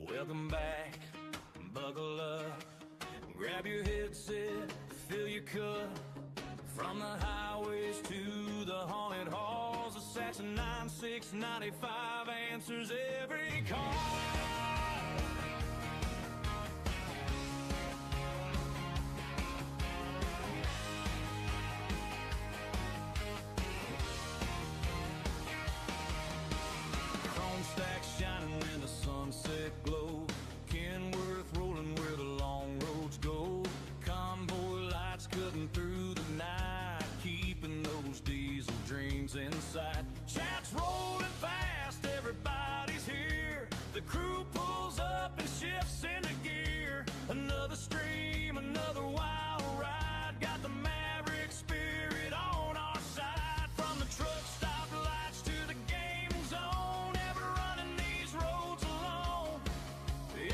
Welcome back, buckle up, grab your headset, fill your cup. From the highways to the haunted halls, the Saxon 9695 answers every call. Chrome stacks shining in the sunset glow. Kenworth rolling where the long roads go. Convoy lights cutting through the night, keeping those diesel dreams in sight. Chat's rolling fast, everybody's here. The crew pulls up and shifts into gear. Another stream, another wild ride. Got the Maverick spirit on our side. From the truck stop lights to the game zone, ever running these roads alone.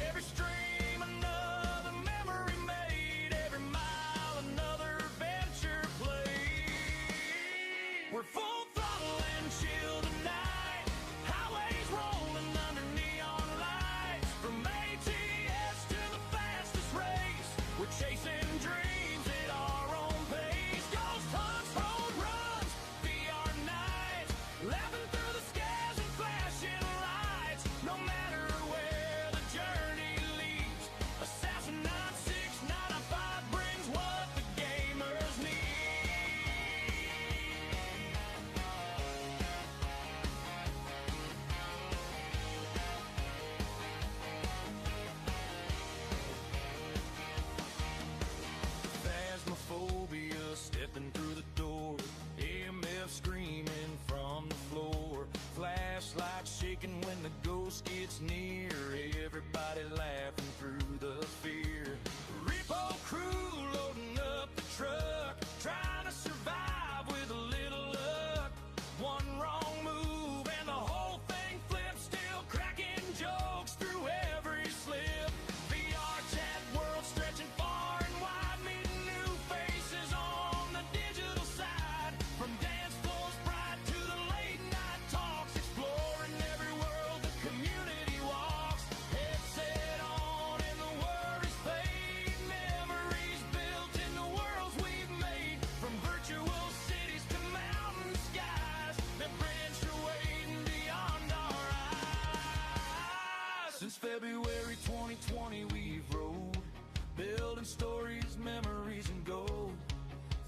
Every stream, another memory made. Every mile, another adventure played. We're full throttle and chill tonight. Highways rolling under neon lights. From ATS to the fastest race, we're chasing dreams at our own pace. Ghost hunts, road runs, VR nights, laughing through the skies and flashing lights. No matter where the journey leads, Assassin 9695 brings what the gamers need. Phasmophobia stepping through the door, EMF screaming from the floor, flashlight shaking when the ghost gets near, everybody laughing through the fear. Repo crew loading up the truck, trying to survive with a little luck. One wrong move and the whole thing flips, still cracking jokes through every slip. VR chat world stretching far and wide, meeting new faces on the digital side. From dance floors bright to the late night talks, exploring every world the community walks. Headset on and the worries fade, memories built in the worlds we've made. From virtual cities to mountain skies, that branch are waiting beyond our eyes. Since February 2020 we've rode, building stories, memories, and gold.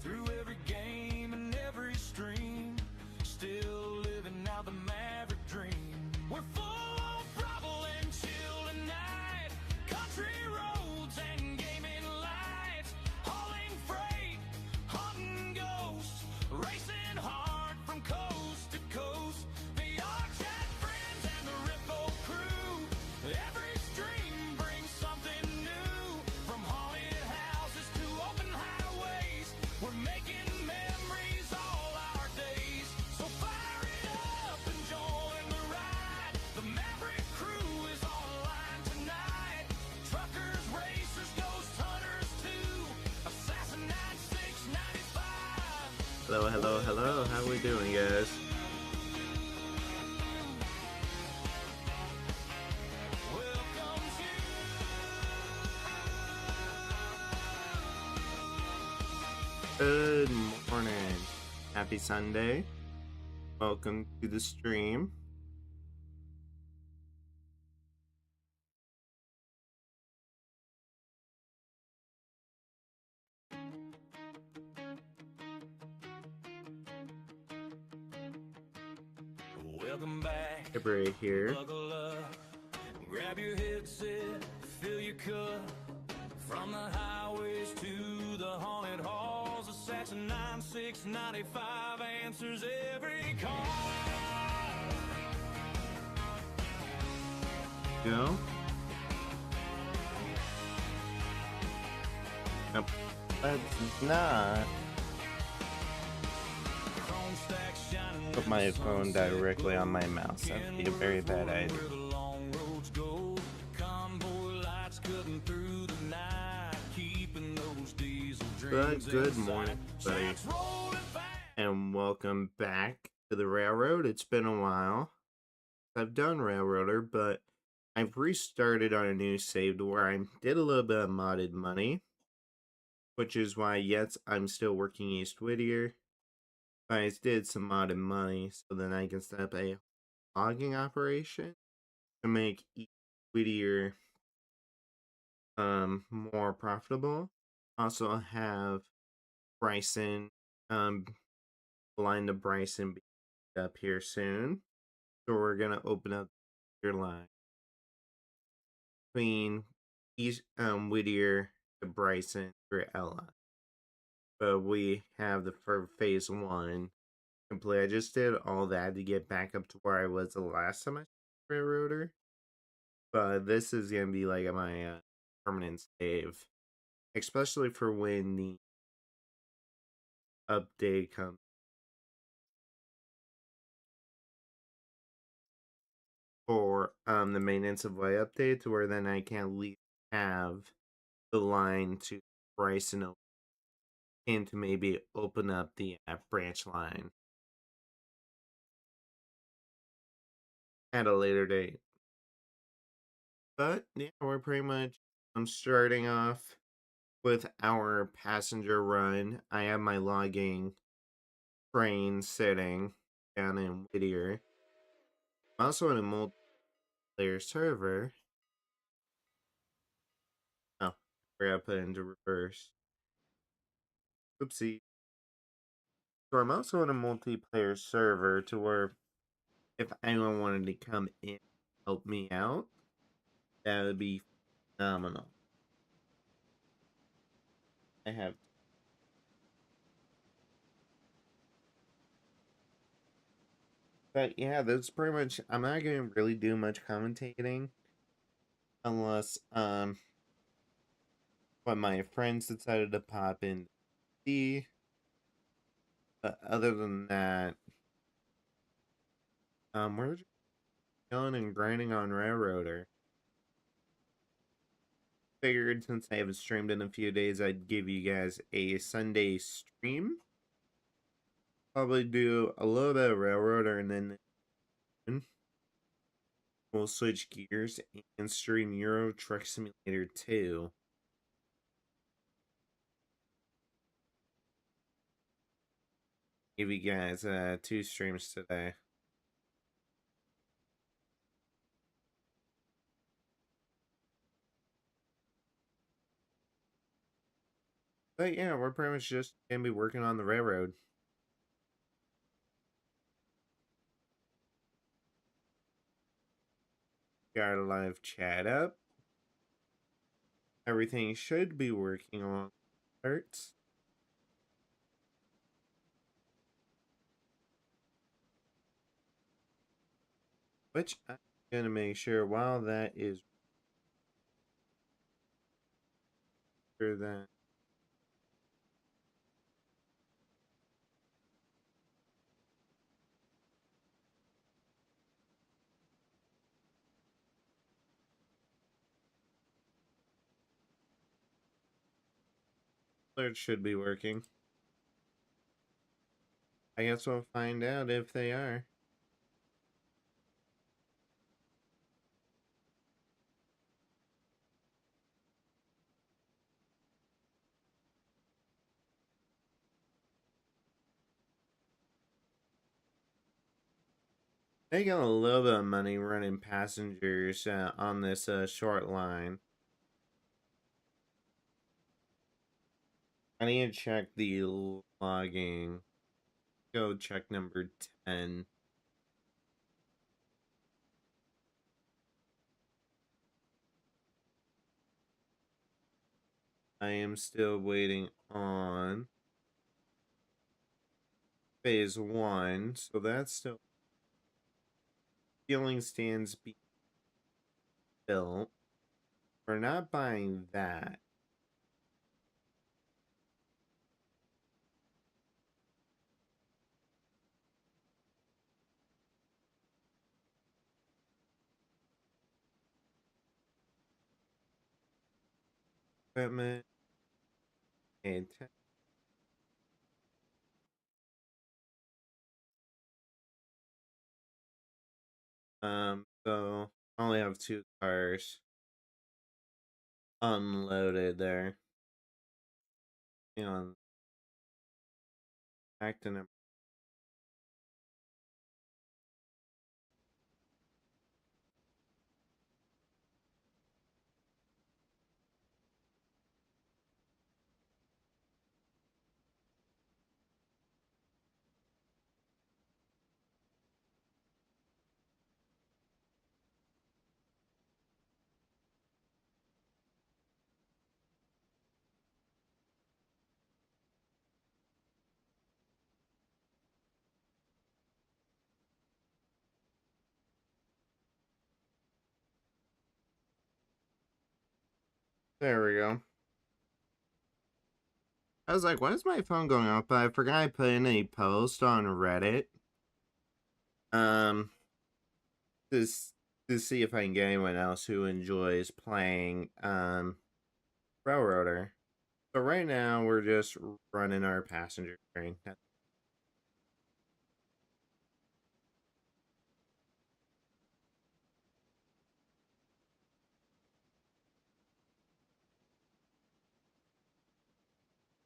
Through every game and every stream, still living out the Maverick dream. We're full throttle and chill tonight, country roads and gaming lights, hauling freight, hunting ghosts, racing hard from coast to coast. The chat friends and the Ripple crew, every stream brings something new. From haunted houses to open highways, we're making memories all our days. So fire it up and join the ride. The Maverick crew is online tonight. Truckers, racers, ghost hunters too. Assassin 9695. Hello, hello, hello. How we doing, guys? Welcome to Good morning. Happy Sunday. Welcome to the stream. welcome back. February here. Buckle up, grab your headset, fill your cup. From the highways to the haunted halls, the Saxon 9695 answers every call. Go. Nope. Let's not Chrome stacks shining put my phone directly on my mouse. That'd be a very bad idea. where the long roads go. Convoy lights cutting through the night, keeping those diesel dreams Good in morning, sight. buddy. Chats rolling fast. And welcome back to the railroad. It's been a while. I've done Railroader, but I've restarted on a new save to where I did a little bit of modded money, which is why, yes, I'm still working East Whittier. I did some modded money so then I can set up a logging operation to make East Whittier more profitable. Also have Bryson, line to Bryson be up here soon. So we're gonna open up your line between East Whittier to Bryson through Ella. But we have the for phase one complete. I just did all that to get back up to where I was the last time I railroader. But this is gonna be like my permanent save, especially for when the update comes for the maintenance of way update, to where then I can at least have the line to Bryson and to maybe open up the branch line at a later date. But yeah, we're pretty much starting off with our passenger run. I have my logging train sitting down in Whittier. I'm also in a multiplayer server. Oh, I forgot to put it into reverse. Oopsie. So I'm also in a multiplayer server to where if anyone wanted to come in and help me out, that would be phenomenal. I have, but yeah, that's pretty much. I'm not gonna really do much commentating unless when my friends decided to pop in. See, but other than that, we're just going and grinding on Railroader. Figured since I haven't streamed in a few days, I'd give you guys a Sunday stream. Probably do a little bit of Railroader and then we'll switch gears and stream Euro Truck Simulator 2. Give you guys 2 streams today. But yeah, we're pretty much just gonna be working on the railroad. Got a live chat up. Everything should be working on parts. Which I'm gonna make sure while that is sure that it should be working. I guess we'll find out if they are. They got a little bit of money running passengers on this short line. I need to check the logging. Go check number 10. I am still waiting on phase 1, so that's still fueling stands being built. We're not buying that. Equipment and so I only have 2 cars unloaded there. You know, back to number. There we go. I was like, why is my phone going off? But I forgot I put in a post on Reddit. Um, to, to see if I can get anyone else who enjoys playing Railroader. So right now we're just running our passenger train.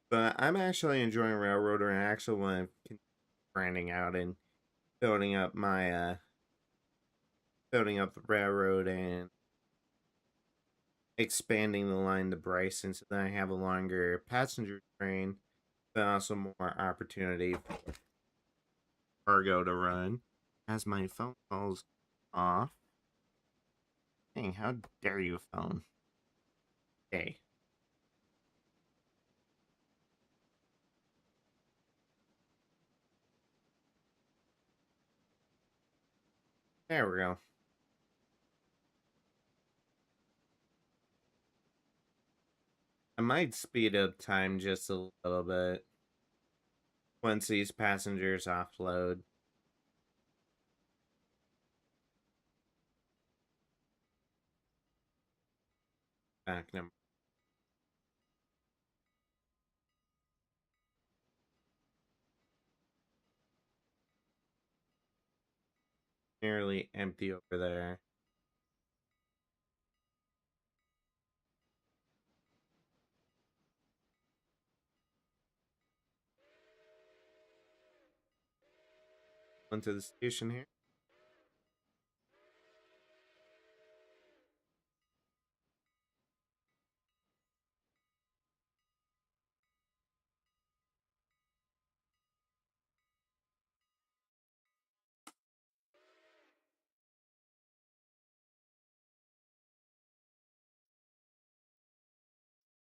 But I'm actually enjoying Railroader, and I actually want to continue grinding out and building up my building up the railroad and expanding the line to Bryson so that I have a longer passenger train, but also more opportunity for cargo to run. As my phone calls off. Dang, how dare you, phone? Okay. There we go. I might speed up time just a little bit once these passengers offload. Back number. Nearly empty over there. Onto the station here.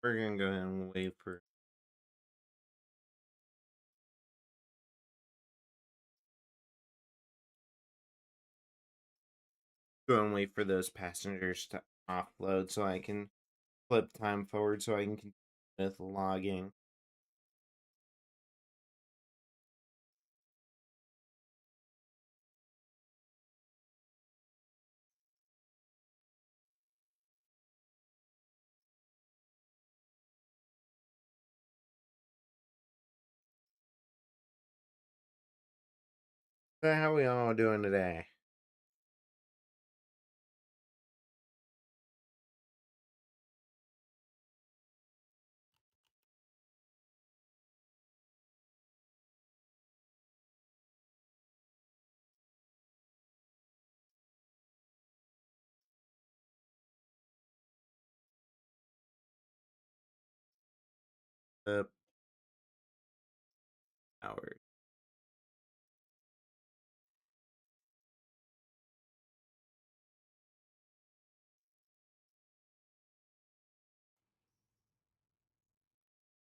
We're gonna go ahead and wait for. Go and wait for those passengers to offload so I can flip time forward so I can continue with logging. So how we all doing today? Up hours.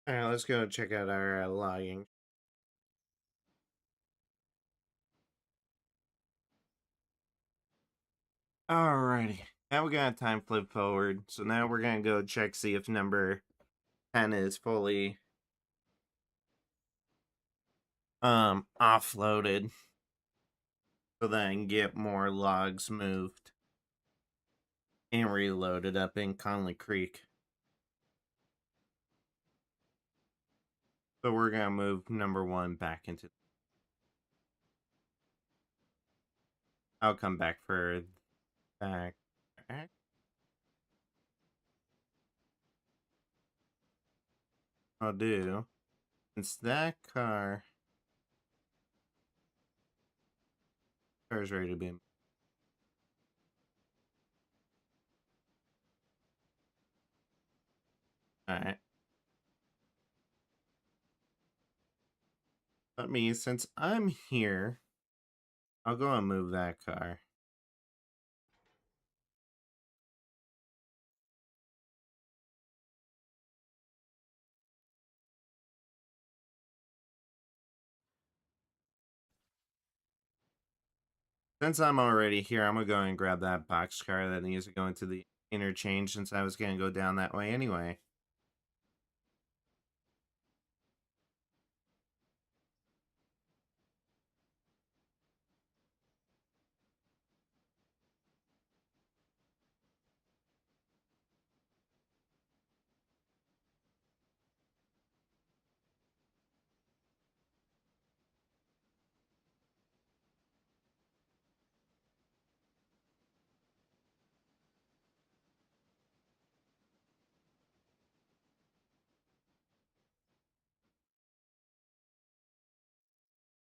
All right, let's go check out our logging. Alrighty, now we got time flip forward. So now we're gonna go check see if number 10 is fully offloaded, so that I can get more logs moved and reloaded up in Conley Creek. So we're gonna move number 1 back into. I'll come back for back. I'll do, since that car's ready to be. Alright. Let me, since I'm here, I'll go and move that car. Since I'm already here, I'm gonna go and grab that box car that needs to go into the interchange since I was gonna go down that way anyway.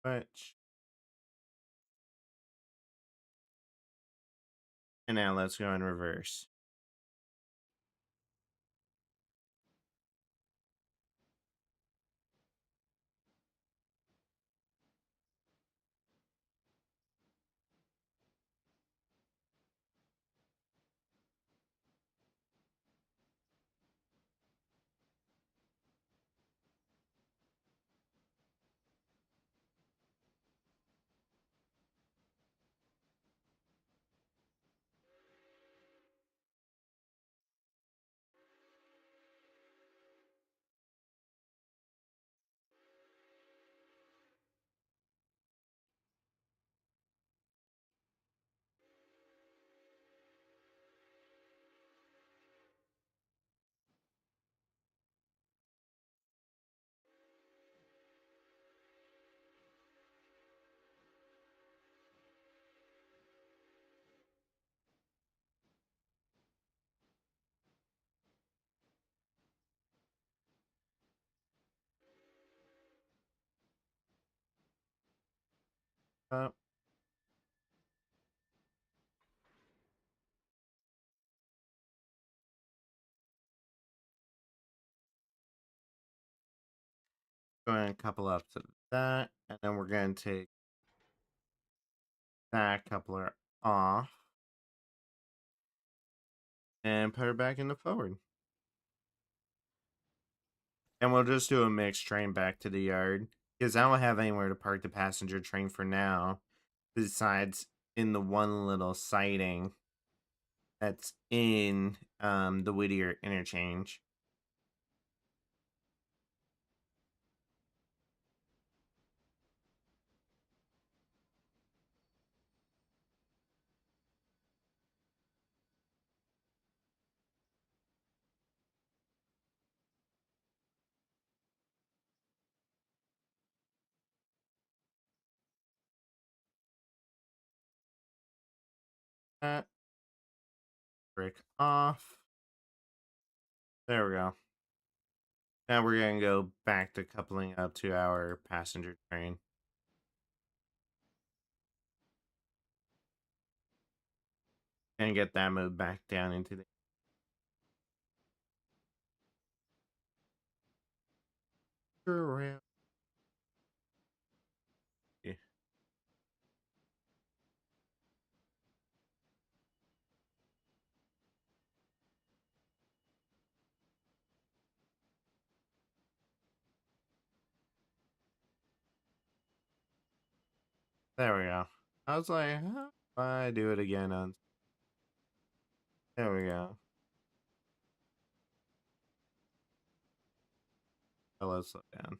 Which, and now let's go in reverse. Up. Go ahead and couple up to that, and then we're going to take that coupler off and put it back in the forward. And we'll just do a mixed train back to the yard because I don't have anywhere to park the passenger train for now, besides in the one little siding that's in the Whittier interchange. That brick off. There we go. Now we're gonna go back to coupling up to our passenger train. And get that moved back down into the rail. Yeah. There we go. I was like, how do I do it again on. There we go. Oh, let's slow down.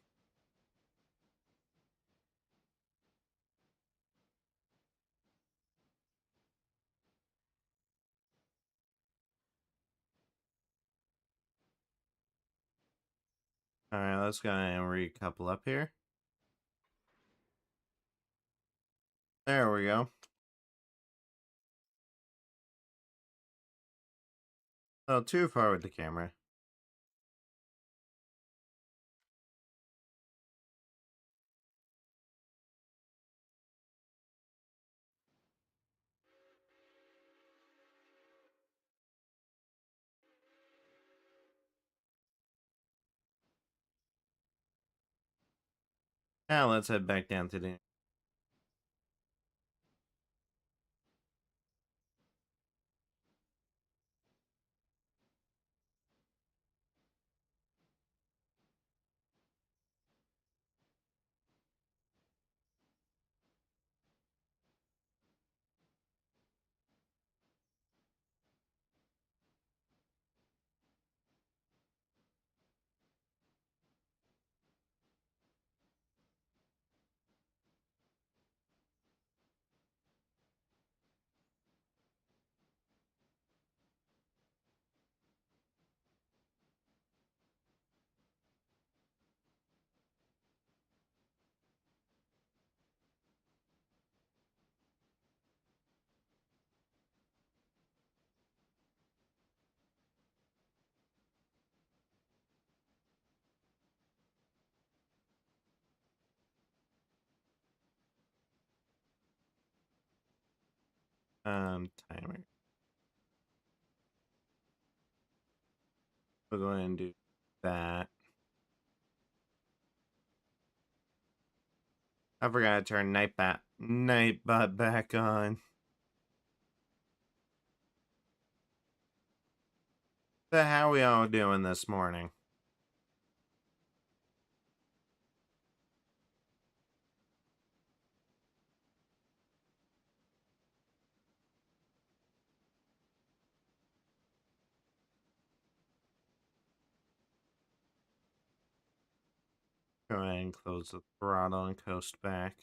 Alright, let's go and recouple up here. There we go. Oh, too far with the camera. Now let's head back down to the timer. We'll go ahead and do that. I forgot to turn Nightbot back on. So how we all doing this morning? Go ahead and close the throttle and coast back.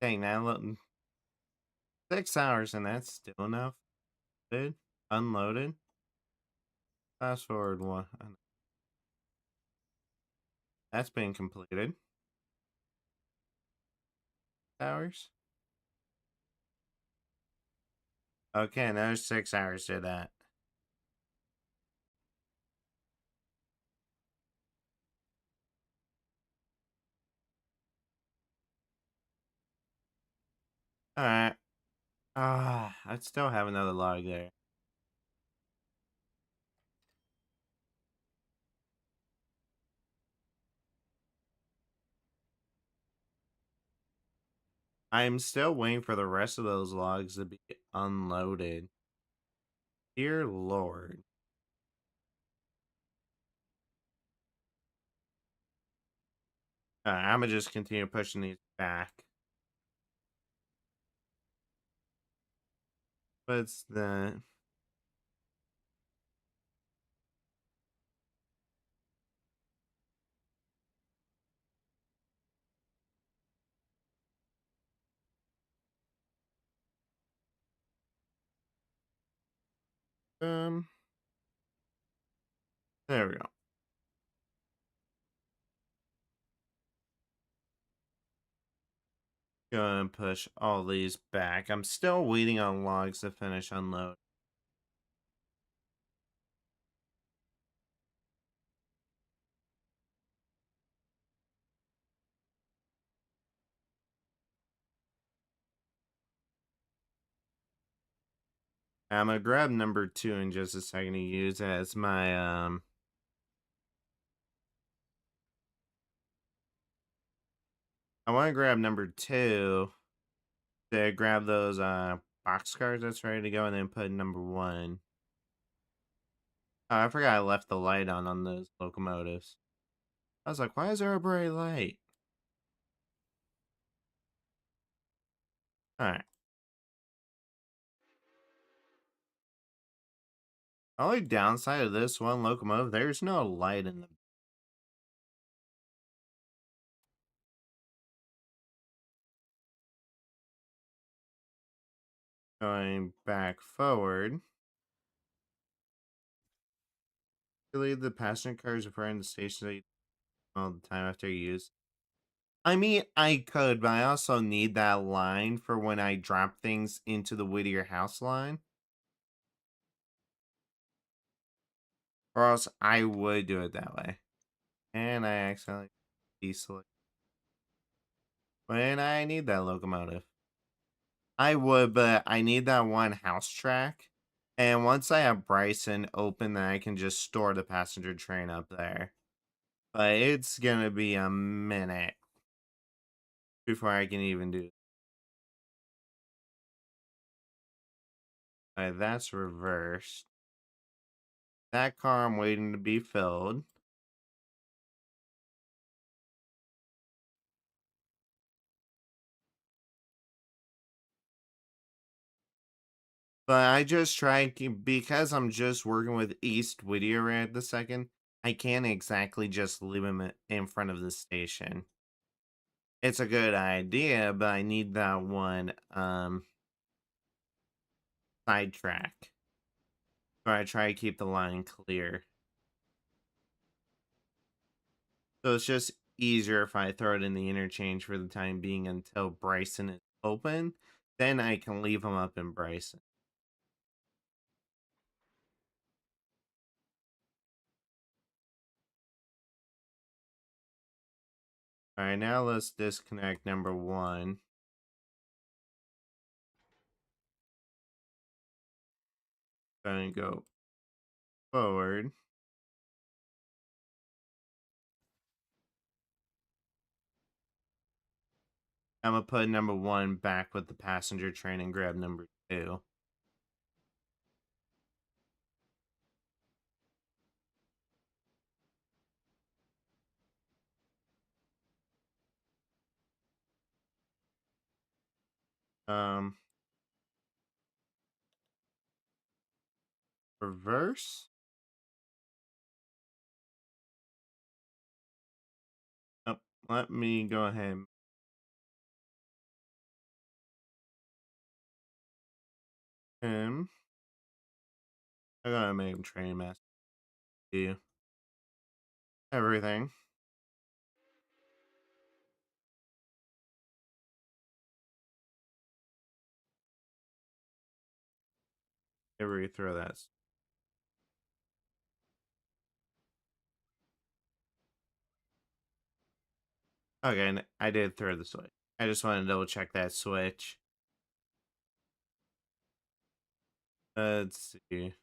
Dang, that look 6 hours and that's still enough. Dude, unloaded. Fast forward one. That's been completed. Hours. Okay, another 6 hours to that. Alright. I still have another log there. I'm still waiting for the rest of those logs to be unloaded. Dear Lord. I'm gonna just continue pushing these back. What's that? Um, there we go. Go and push all these back. I'm still waiting on logs to finish unload. I'm gonna grab number 2 in just a second to use as my I want to grab number 2 to grab those box cars that's ready to go and then put number 1. Oh, I forgot I left the light on those locomotives. I was like, why is there a bright light? Alright. Only downside of this one locomotive, there's no light in the going back forward. Leave the passenger cars in front of the station all the time after you use. I mean, I could, but I also need that line for when I drop things into the Whittier house line. Or else I would do it that way. And I accidentally deselect when I need that locomotive. I would, but I need that one house track. And once I have Bryson open, then I can just store the passenger train up there. But it's gonna be a minute before I can even do. Alright, that's reversed. That car I'm waiting to be filled. But I just try because I'm just working with East Whittier right at the second. I can't exactly just leave him in front of the station. It's a good idea, but I need that one sidetrack. So I try to keep the line clear. So it's just easier if I throw it in the interchange for the time being until Bryson is open. Then I can leave him up in Bryson. Alright, now let's disconnect number 1. Gonna go forward. I'm gonna put number 1 back with the passenger train and grab number 2. Um, reverse. Oh, let me go ahead. Him. I gotta make him train master. Do everything. Every throw that. Okay, and I did throw the switch. I just want to double check that switch. Let's see.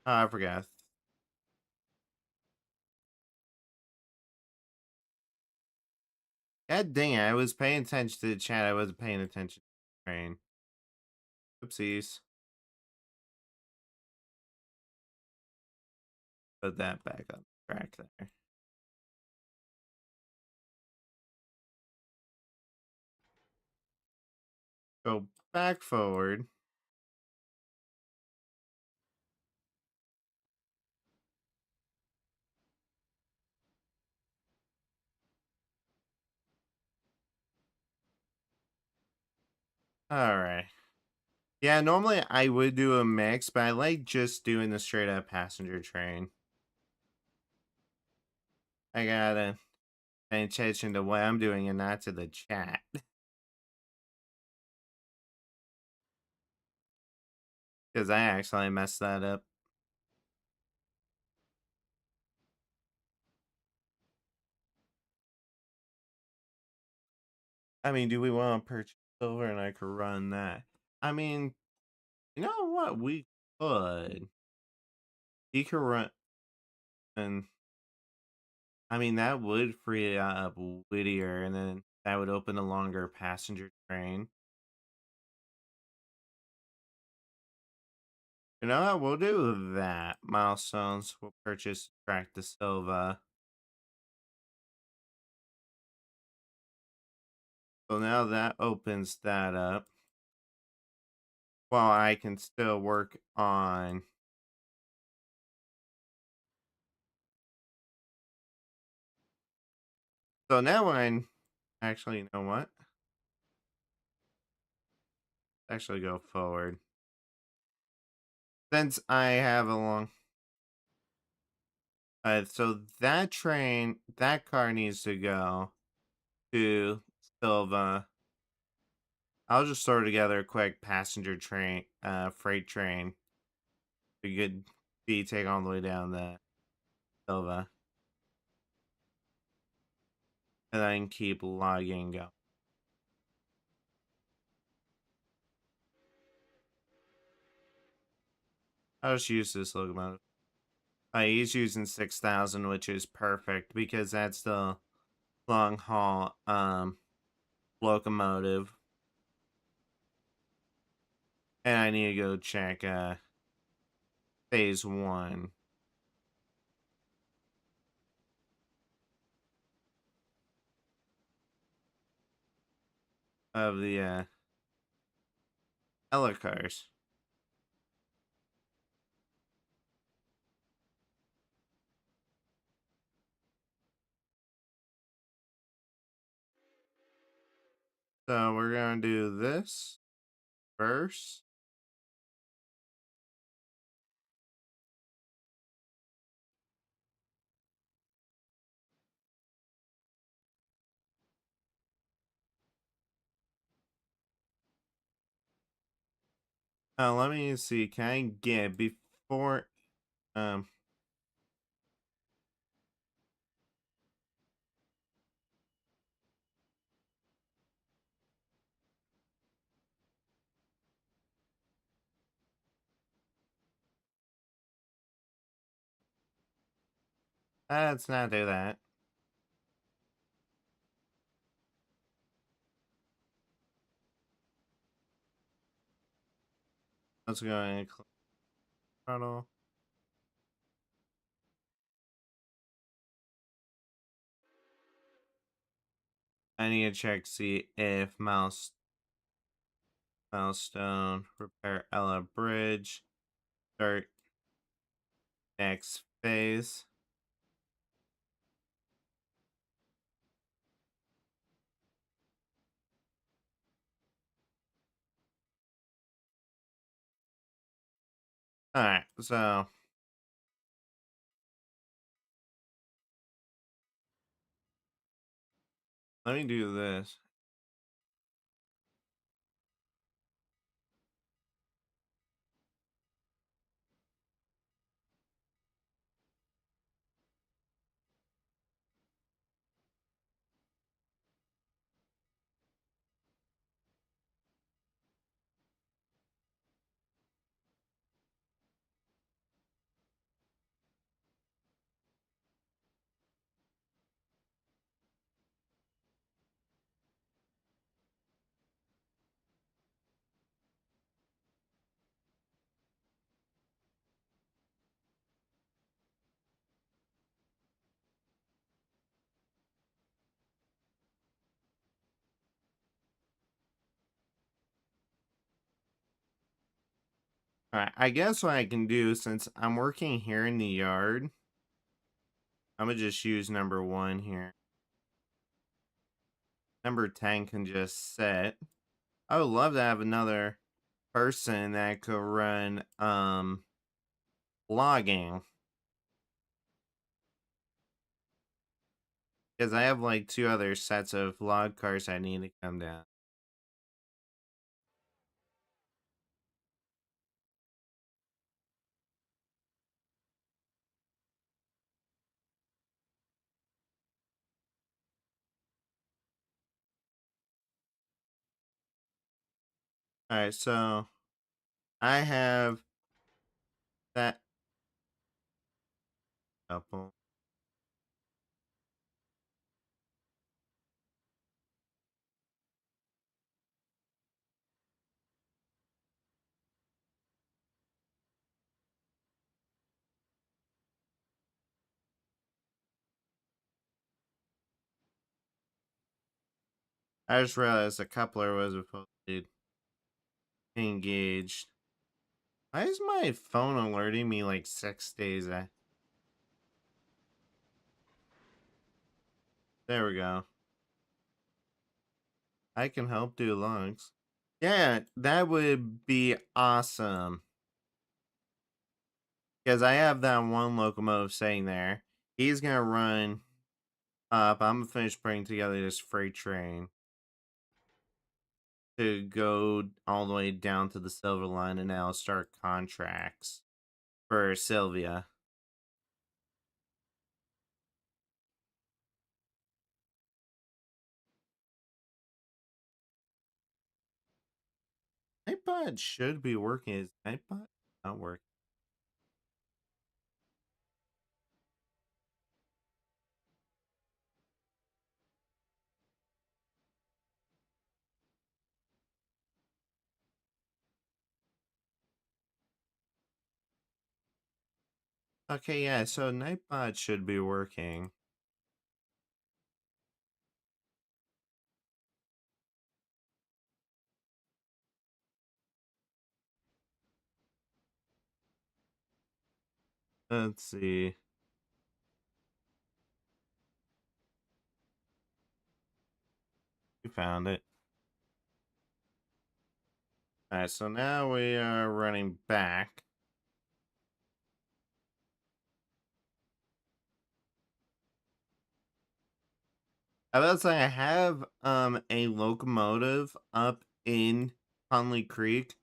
Oh, I forgot. God dang it, I was paying attention to the chat. I wasn't paying attention to the train. Oopsies. Put that back on track there. Go back forward. Alright. Yeah, normally I would do a mix, but I like just doing the straight up passenger train. I gotta pay attention to what I'm doing and not to the chat. Because I actually messed that up. I mean, do we want to purchase silver and I could run that? I mean, you know what? We could. He could run. And I mean, that would free up Whittier, and then that would open a longer passenger train. You know what? We'll do that. Milestones. We'll purchase Track to Silva. So now that opens that up. While I can still work on. So now I'm. Actually, you know what? Actually, go forward. Since I have a long. So that train, that car needs to go to Silva. I'll just throw together a quick passenger train, freight train. A good be take all the way down the Silva. and then keep logging going. I'll just use this locomotive. He's using 6,000, which is perfect because that's the long haul locomotive. And I need to go check phase 1 of the helicars. So we're gonna do this first. Let me see. Can I get before um let's not do that. Let's go and throttle. I need to check see if milestone repair Ella Bridge. Start next phase. Alright, so let me do this. Alright, I guess what I can do since I'm working here in the yard, I'm gonna just use number 1 here. Number 10 can just set. I would love to have another person that could run logging. Because I have like 2 other sets of log cars I need to come down. Alright, so I have that couple. I just realized the coupler was supposed to be engaged. Why is my phone alerting me like 6 days? There we go. I can help do logs. Yeah, that would be awesome. Because I have that one locomotive sitting there. He's gonna run up. I'm gonna finish putting together this freight train to go all the way down to the Silver Line, and now start contracts for Sylvia. Nightbot should be working. Is Nightbot not working? Okay, yeah, so Nightbot should be working. Let's see. We found it. Alright, so now we are running back. I was say I have a locomotive up in Conley Creek,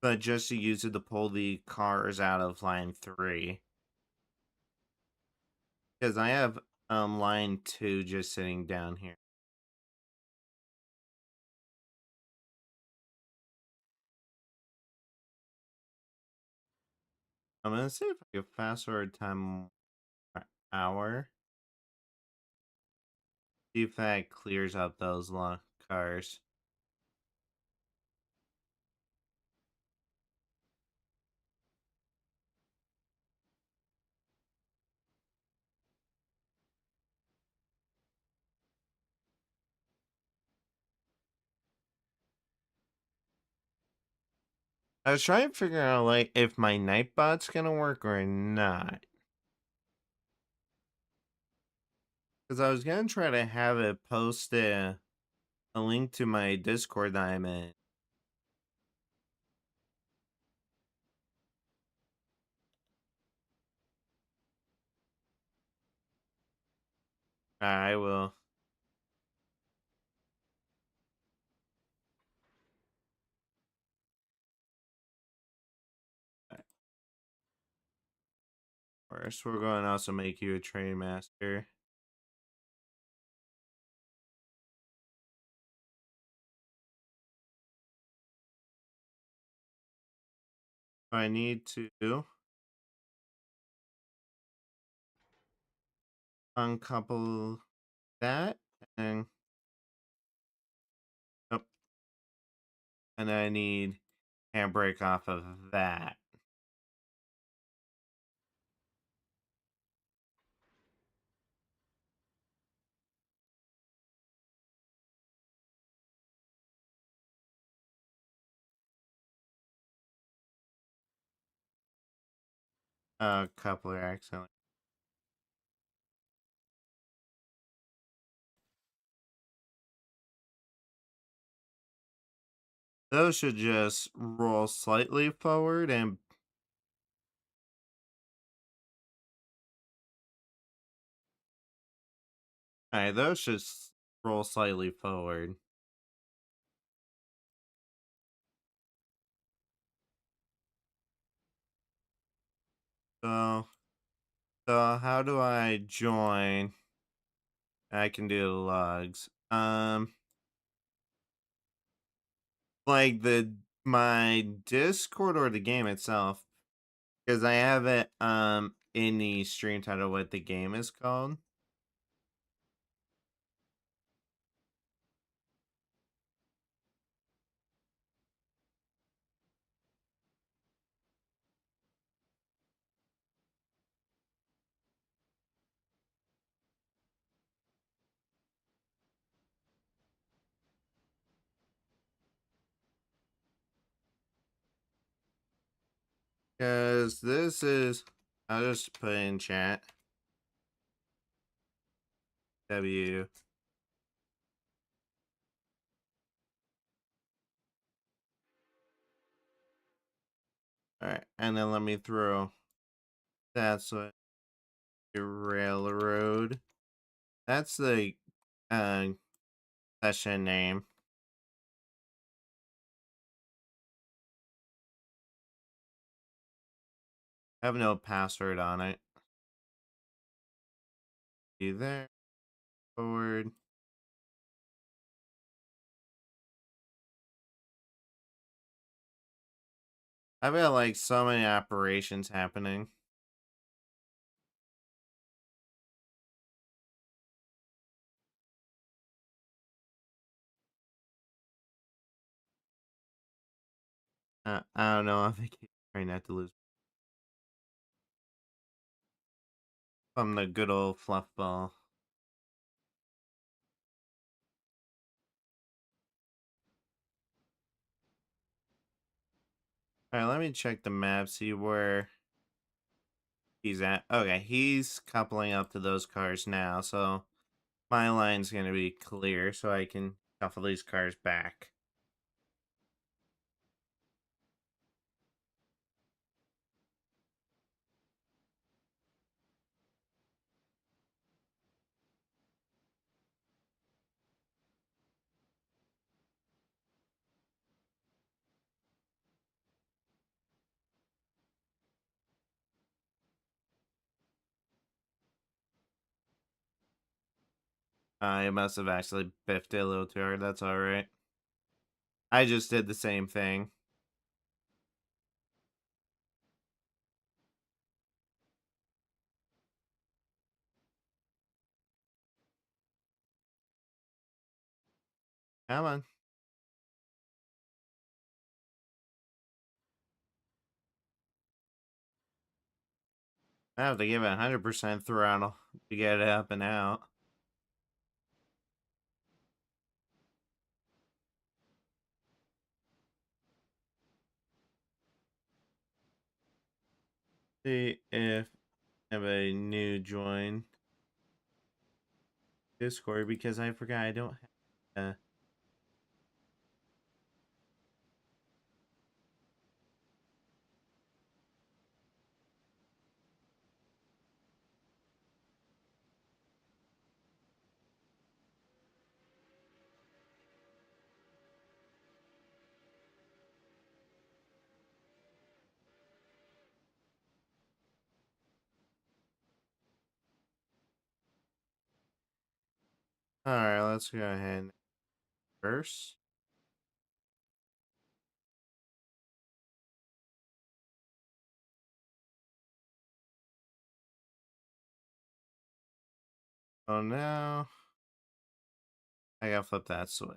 but just to use it to pull the cars out of line 3. Because I have line 2 just sitting down here. I'm gonna see if I can fast forward time per hour. See if that clears up those long cars. I was trying to figure out like if my Nightbot's gonna work or not. Because I was gonna try to have it post a link to my Discord that I'm in. I will. First, we're going to also make you a train master. I need to uncouple that and oh, and I need handbrake off of that. Coupler accidentally. Those should just roll slightly forward and alright, those should roll slightly forward. So, so how do I join? I can do the logs. Like my Discord or the game itself, because I have it in the stream title what the game is called. Because this is, I'll just put in chat. W. Alright, and then let me throw that's what the railroad. That's the uh session name. I have no password on it. Be there. Forward. I've got like so many operations happening. I don't know. I think he's trying not to lose from the good old fluff ball. All right, let me check the map, see where he's at. Okay, he's coupling up to those cars now, so my line's gonna be clear, so I can shuffle these cars back. I must have actually biffed it a little too hard. That's all right. I just did the same thing. Come on. I have to give it 100% throttle to get it up and out. See if I have a new join Discord because I forgot I don't have. All right, let's go ahead and first. Oh no. I gotta flip that switch.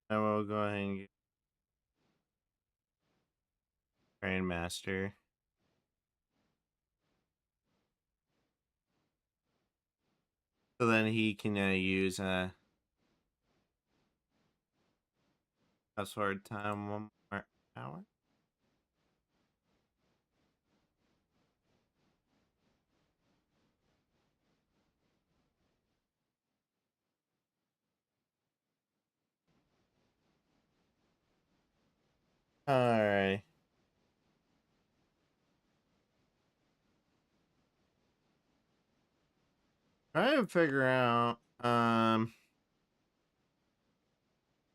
And we'll go ahead and get Train Master. So then he can use password time 1 more hour. Alright. Trying to figure out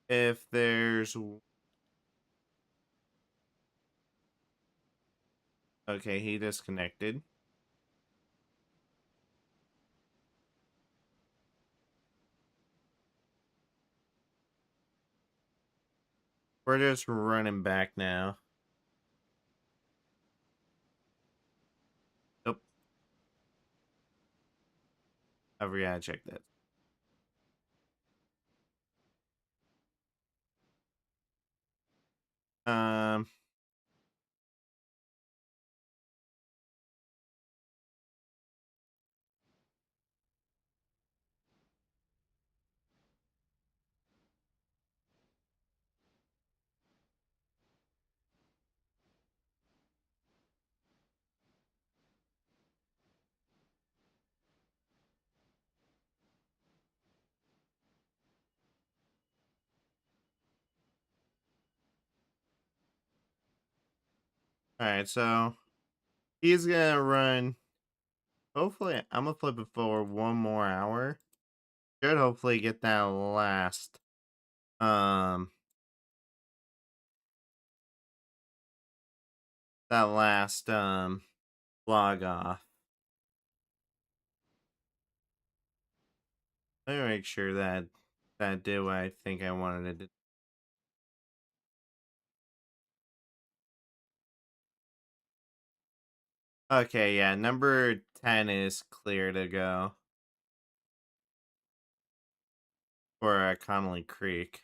if there's okay, he disconnected. We're just running back now. Nope. I forgot to check that. Um Alright, so he's gonna run. Hopefully I'm gonna flip it forward 1 more hour. Should hopefully get um that last log off. Let me make sure that that did what I think I wanted it to. Okay, yeah, number 10 is clear to go for Connolly Creek.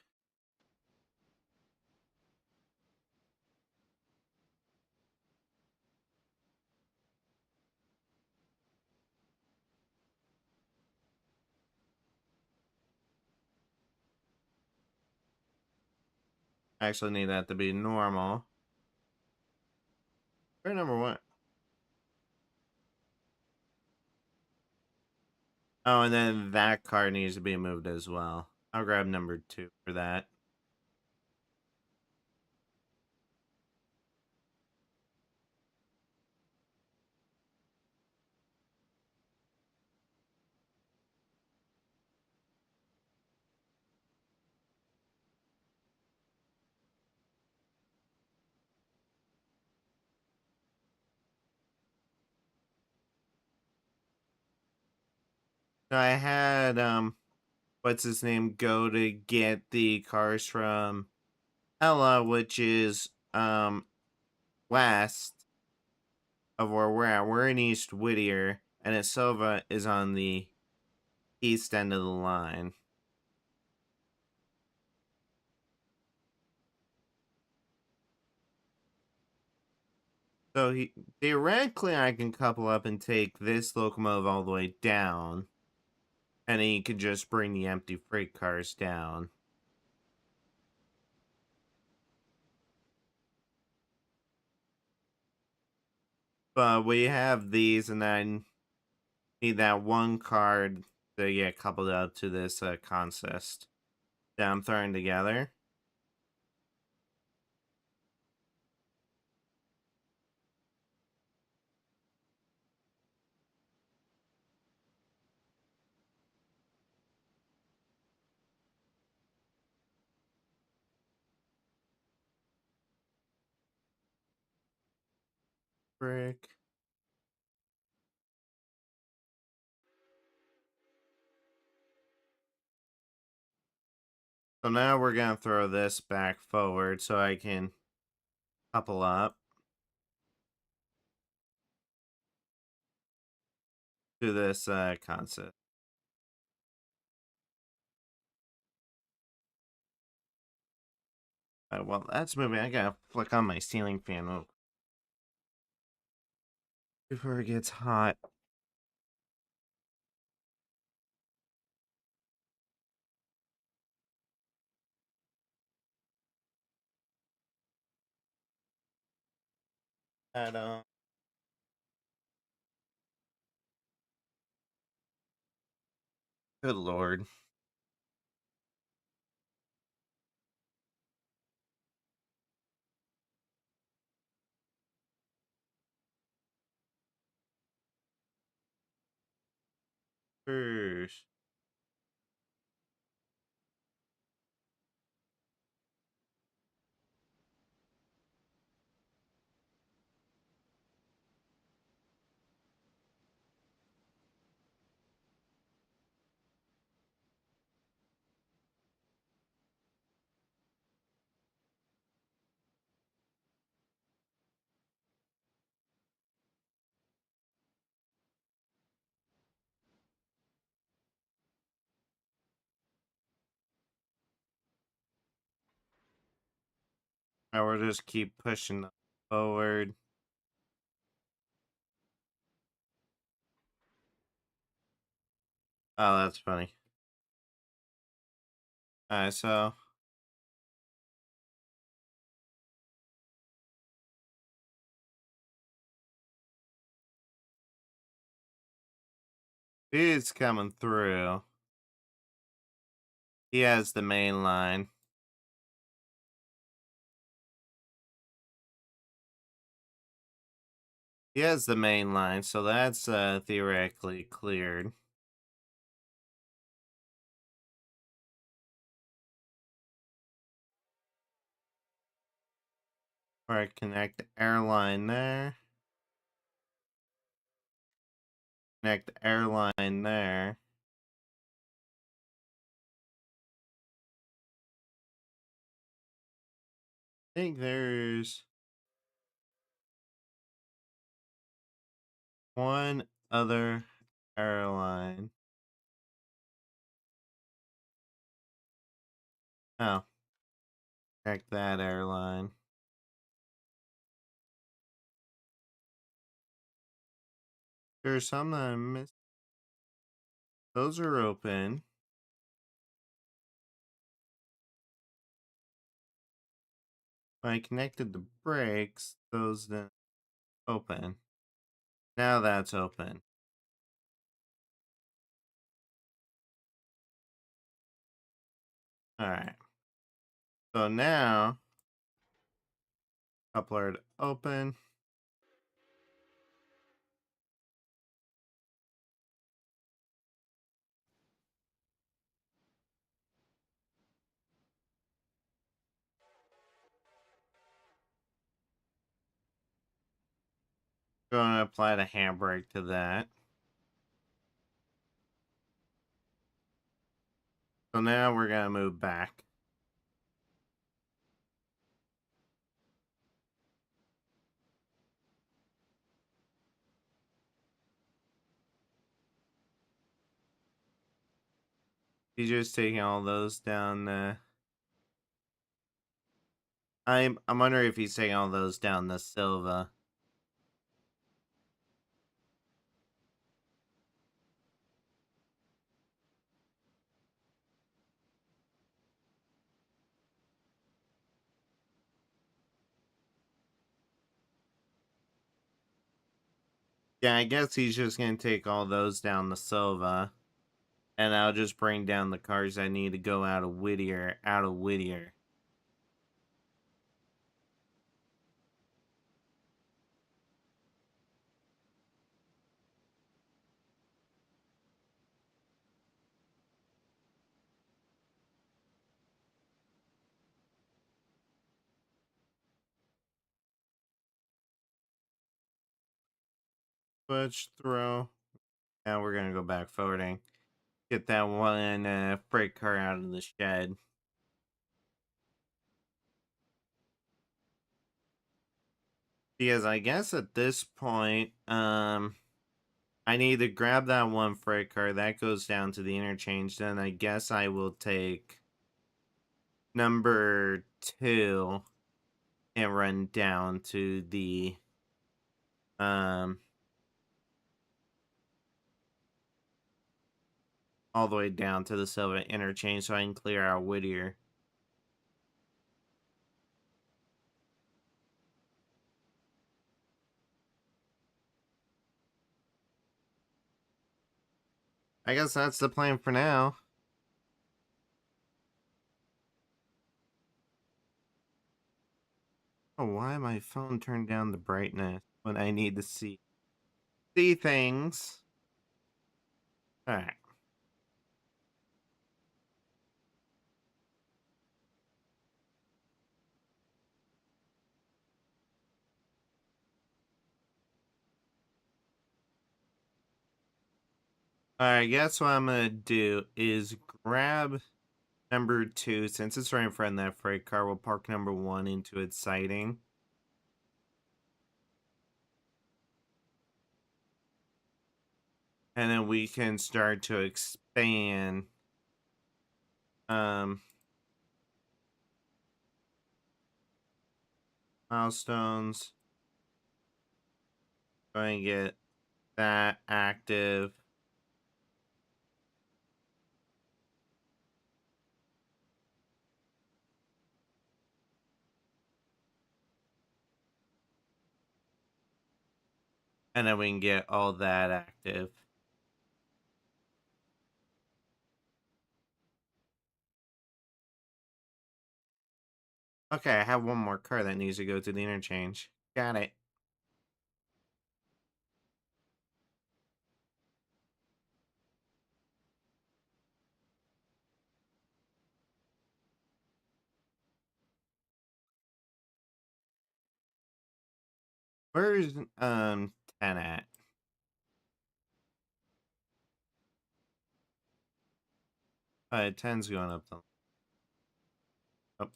I actually need that to be normal. Or number one. Oh, and then that car needs to be moved as well. I'll grab number 2 for that. So I had what's his name go to get the cars from Ella, which is west of where we're at. We're in East Whittier, and Silva is on the east end of the line. So theoretically, I can couple up and take this locomotive all the way down, and then you can just bring the empty freight cars down. But we have these, and then need that one card to get coupled up to this consist that I'm throwing together. Frick. So now we're going to throw this back forward so I can couple up to this consist. Well, that's moving. I gotta flick on my ceiling fan before it gets hot. At good lord. First. I will just keep pushing forward. Oh, that's funny. Alright, so he's coming through. He has the main line. He has the main line, so that's theoretically cleared. Alright, connect airline there. Connect airline there. think there's one other airline. Oh, check that airline. There's some that I missed. Those are open. When I connected the brakes, those didn't open. Now that's open. Alright. So now, coupler to open. Going to apply the handbrake to that. So now we're going to move back. He's just taking all those down the... I'm wondering if he's taking all those down the Silva. Yeah, I guess he's just going to take all those down the Silva. And I'll just bring down the cars I need to go out of Whittier. Switch, throw. Now we're going to go back forwarding. Get that one freight car out of the shed. Because I guess at this point, I need to grab that one freight car. That goes down to the interchange. Then I guess I will take number 2 and run down to the all the way down to the Silva interchange so I can clear out Whittier. I guess that's the plan for now. Oh, why my phone turned down the brightness when I need to see things? Alright. Alright, guess what I'm gonna do is grab number 2, since it's right in front of that freight car, we'll park number 1 into its siding. And then we can start to expand milestones. Going to get that active. And then we can get all that active. Okay, I have one more car that needs to go to the interchange. Got it. Where's 10 at? 10's going up the... Oh.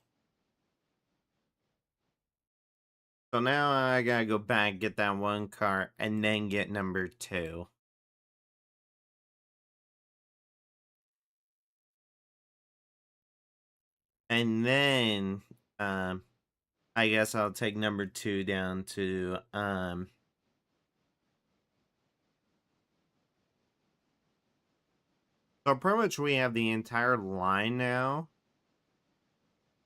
So now I gotta go back, get that one car, and then get number 2. And then, I guess I'll take number 2 down to, so pretty much we have the entire line now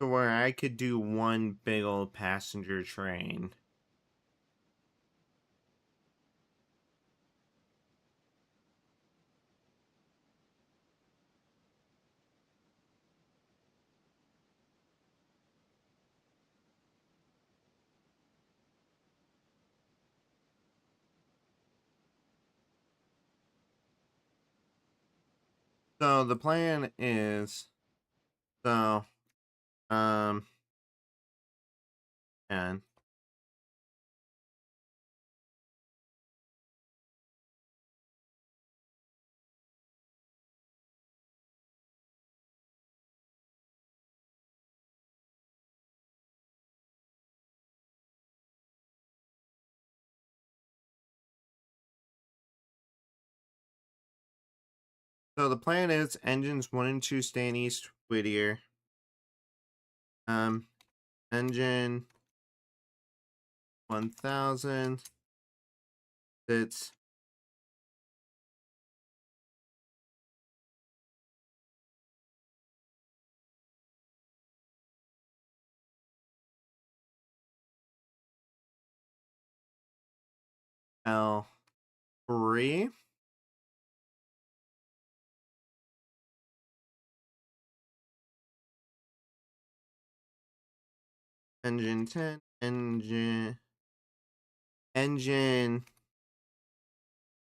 to where I could do one big old passenger train. So the plan is, so, and so the plan is engines 1 and 2 stay in East Whittier. Engine 1000 sits L3. Engine 10, engine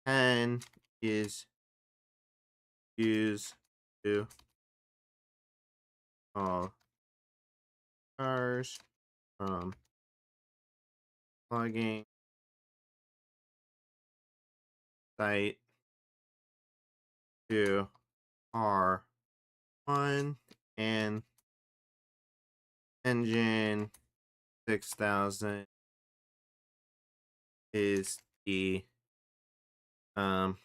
10 is used to all cars from logging site to R1, and engine 6000 is the um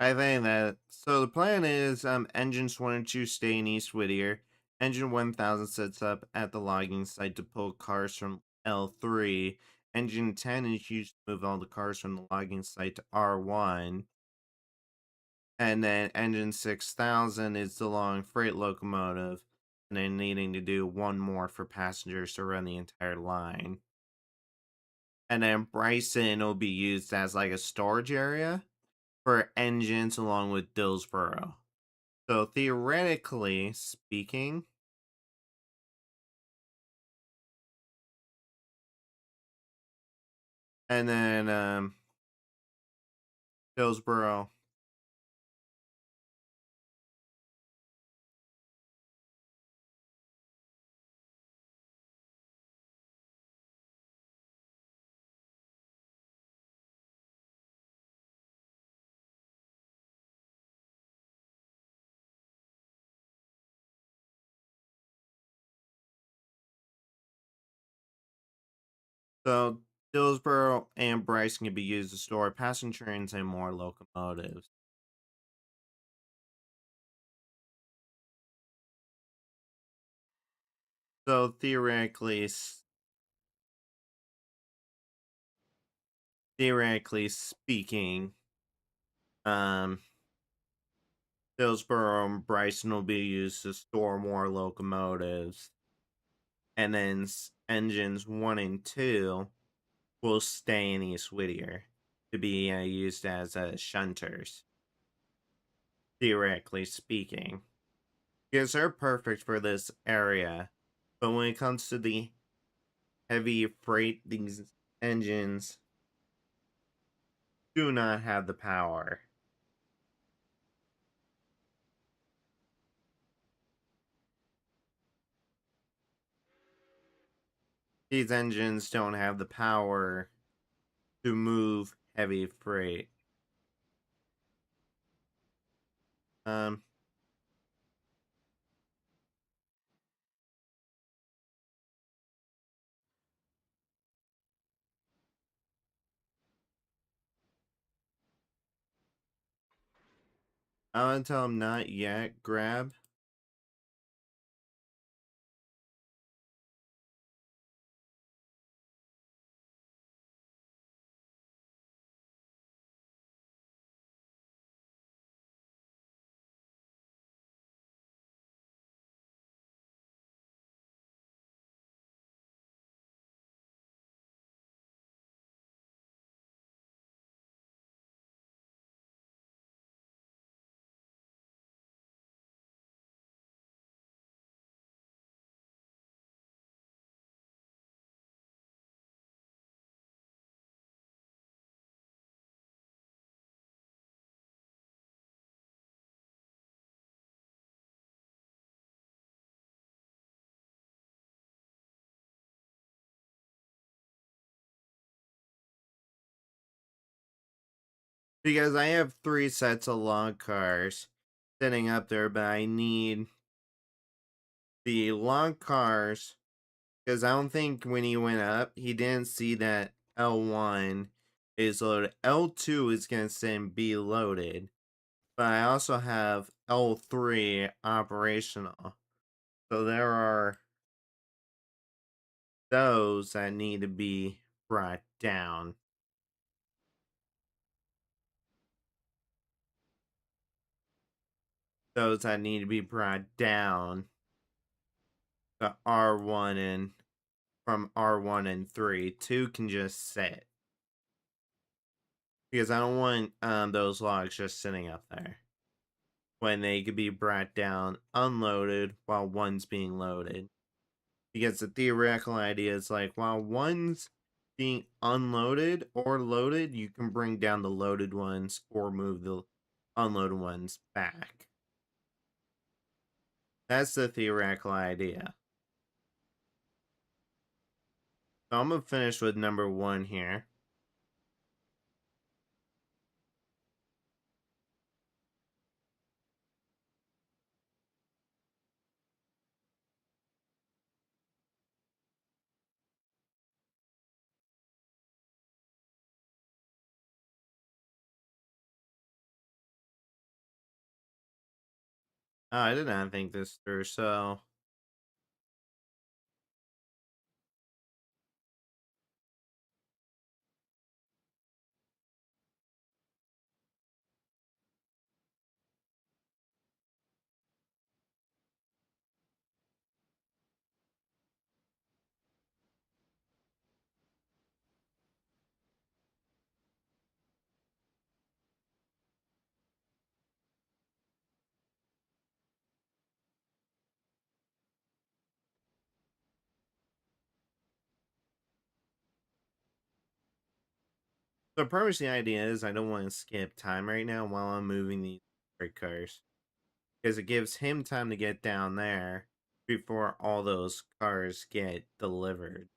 I think that, so the plan is engines 1 and 2 stay in East Whittier. Engine 1000 sets up at the logging site to pull cars from L3. Engine 10 is used to move all the cars from the logging site to R1. And then engine 6000 is the long freight locomotive, and then needing to do one more for passengers to run the entire line. And then Bryson will be used as like a storage area for engines along with Dillsboro. So theoretically speaking, and then Dillsboro. So Dillsboro and Bryson can be used to store passenger trains and more locomotives. So theoretically speaking, um, Dillsboro and Bryson will be used to store more locomotives, and then engines 1 and 2 will stay in East Whittier to be used as shunters, theoretically speaking. Because they're perfect for this area, but when it comes to the heavy freight, these engines do not have the power. These engines don't have the power to move heavy freight. Um, I'm gonna tell him not yet. Grab. Because I have 3 sets of log cars sitting up there, but I need the log cars because I don't think when he went up, he didn't see that L1 is loaded. L2 is going to sit and be loaded, but I also have L3 operational. So there are those that need to be brought down. Those that need to be brought down to R1 and from R1 and 3. 2 can just sit. Because I don't want those logs just sitting up there. When they could be brought down unloaded while one's being loaded. Because the theoretical idea is like, while one's being unloaded or loaded, you can bring down the loaded ones or move the unloaded ones back. That's the theoretical idea. So I'm going to finish with number 1 here. Oh, I did not think this through, so the purpose of the idea is I don't want to skip time right now while I'm moving these freight cars. Because it gives him time to get down there before all those cars get delivered.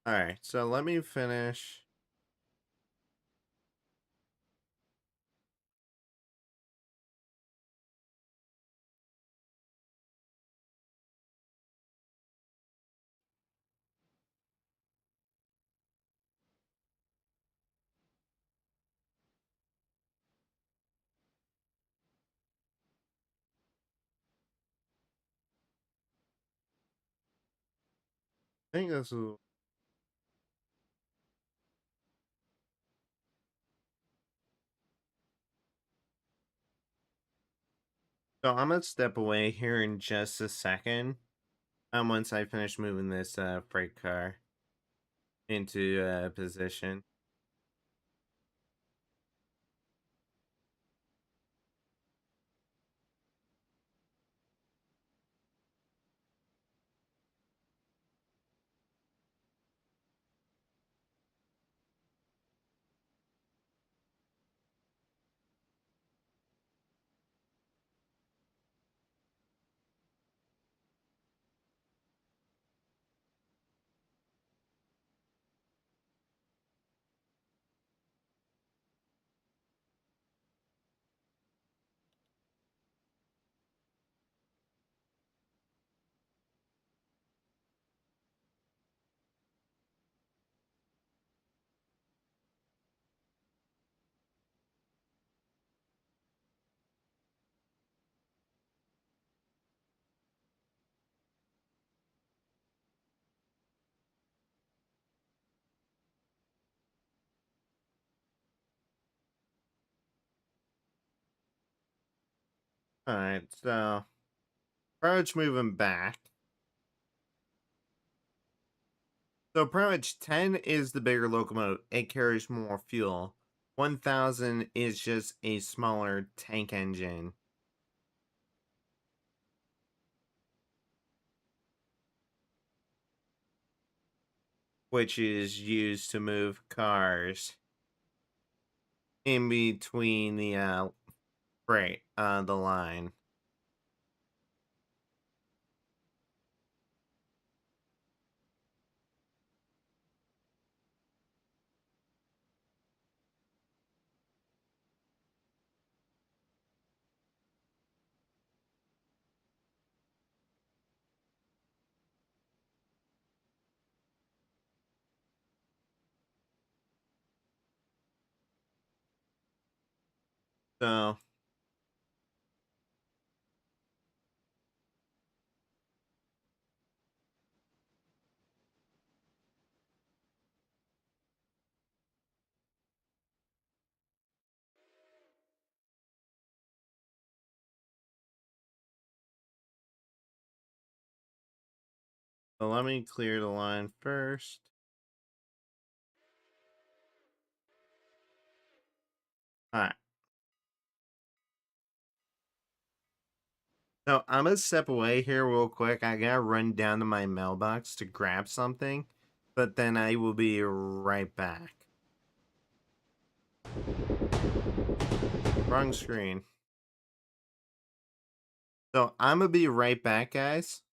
Alright, so let me finish. I think this is. So I'm gonna step away here in just a second. once I finish moving this freight car into position. Alright, so approach moving back. So approach 10 is the bigger locomotive. It carries more fuel. 1000 is just a smaller tank engine, which is used to move cars in between the the line. So let me clear the line first. Alright. So I'm gonna step away here real quick. I gotta run down to my mailbox to grab something, but then I will be right back. Wrong screen. So I'm gonna be right back, guys.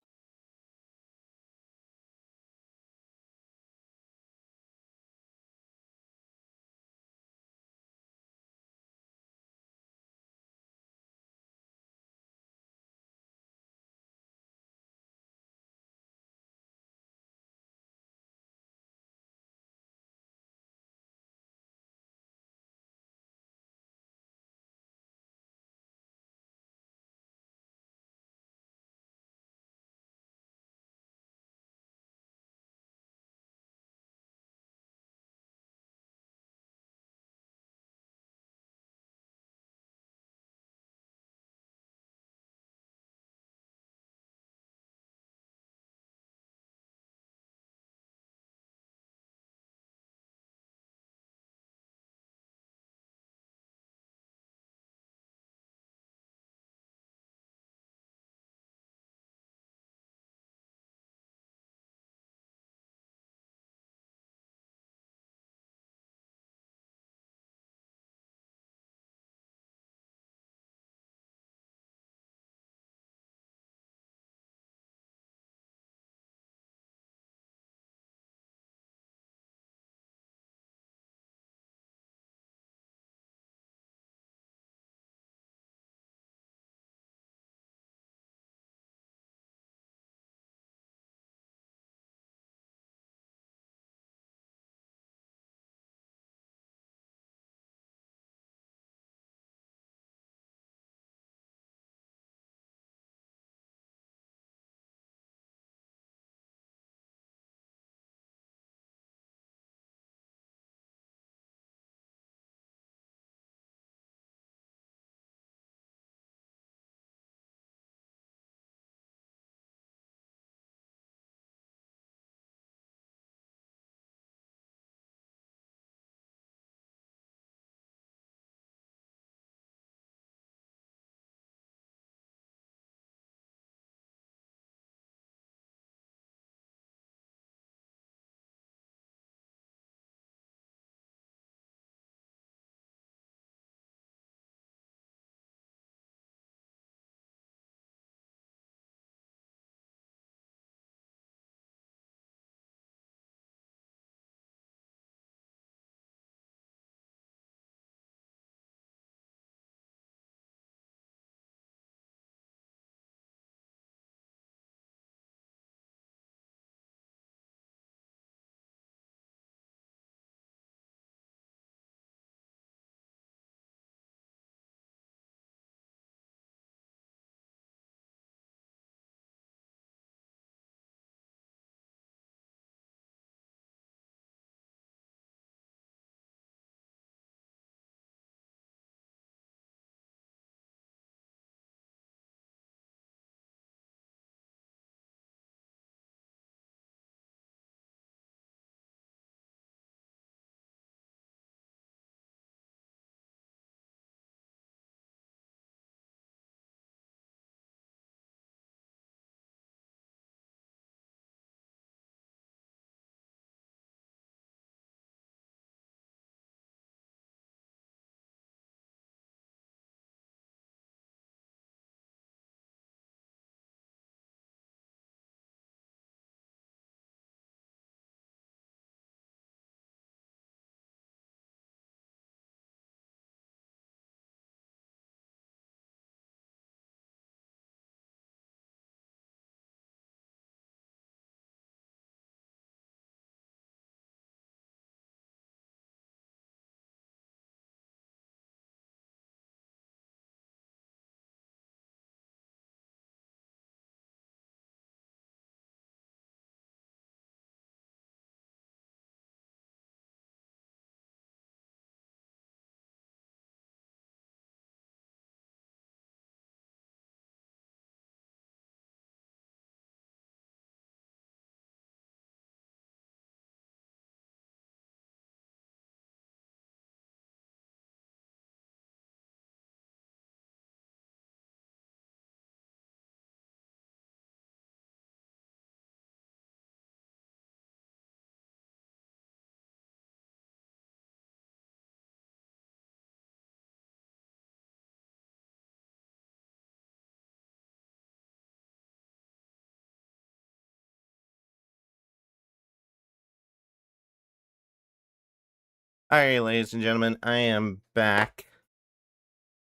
Alright, ladies and gentlemen, I am back.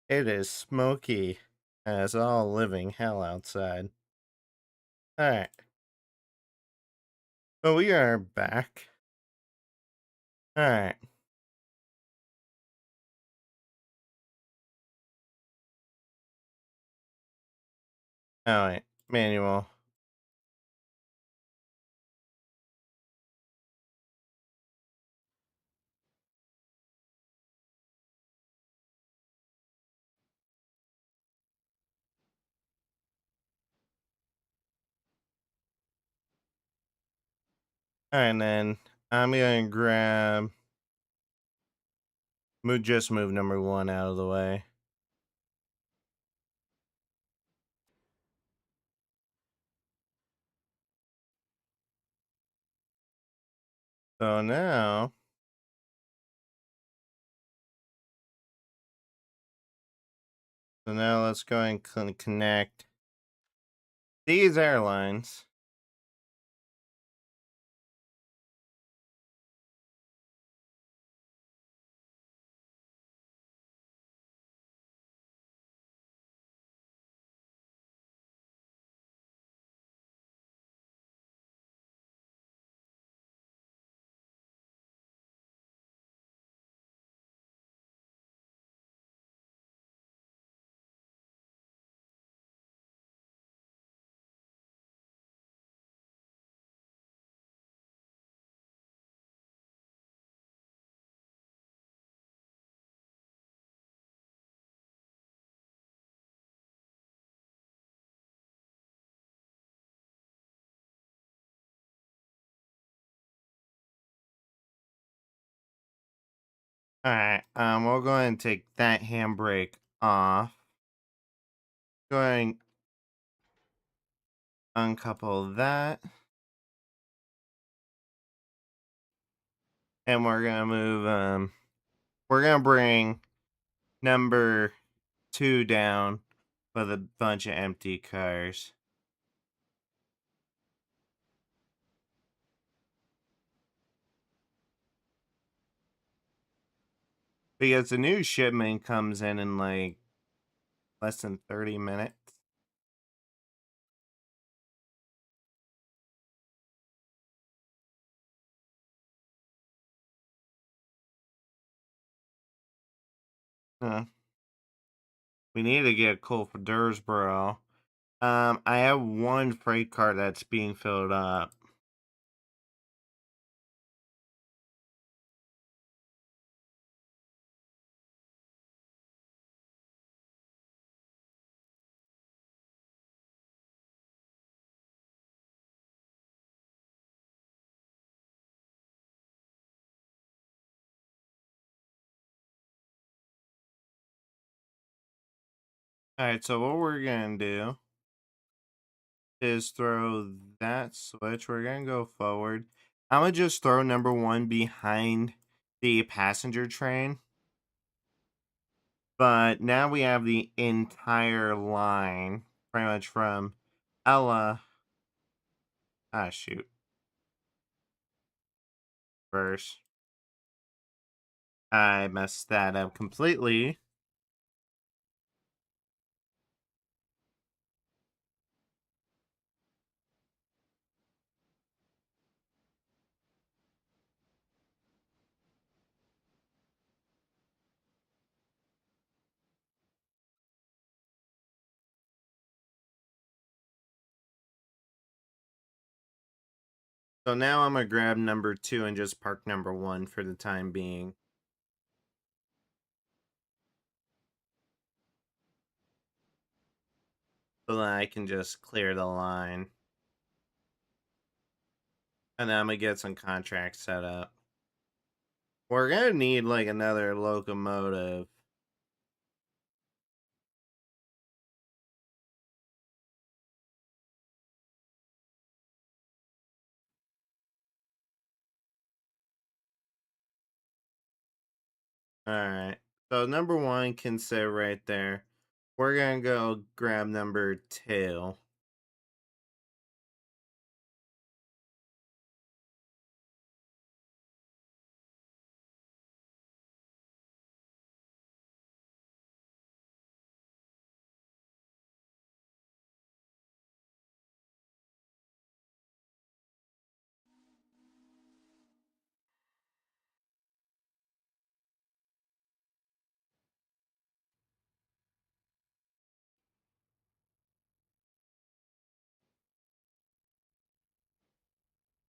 It is smoky as all living hell outside. Alright, but we are back. Alright. Alright, manual. Alright, then I'm gonna grab. Just move number 1 out of the way. So now. So now let's go and connect these airlines. Alright, we'll go ahead and take that handbrake off. Go ahead and uncouple that. And we're gonna move, we're gonna bring number 2 down with a bunch of empty cars. Because the new shipment comes in like less than 30 minutes. We need to get coal for Dursboro. I have one freight car that's being filled up. Alright, so what we're gonna do is throw that switch. We're gonna go forward. I'm gonna just throw number 1 behind the passenger train. But now we have the entire line, pretty much from Ella. Shoot. First. I messed that up completely. So now I'm gonna grab number 2 and just park number 1 for the time being. So that I can just clear the line. And then I'm gonna get some contracts set up. We're gonna need like another locomotive. Alright. So number 1 can sit right there. We're gonna go grab number 2.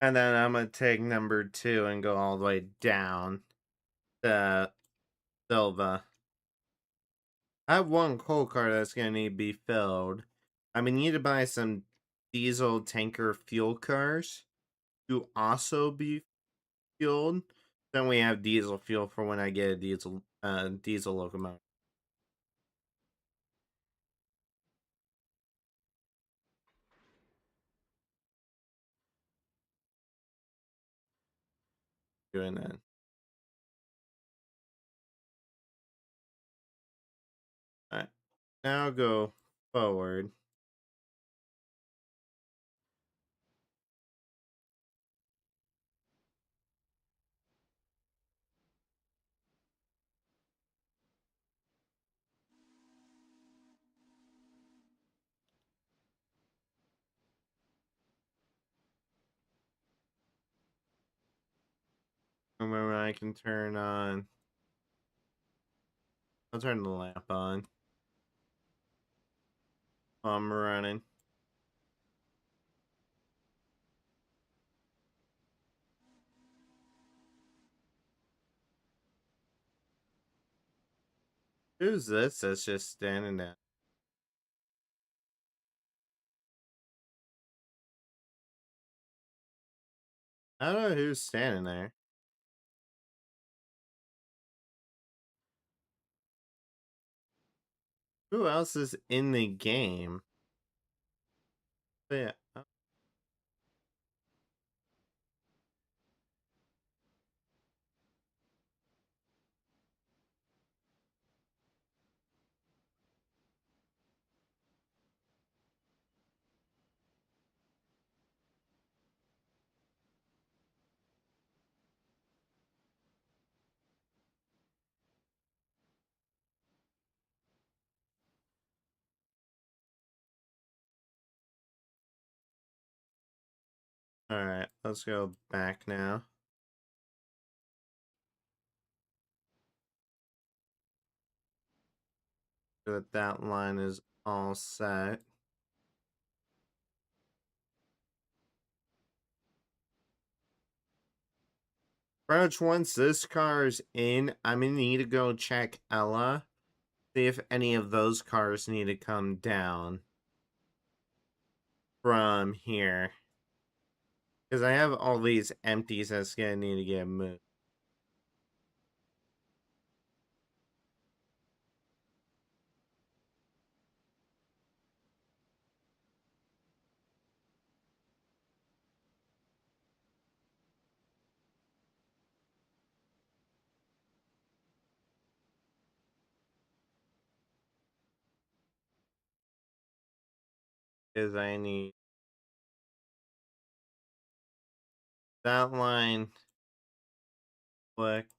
And then I'm gonna take number 2 and go all the way down to Silva. I have one coal car that's gonna need to be filled. I'm gonna need to buy some diesel tanker fuel cars to also be fueled. Then we have diesel fuel for when I get a diesel locomotive. Doing that. Alright. Now go forward. Remember I can turn on. I'll turn the lamp on. I'm running. Who's this that's just standing there? I don't know who's standing there. Who else is in the game? But yeah. Alright, let's go back now. So that line is all set. Approach, once this car is in, I'm gonna need to go check Ella. See if any of those cars need to come down from here. Because I have all these empties that's gonna need to get moved. Because I need that line clicked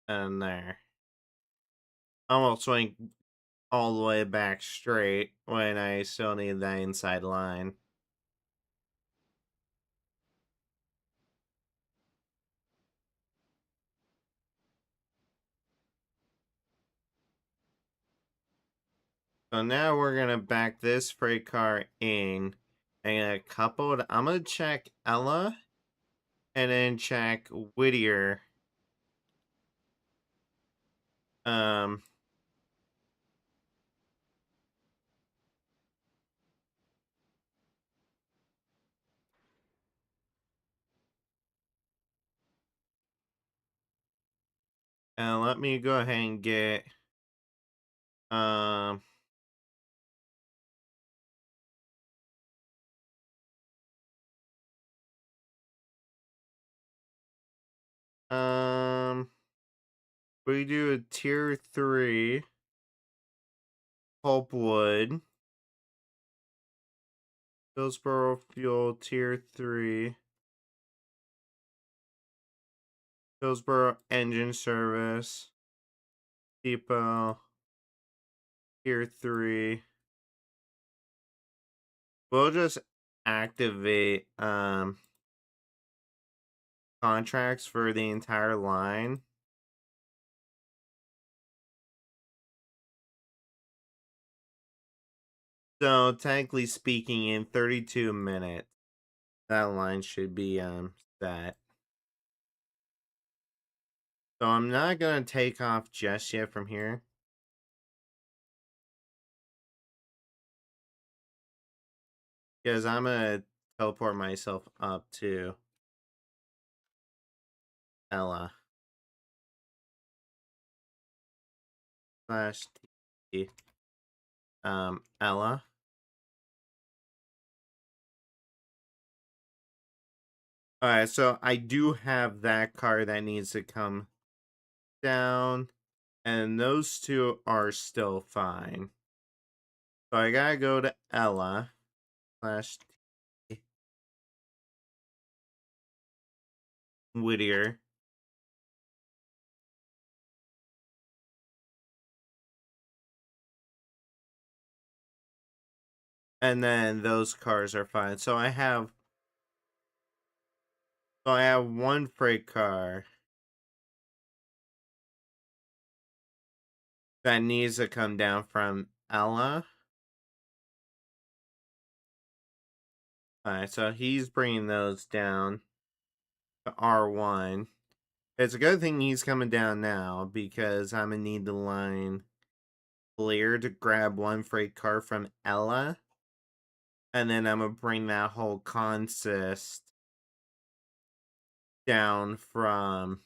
and there. Almost went all the way back straight when I still need that inside line. So now we're gonna back this freight car in and get coupled. I'm gonna check Ella and then check Whittier. Um and let me go ahead and get um um we do a tier 3 pulpwood. Hillsboro fuel tier 3. Hillsboro engine service. Depot tier 3. We'll just activate contracts for the entire line. So technically speaking, in 32 minutes, that line should be set. So I'm not gonna take off just yet from here. Because I'm gonna teleport myself up to Ella slash T Ella. Alright, so I do have that car that needs to come down, and those two are still fine. So I gotta go to Ella slash T Whittier. And then those cars are fine. So I have one freight car that needs to come down from Ella. Alright, so he's bringing those down to R1. It's a good thing he's coming down now because I'm gonna need the line clear to grab one freight car from Ella. And then I'm gonna bring that whole consist down from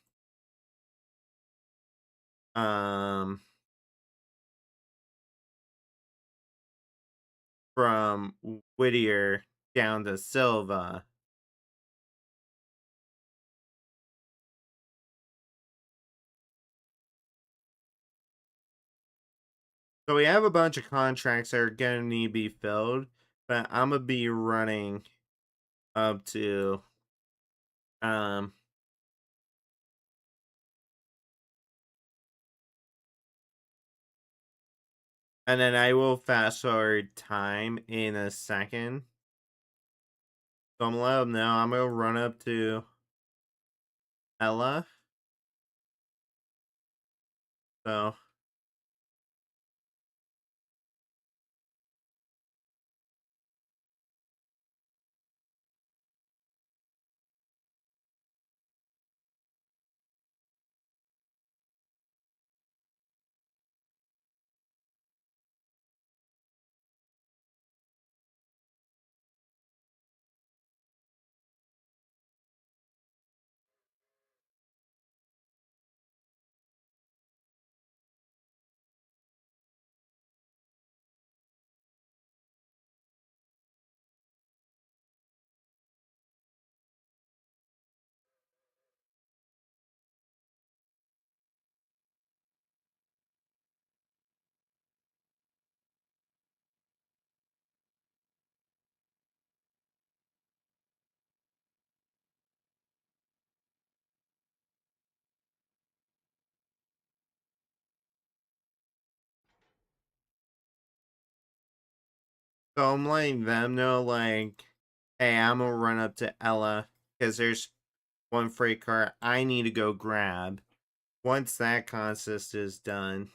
Whittier down to Silva. So we have a bunch of contracts that are gonna need to be filled, but I'm gonna be running up to and then I will fast forward time in a second. So I'm gonna let them know I'm gonna run up to Ella. So I'm letting them know, like, hey, I'm gonna run up to Ella because there's one freight car I need to go grab. Once that consist is done,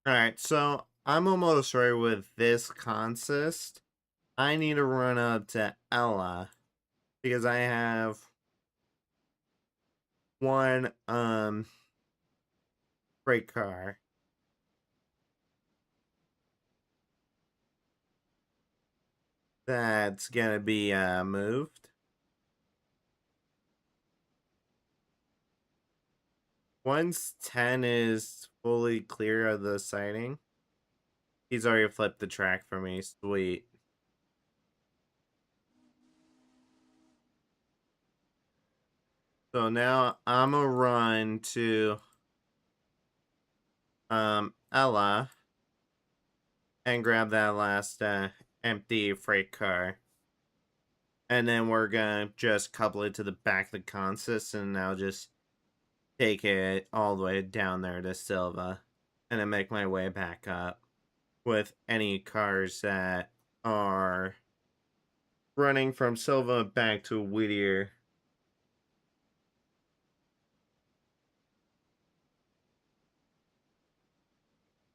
alright, so I'm almost ready with this consist. I need to run up to Ella because I have one freight car that's gonna be moved. Once 10 is fully clear of the siding, he's already flipped the track for me. Sweet. So now I'm gonna run to Ella and grab that last empty freight car. And then we're gonna just couple it to the back of the consist, and I'll just take it all the way down there to Silva, and then make my way back up with any cars that are running from Silva back to Whittier.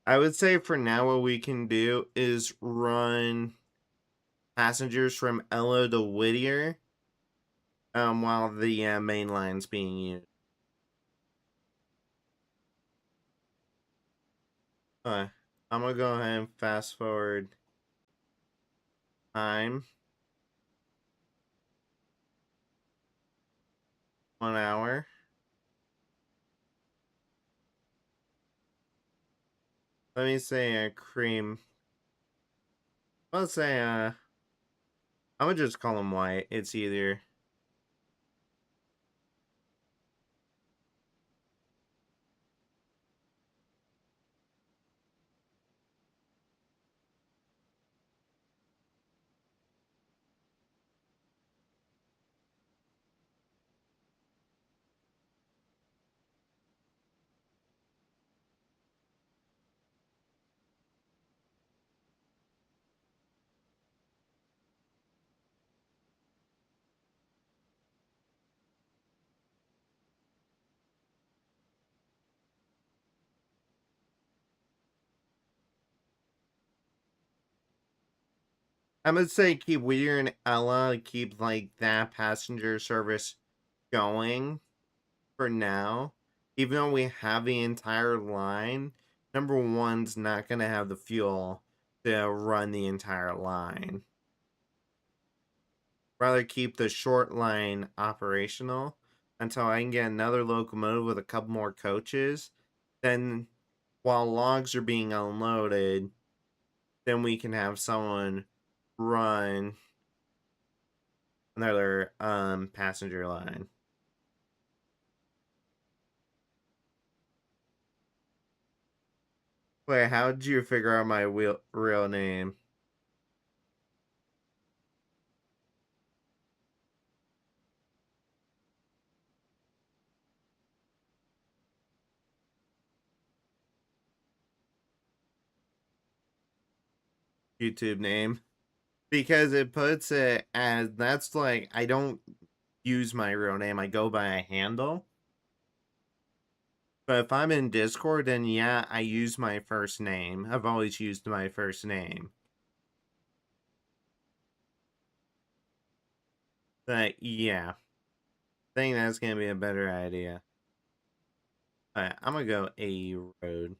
I would say for now what we can do is run passengers from Ella to Whittier while the main line's being used. I'm gonna go ahead and fast forward time 1 hour. Let me say cream. Let's say I'm gonna just call him white. It's either. I'm gonna say keep Whittier and Ella, keep like that passenger service going for now. Even though we have the entire line, number one's not gonna have the fuel to run the entire line. Rather keep the short line operational until I can get another locomotive with a couple more coaches. Then while logs are being unloaded, then we can have someone run another passenger line. Wait, how did you figure out my real name? YouTube name? Because it puts it as that's like I don't use my real name. I go by a handle. But if I'm in Discord, then yeah, I use my first name. I've always used my first name. But yeah, I think that's gonna be a better idea. Alright, I'm gonna go A road.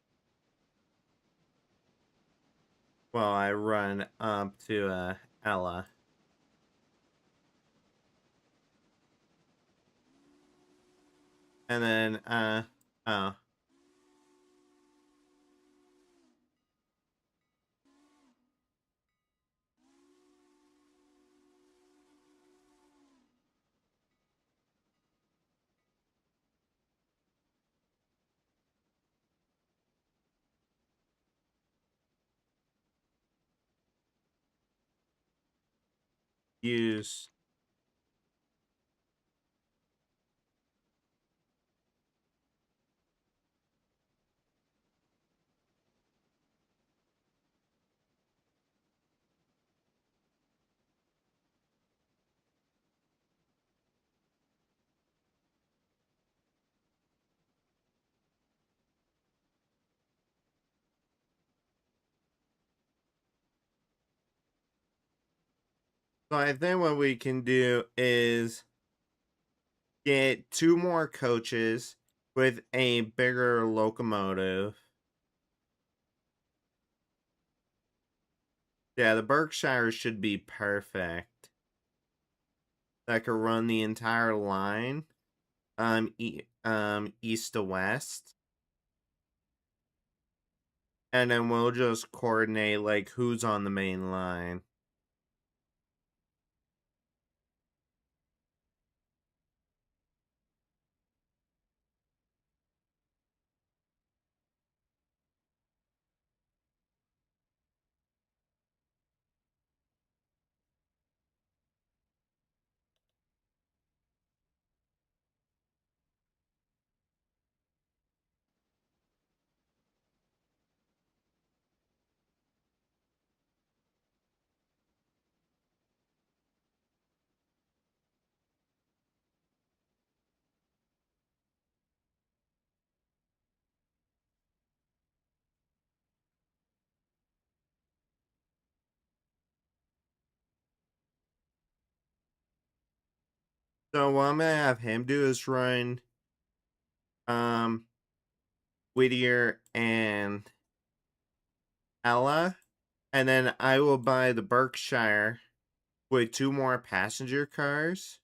While I run up to Ella. And then oh. Use So I think what we can do is get 2 more coaches with a bigger locomotive. Yeah, the Berkshire should be perfect. That could run the entire line, east to west. And then we'll just coordinate, like, who's on the main line. So what I'm gonna have him do is run um Whittier and Ella, and then I will buy the Berkshire with 2 more passenger cars.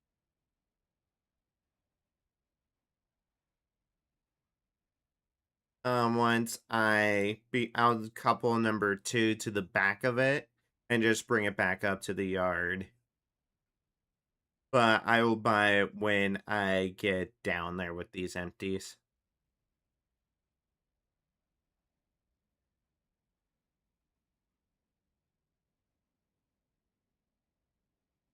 Once I'll couple number 2 to the back of it and just bring it back up to the yard. But I will buy it when I get down there with these empties.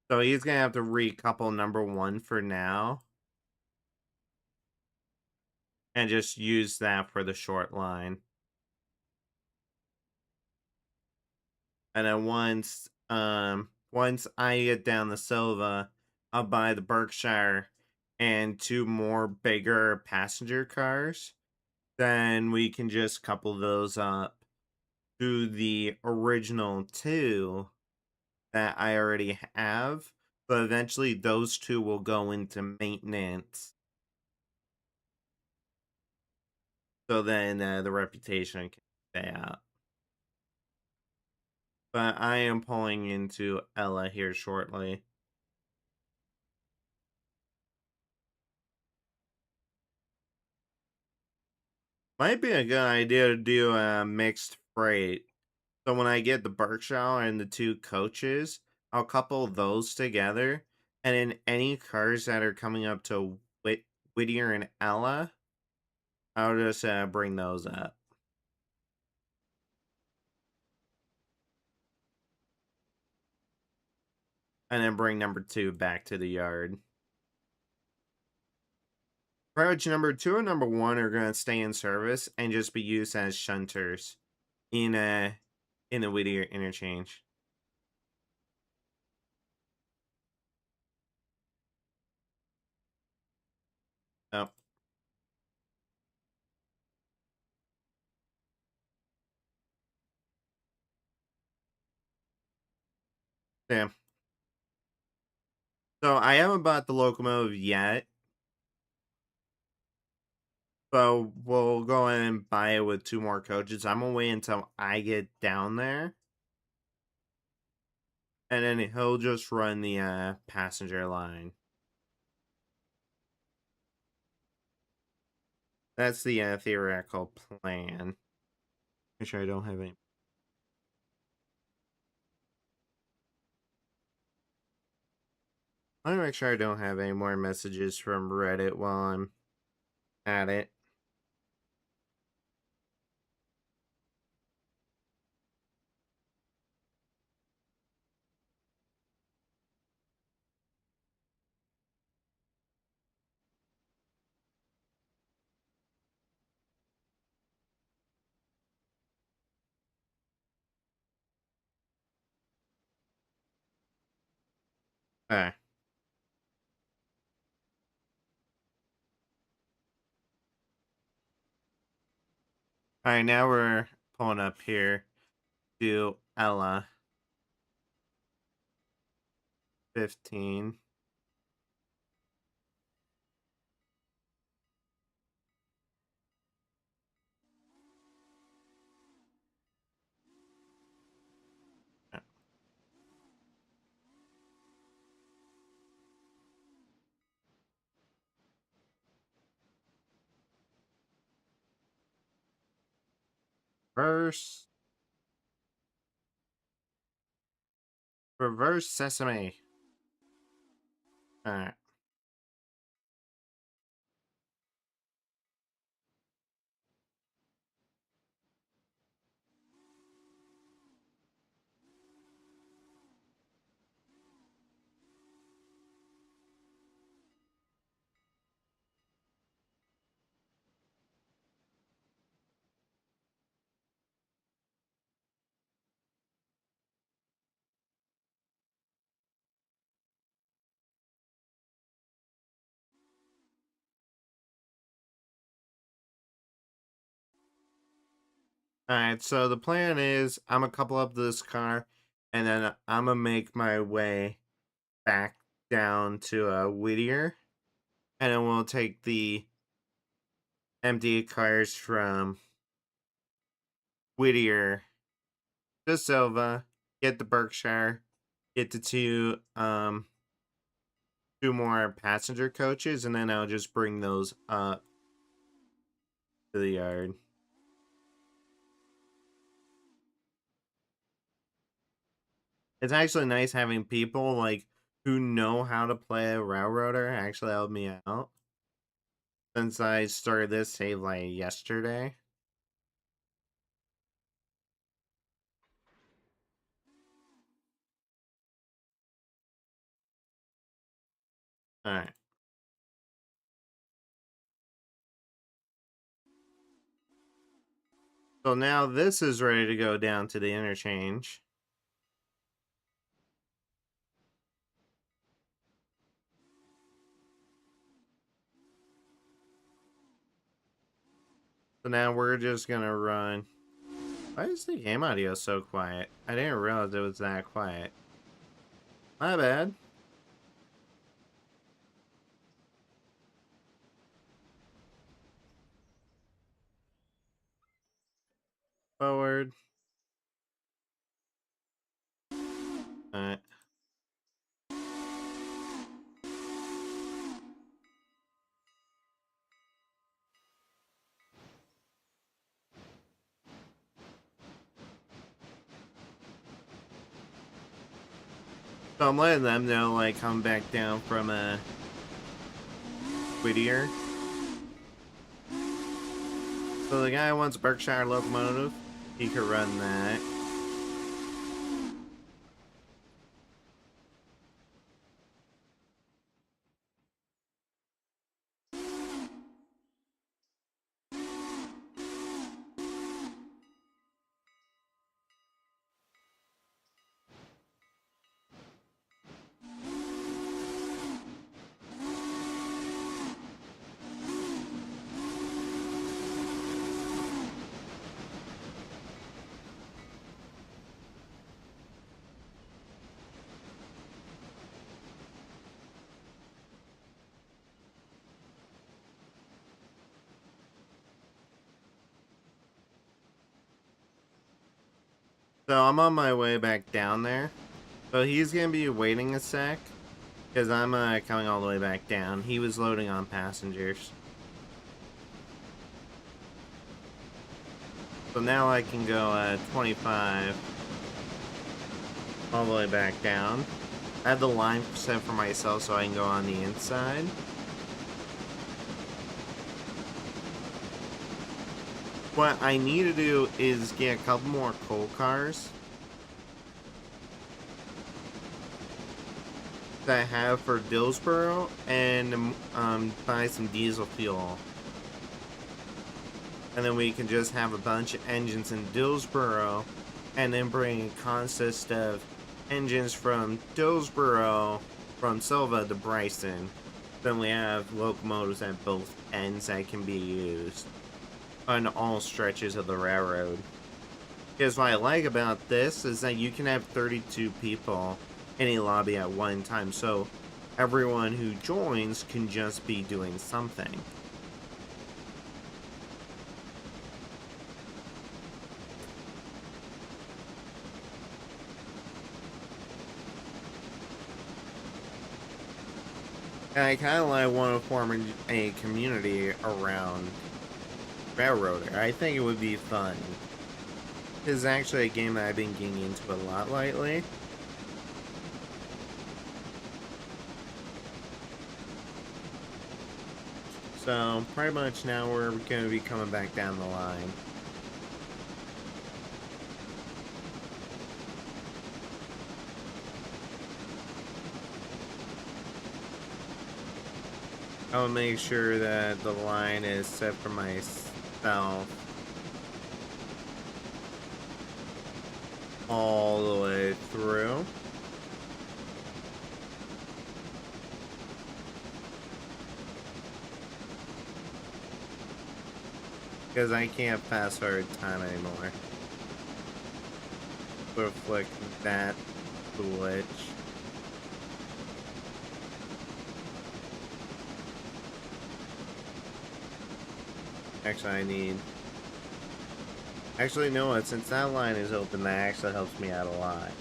So he's gonna have to recouple number 1 for now. And just use that for the short line. And then once I get down the Silva, I'll buy the Berkshire and 2 more bigger passenger cars. Then we can just couple those up to the original 2 that I already have. But eventually those 2 will go into maintenance. So then the reputation can stay out. But I am pulling into Ella here shortly. Might be a good idea to do a mixed freight. So when I get the Berkshire and the 2 coaches, I'll couple those together. And in any cars that are coming up to Whittier and Ella, I'll just bring those up. And then bring number 2 back to the yard. Approach number 2 and number 1 are going to stay in service and just be used as shunters in the Whittier interchange. Oh. Damn. So I haven't bought the locomotive yet. But we'll go ahead and buy it with 2 more coaches. I'm gonna wait until I get down there. And then he'll just run the passenger line. That's the theoretical plan. Make sure I don't have any. Let me make sure I don't have any more messages from Reddit while I'm at it. Alright. Alright, now we're pulling up here to Ella. 15. Reverse. Reverse sesame. Alright. Alright, so the plan is I'm gonna couple up this car and then I'm gonna make my way back down to Whittier, and then we'll take the empty cars from Whittier to Silva, get the Berkshire, get the two more passenger coaches, and then I'll just bring those up to the yard. It's actually nice having people like who know how to play a railroader actually help me out. Since I started this say like yesterday. Alright. So now this is ready to go down to the interchange. So now we're just gonna run. Why is the game audio so quiet? I didn't realize it was that quiet. My bad. Forward. Alright. So I'm letting them know, like, come back down from Whittier. So the guy who wants Berkshire locomotive, he could run that. So I'm on my way back down there. So he's gonna be waiting a sec, because I'm coming all the way back down. He was loading on passengers. So now I can go 25 all the way back down. I have the line set for myself so I can go on the inside. What I need to do is get a couple more coal cars that I have for Dillsboro and buy some diesel fuel. And then we can just have a bunch of engines in Dillsboro and then bring a consist of engines from Dillsboro from Silva to Bryson. Then we have locomotives at both ends that can be used on all stretches of the railroad. Because what I like about this is that you can have 32 people in a lobby at one time, so everyone who joins can just be doing something. And I kind of like want to form a community around Railroader. I think it would be fun. is actually a game that I've been getting into a lot lately. So, pretty much now we're going to be coming back down the line. I'll make sure that the line is set for myself all the way through. Because I can't fast forward time anymore. So flick that switch. Actually, I need... Actually, no, since that line is open, that actually helps me out a lot.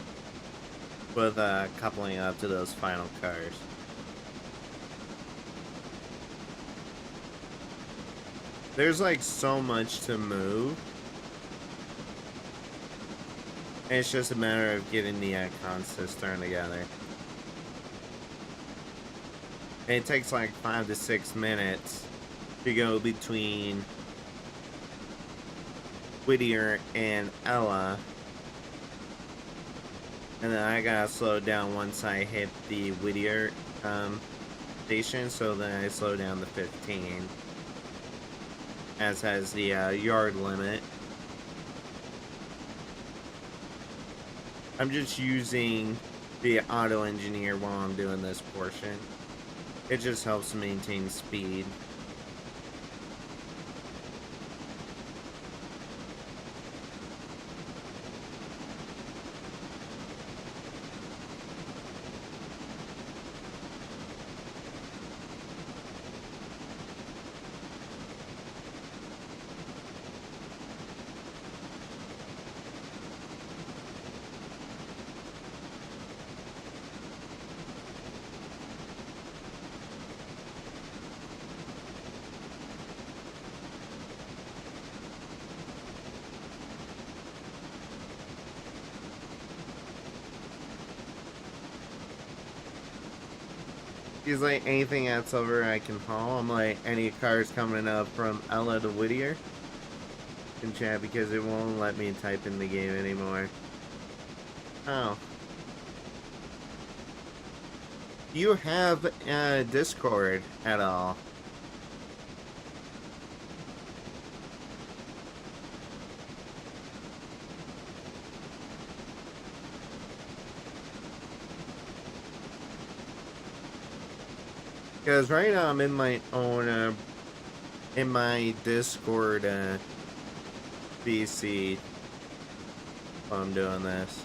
With coupling up to those final cars. There's like so much to move. And it's just a matter of getting the icons to turn together. And it takes like 5 to 6 minutes to go between Whittier and Ella. And then I gotta slow down once I hit the Whittier station, so then I slow down to 15. As has the yard limit. I'm just using the auto engineer while I'm doing this portion. It just helps maintain speed. He's like, anything that's over I can haul. I'm like, any cars coming up from Ella to Whittier? In chat, because it won't let me type in the game anymore. Oh. Do you have Discord at all? Because right now I'm in my own, in my Discord PC while I'm doing this.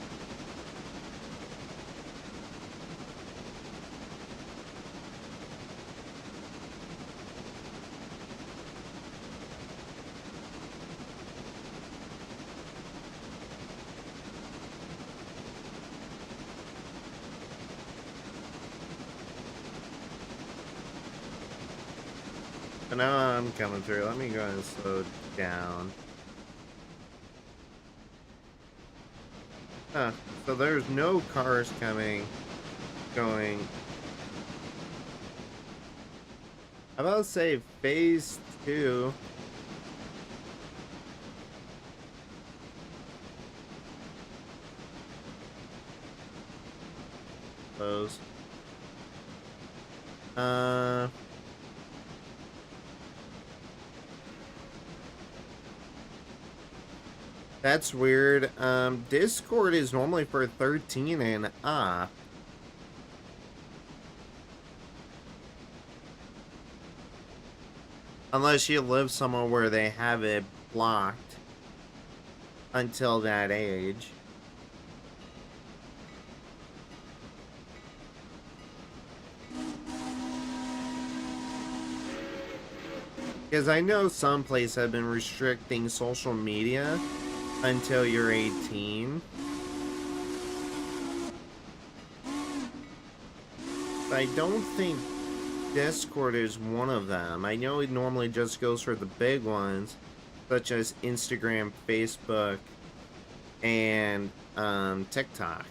So now I'm coming through. Let me go and slow down. Huh. So there's no cars going. How about say phase 2? Close. That's weird. Discord is normally for 13 and up. Unless you live somewhere where they have it blocked until that age. Because I know some places have been restricting social media until you're 18. But I don't think Discord is one of them. I know it normally just goes for the big ones, such as Instagram, Facebook, and TikTok.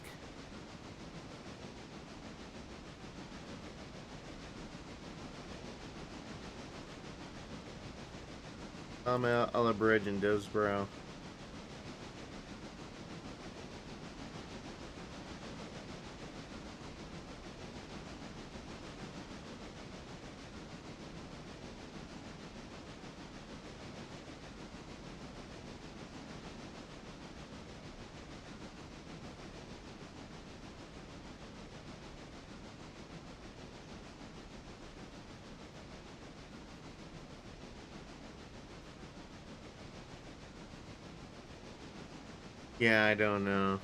I'm at a bridge in Dillsboro. Yeah, I don't know.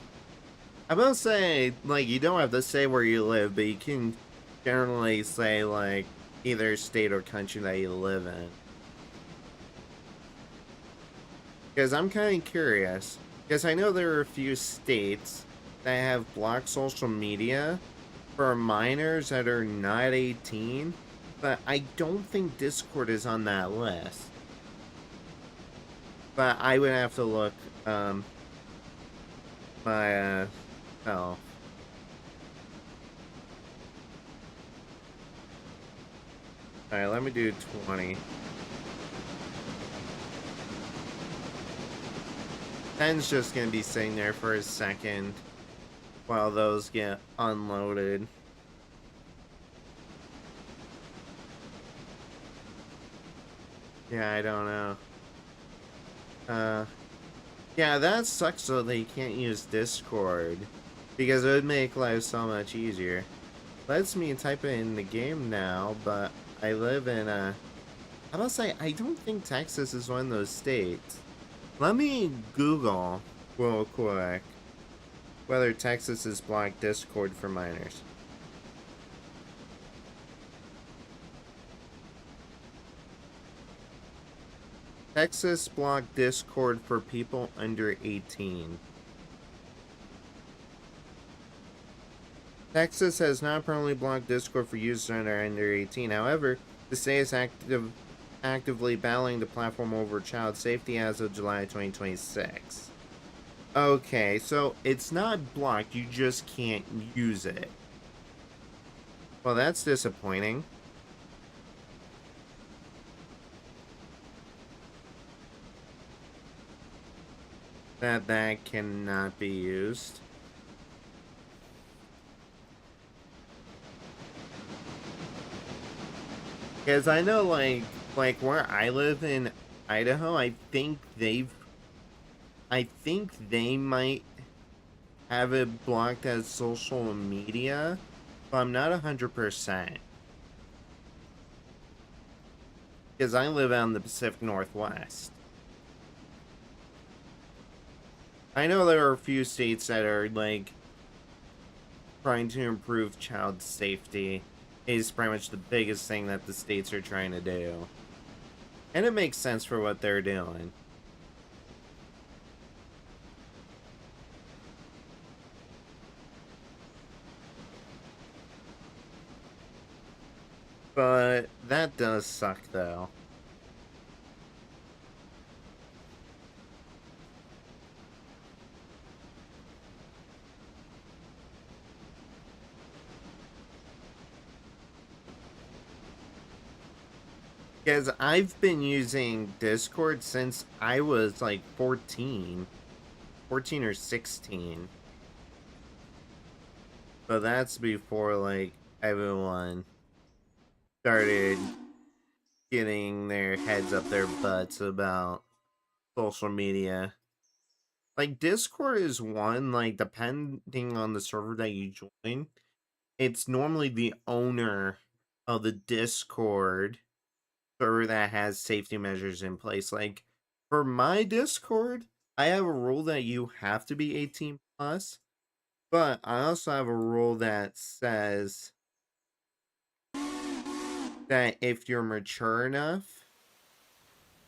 I will say, like, you don't have to say where you live, but you can generally say, like, either state or country that you live in. Because I'm kind of curious. Because I know there are a few states that have blocked social media for minors that are not 18, but I don't think Discord is on that list. But I would have to look my oh. Alright, let me do 20. 10's just gonna be sitting there for a second while those get unloaded. Yeah, I don't know. Yeah, that sucks though that you can't use Discord. Because it would make life so much easier. Lets me type it in the game now, but I live in I must say, I don't think Texas is one of those states. Let me Google real quick whether Texas has blocked Discord for minors. Texas blocked Discord for people under 18. Texas has not permanently blocked Discord for users that are under 18. However, the state is actively battling the platform over child safety as of July 2026. Okay, so it's not blocked, you just can't use it. Well, that's disappointing. That cannot be used. Because I know, like where I live in Idaho, I think they might have it blocked as social media, but I'm not 100%. Because I live out in the Pacific Northwest. I know there are a few states that are, like, trying to improve child safety. Is pretty much the biggest thing that the states are trying to do. And it makes sense for what they're doing. But that does suck, though. Because I've been using Discord since I was like 14 or 16. But that's before like everyone started getting their heads up their butts about social media. Like Discord is one, like depending on the server that you join, it's normally the owner of the Discord server that has safety measures in place. Like for my Discord, I have a rule that you have to be 18 plus, but I also have a rule that says that if you're mature enough,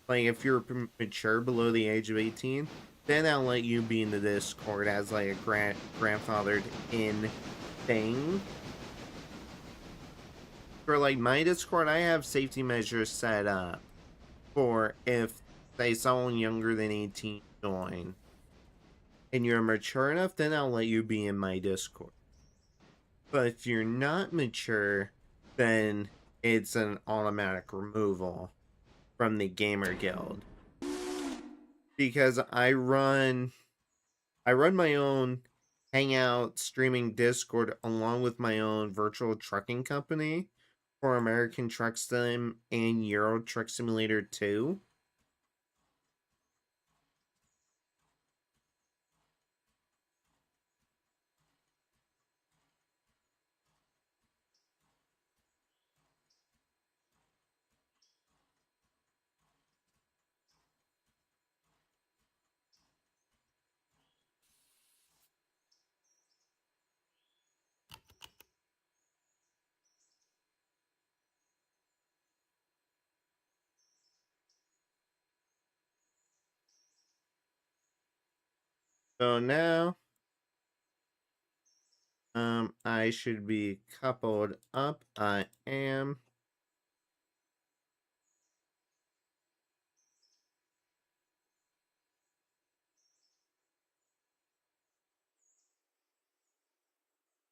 like if you're mature below the age of 18, then I'll let you be in the Discord as like a grandfathered in thing. For like my Discord, I have safety measures set up for if say someone younger than 18 join. and you're mature enough, then I'll let you be in my Discord. But if you're not mature, then it's an automatic removal from the Gamer Guild. Because I run my own Hangout streaming Discord along with my own virtual trucking company for American Truck Sim and Euro Truck Simulator 2. So now I should be coupled up. I am.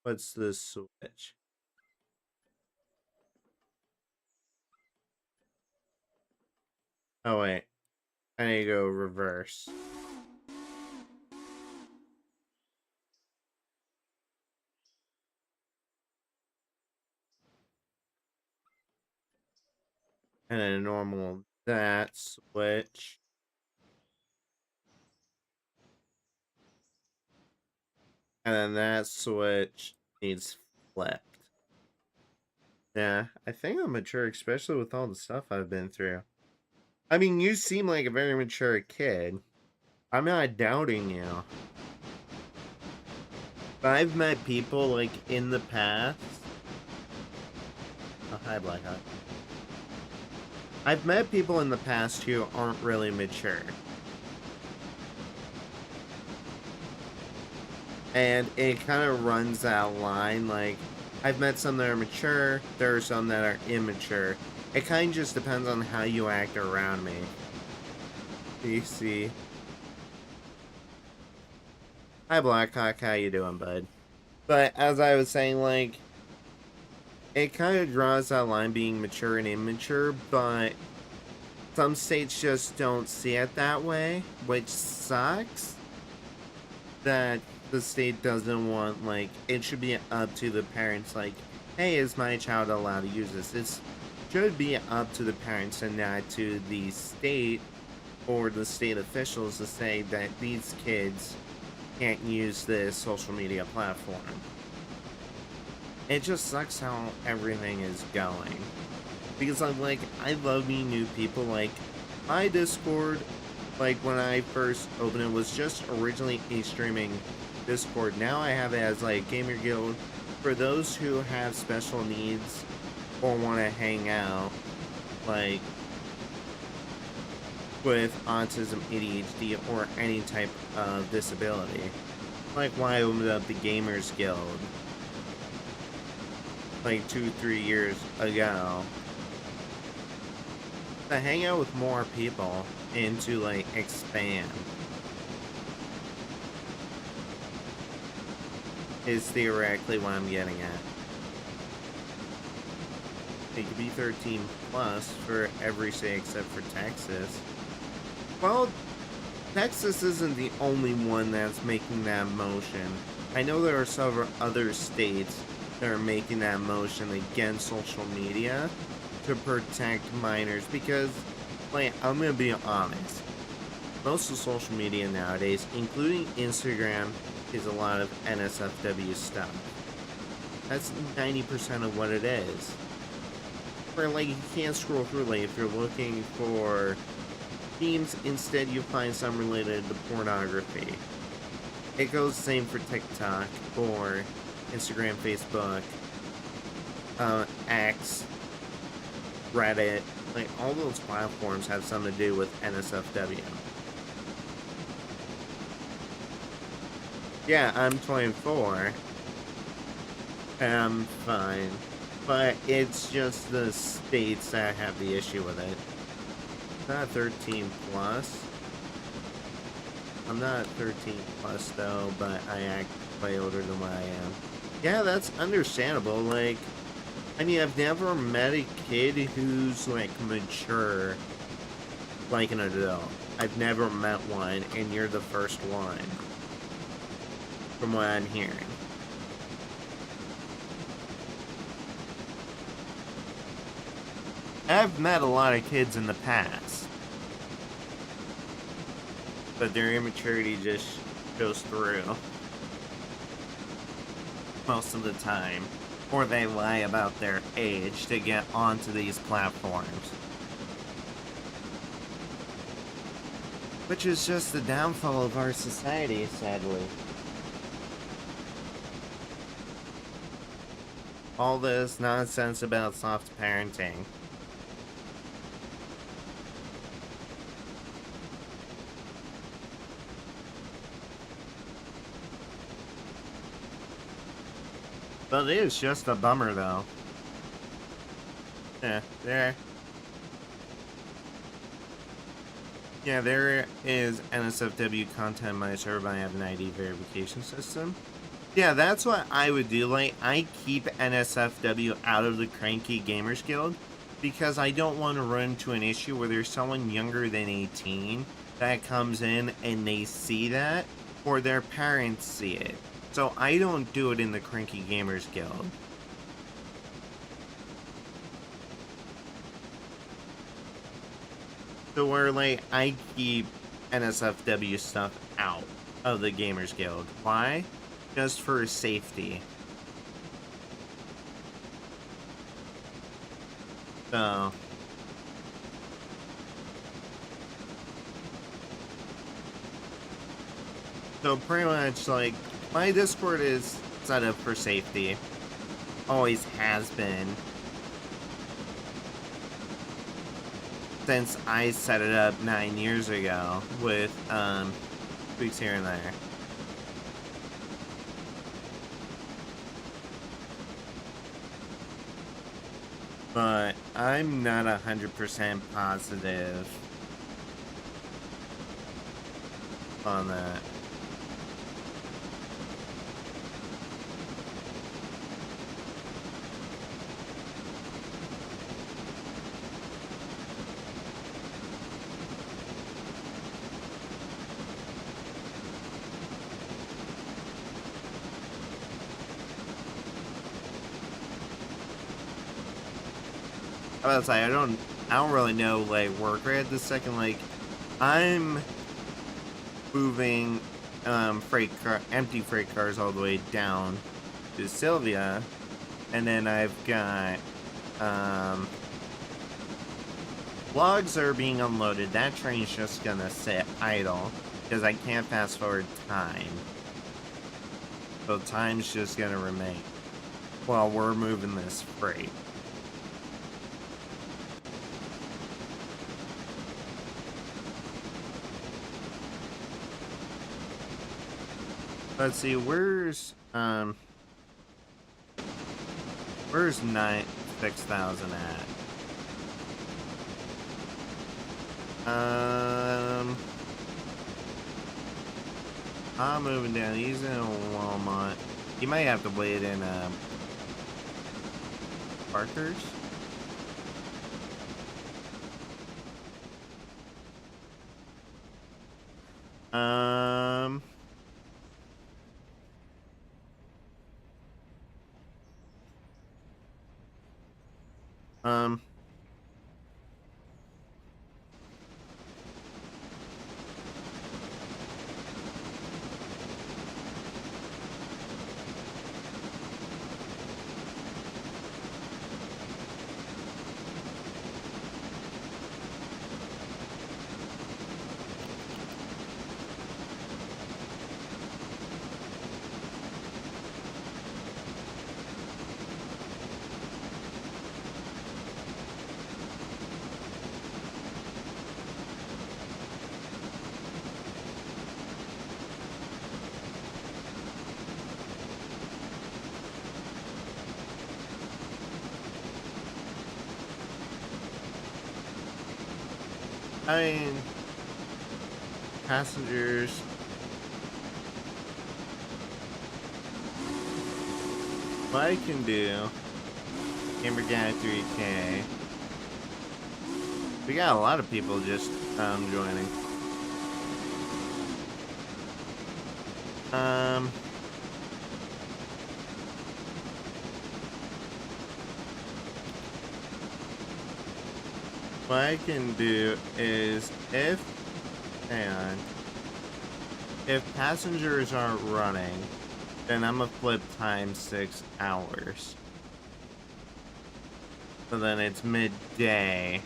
What's the switch? Oh wait, I need to go reverse. And then normal that switch. And then that switch needs flipped. Yeah, I think I'm mature, especially with all the stuff I've been through. I mean, you seem like a very mature kid. I'm not doubting you. But I've met people, like, in the past. Oh, hi, Black Hawk. I've met people in the past who aren't really mature. And it kind of runs that line, like, I've met some that are mature, there are some that are immature. It kind of just depends on how you act around me. PC. Hi, Blackhawk, how you doing, bud? But as I was saying, like, it kind of draws that line being mature and immature, but some states just don't see it that way, which sucks. That the state doesn't want, like, it should be up to the parents, like, hey, is my child allowed to use this? It should be up to the parents and not to the state or the state officials to say that these kids can't use this social media platform. It just sucks how everything is going. Because I'm like, I love meeting new people. Like, my Discord, like, when I first opened it, was just originally a streaming Discord. Now I have it as, like, Gamer Guild for those who have special needs or want to hang out, like, with autism, ADHD, or any type of disability. Like, when I opened up the Gamers Guild, like, 2-3 years ago, to hang out with more people and to, like, expand is theoretically what I'm getting at. It could be 13 plus for every state except for Texas. Well, Texas isn't the only one that's making that motion. I know there are several other states that are making that motion against social media to protect minors because, like, I'm gonna be honest, most of social media nowadays, including Instagram, is a lot of NSFW stuff. That's 90% of what it is. Where, like, you can't scroll through, like, if you're looking for themes, instead you find some related to pornography. It goes the same for TikTok or Instagram, Facebook, X, Reddit. Like, all those platforms have something to do with NSFW. Yeah, I'm 24. And I'm fine. But it's just the states that have the issue with it. It's not 13 plus. I'm not 13 plus though, but I act way older than what I am. Yeah, that's understandable. Like, I mean, I've never met a kid who's like mature like an adult. I've never met one, and you're the first one, from what I'm hearing. I've met a lot of kids in the past, but their immaturity just goes through most of the time, or they lie about their age to get onto these platforms. Which is just the downfall of our society, sadly. All this nonsense about soft parenting. But it is just a bummer, though. Yeah, there is NSFW content on my server, but I have an ID verification system. Yeah, that's what I would do. Like, I keep NSFW out of the Cranky Gamers Guild because I don't want to run into an issue where there's someone younger than 18 that comes in and they see that, or their parents see it. So I don't do it in the Cranky Gamers Guild. So where, like, I keep NSFW stuff out of the Gamers Guild. Why? Just for safety. So pretty much, like, my Discord is set up for safety. Always has been. Since I set it up 9 years ago with tweaks here and there. But I'm not 100% positive on that. I was like, I don't really know, like, work right at this second. Like, I'm moving empty freight cars all the way down to Sylvia, and then I've got logs are being unloaded. That train's just gonna sit idle because I can't fast forward time, so time's just gonna remain while we're moving this freight. Let's see, where's 6,000 at? I'm moving down. He's in Walmart. You might have to wait in Parker's. I mean, passengers what I can do, Gamer Guy 3K. We got a lot of people just joining. What I can do is if passengers aren't running, then I'm gonna flip time 6 hours. So then it's midday.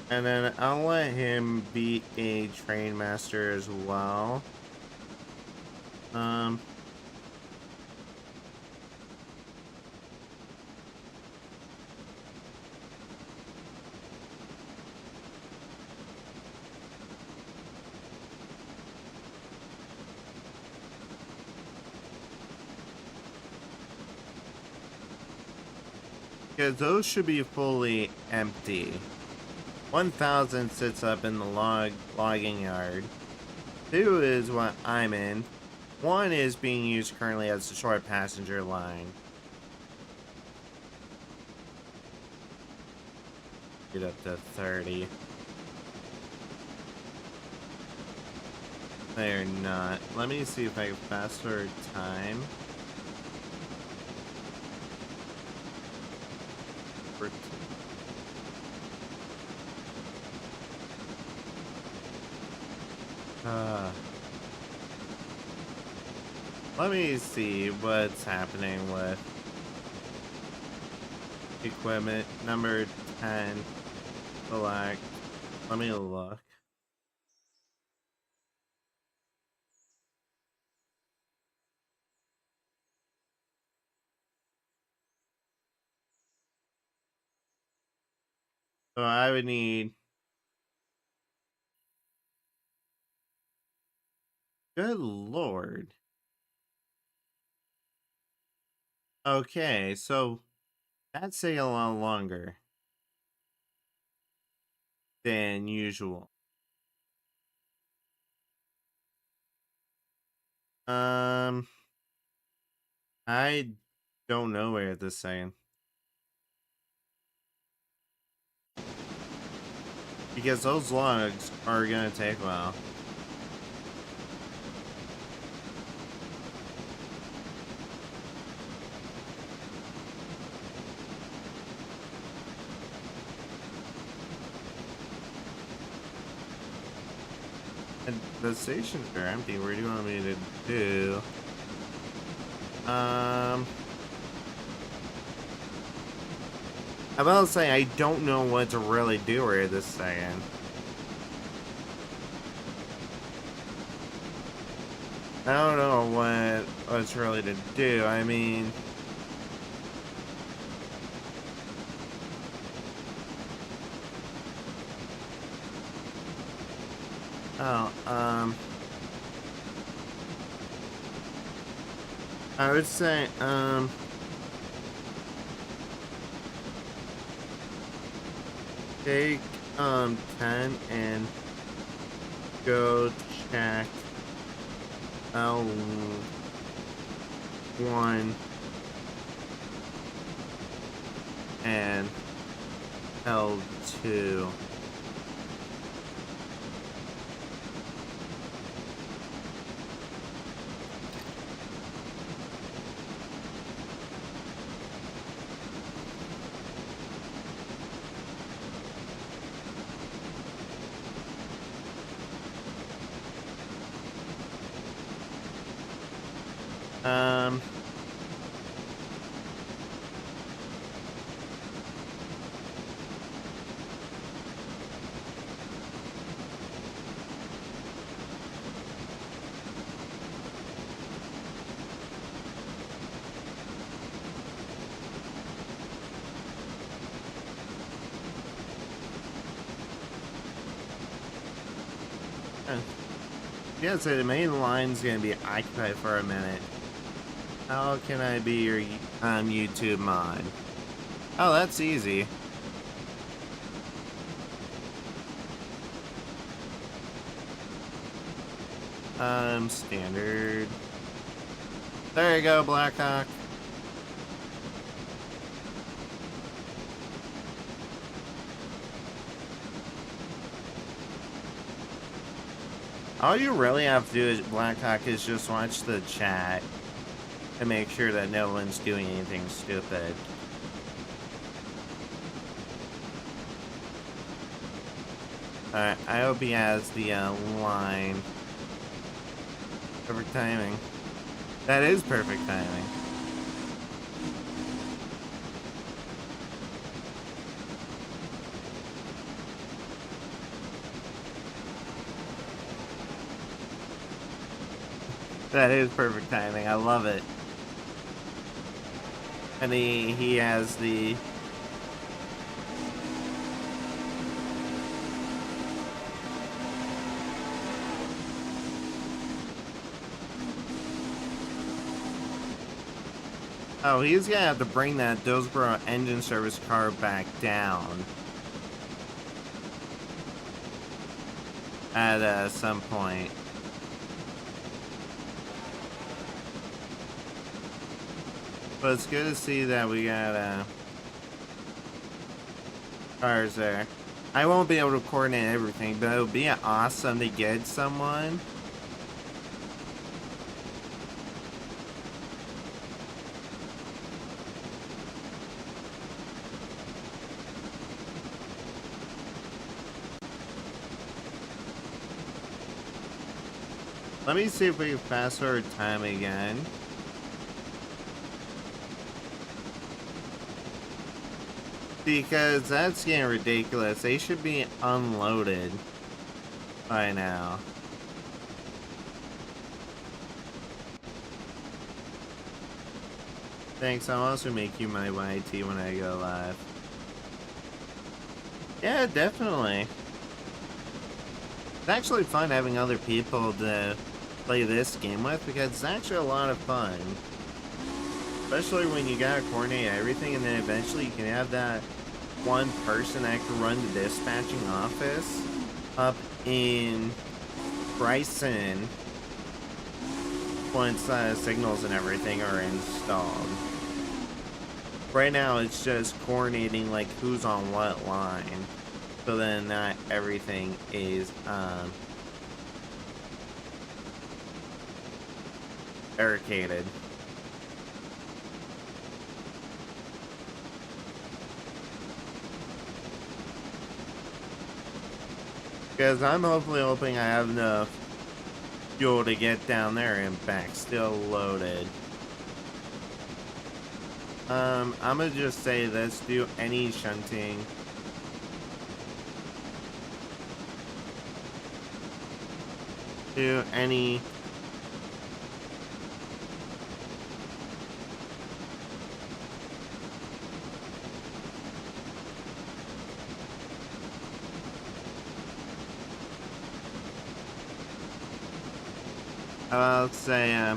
And then I'll let him be a train master as well. Because those should be fully empty. 1,000 sits up in the logging yard. 2 is what I'm in. 1 is being used currently as a short passenger line. Get up to 30. They're not. Let me see if I can fast forward time. Let me see what's happening with equipment number 10. Select. Let me look. So I would need. Good lord. Okay, so that's taking a lot longer than usual. I don't know where this saying. Because those logs are gonna take a while. And the stations are empty. What do you want me to do? I'm about to say I don't know what to really do with this saying. I don't know what's really to do. I mean, I would say, take, 10 and go check L1 and L2. Yeah, so the main line's gonna be occupied for a minute. How can I be your YouTube mod? Oh, that's easy. Standard. There you go, Blackhawk. All you really have to do is, Blackhawk, is just watch the chat to make sure that no one's doing anything stupid. Alright, I hope he has the line. Perfect timing. That is perfect timing. That is perfect timing. I love it. And he has the... Oh, he's gonna have to bring that Dillsboro engine service car back down. At some point. But it's good to see that we got cars there. I won't be able to coordinate everything, but it would be awesome to get someone. Let me see if we can fast forward time again. Because that's getting ridiculous. They should be unloaded by now. Thanks, I'll also make you my YT when I go live. Yeah, definitely. It's actually fun having other people to play this game with because it's actually a lot of fun. Especially when you gotta coordinate everything and then eventually you can have that one person that can run the dispatching office up in Bryson once signals and everything are installed. Right now it's just coordinating like who's on what line. So then not everything is barricaded. Because I'm hoping I have enough fuel to get down there and back still loaded. I'm gonna just say let's do any shunting. Do any I'll say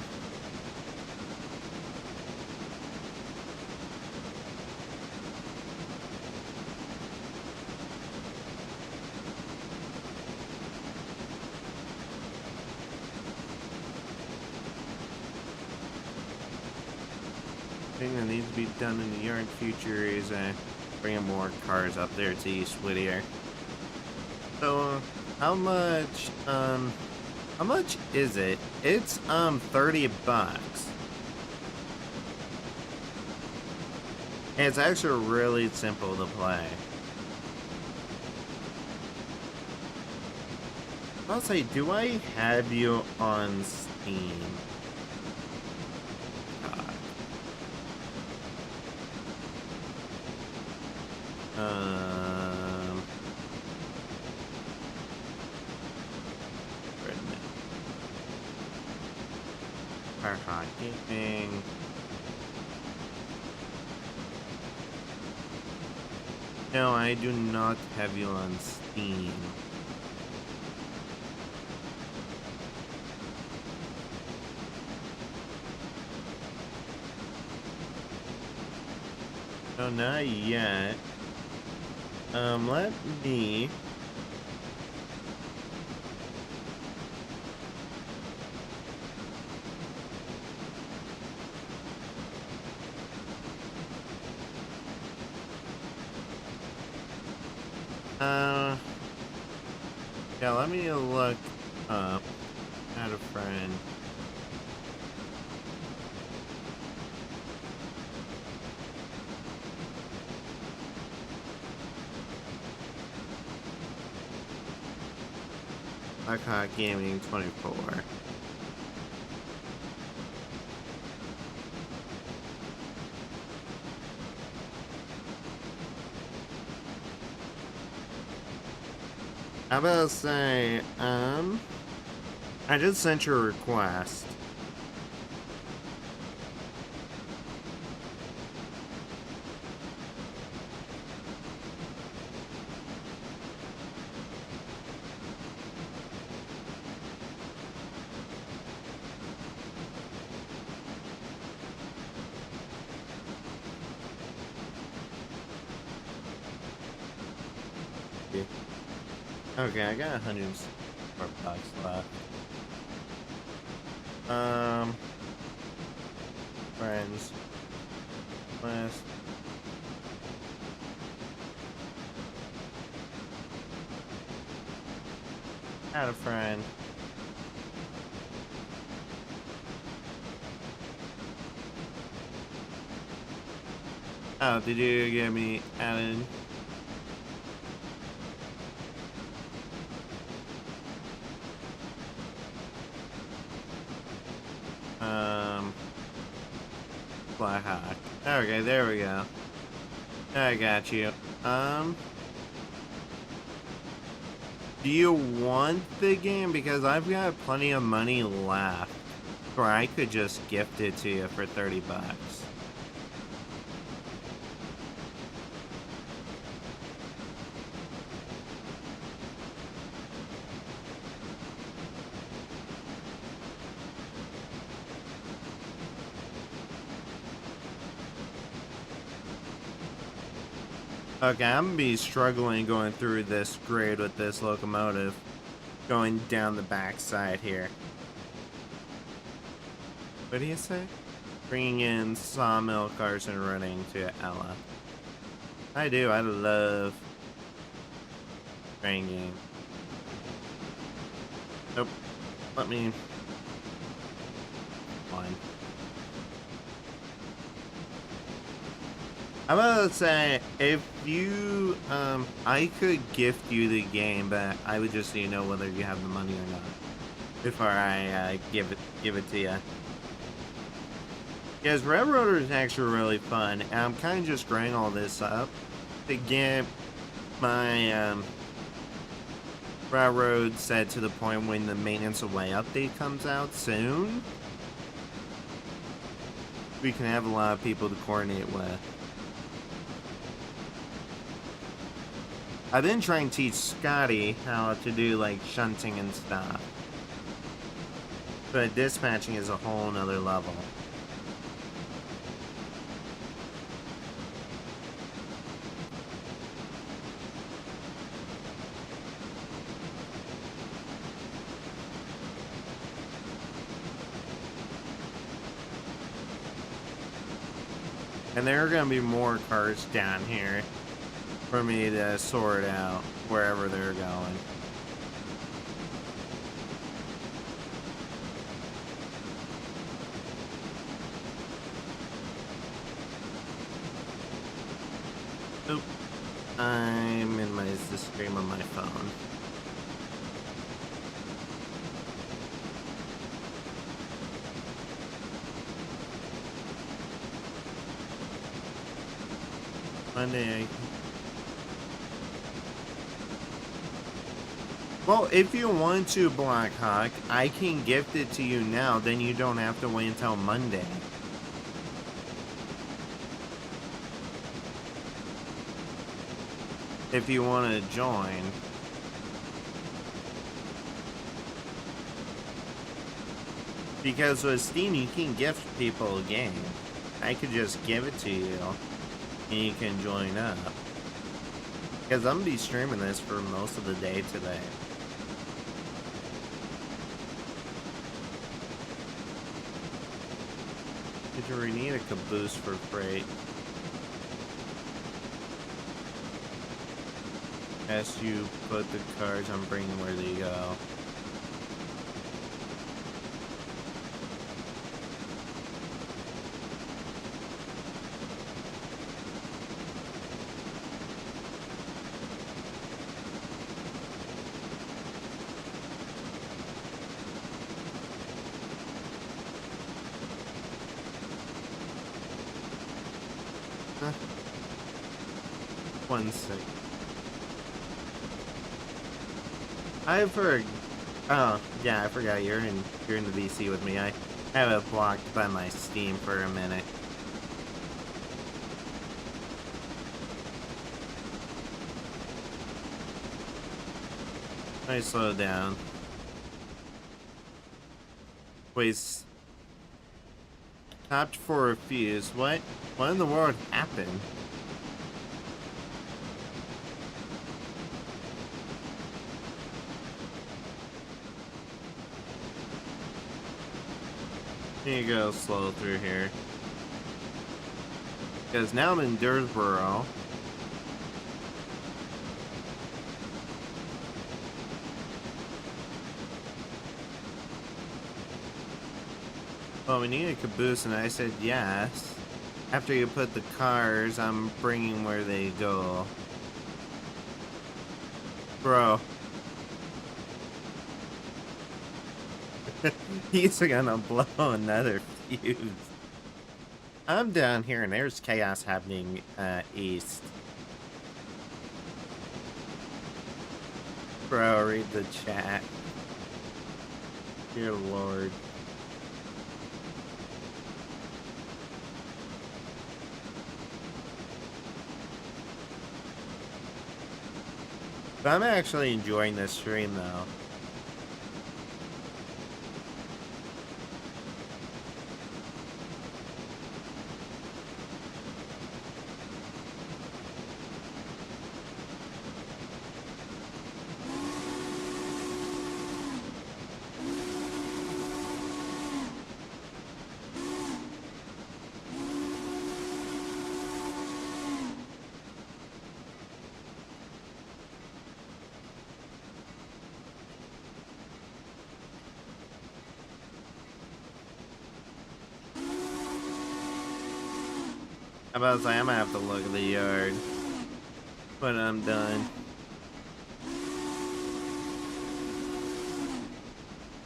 thing that needs to be done in the yard future is bringing more cars up there to East Whittier. So how much is it? It's $30. And it's actually really simple to play. I'll say, do I have you on Steam? Gaming. No, I do not have you on Steam. No, not yet. Let me... Yeah, let me look up. Add a friend. Blackhawk Gaming 24. How about say, I just sent you a request. Okay, I got $104 left. Friends. List. Add a friend. Oh, did you get me added? Blackhawk. Okay, there we go. I got you. Do you want the game? Because I've got plenty of money left, or I could just gift it to you for $30. Okay, I'm gonna be struggling going through this grade with this locomotive. Going down the backside here. What do you say? Bringing in sawmill cars and running to Ella. I do, I love train game. Nope. Let me... Fine. I'm about to say, if you, I could gift you the game, but I would just need to know whether you have the money or not before I give it to you. Because Railroader is actually really fun, and I'm kind of just grinding all this up to get my railroad set to the point when the Maintenance Away update comes out soon. We can have a lot of people to coordinate with. I've been trying to teach Scotty how to do like shunting and stuff. But dispatching is a whole nother level. And there are going to be more cars down here for me to sort out wherever they're going. Oop. I'm in the stream on my phone. Monday. Well, if you want to, Blackhawk, I can gift it to you now, then you don't have to wait until Monday. If you want to join. Because with Steam, you can gift people a game. I could just give it to you, and you can join up. Because I'm going to be streaming this for most of the day today. Did you need a caboose for freight? As you put the cars on bringing where they go. Huh. 1 second. I've heard. Oh yeah, I forgot you're in the VC with me. I have it blocked by my Steam for a minute. I slow down. Wait, stopped for a fuse. What in the world happened? Here you go, slow through here. Because now I'm in Dursboro. Well, we need a caboose, and I said yes. After you put the cars, I'm bringing where they go. Bro. He's gonna blow another fuse. I'm down here and there's chaos happening east. Bro, read the chat. Dear Lord. But I'm actually enjoying this stream though. I'm about to say, I'm gonna have to look at the yard when I'm done.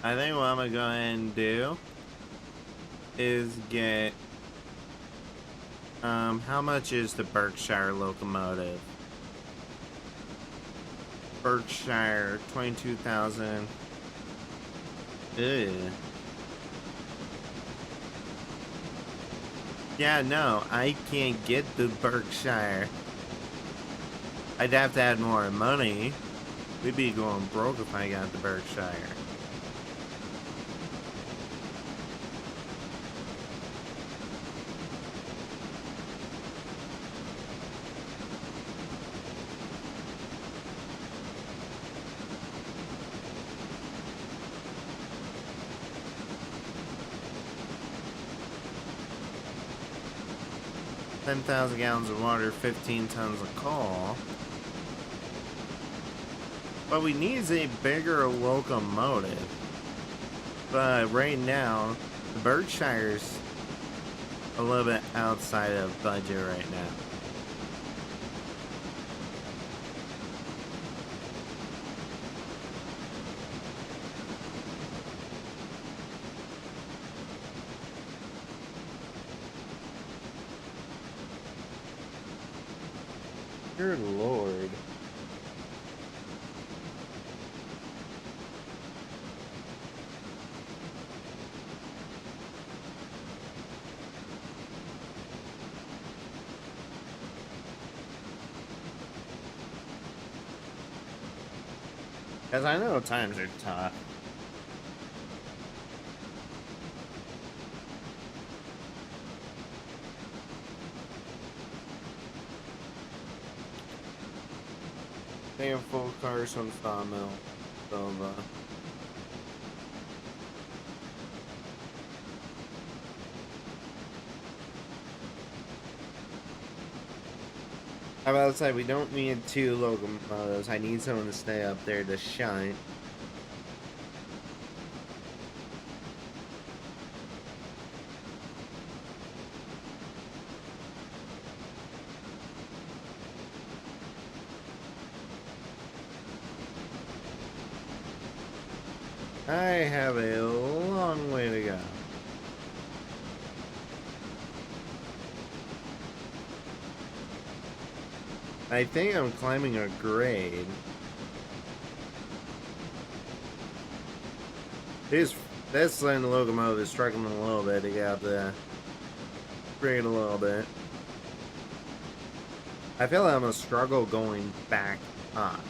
I think what I'm gonna go ahead and do is get, how much is the Berkshire locomotive? Berkshire, 22,000. Ew. Yeah, no, I can't get the Berkshire. I'd have to add more money. We'd be going broke if I got the Berkshire. $10,000 gallons of water, 15 tons of coal. What we need is a bigger locomotive. But right now, the Berkshire's a little bit outside of budget right now. Dear Lord. Because I know times are tough. They have full cars from Sawmill. So, I about to say, we don't need 2 locomotives. I need someone to stay up there to shunt. I have a long way to go. I think I'm climbing a grade. This locomotive is struggling a little bit to get up the grade a little bit. I feel like I'm gonna struggle going back up.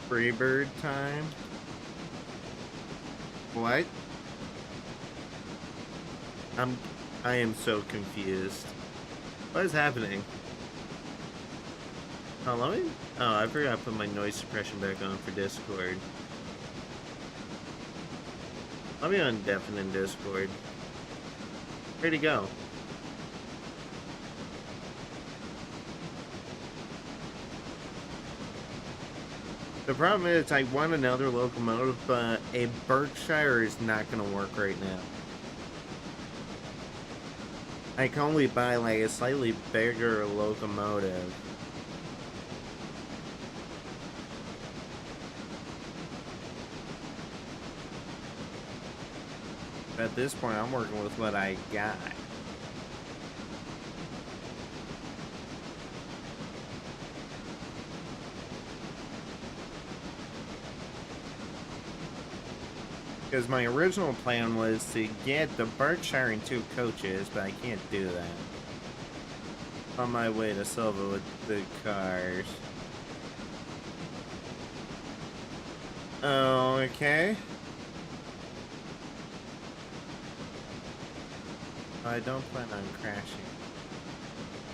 Freebird time? What? I am so confused. What is happening? Oh, let me... Oh, I forgot to put my noise suppression back on for Discord. Let me undeafen in Discord. Where'd he go? The problem is I want another locomotive, but a Berkshire is not going to work right now. I can only buy like a slightly bigger locomotive. At this point, I'm working with what I got. Because my original plan was to get the Berkshire in 2 coaches, but I can't do that. On my way to Silva with the cars. Oh, okay. I don't plan on crashing.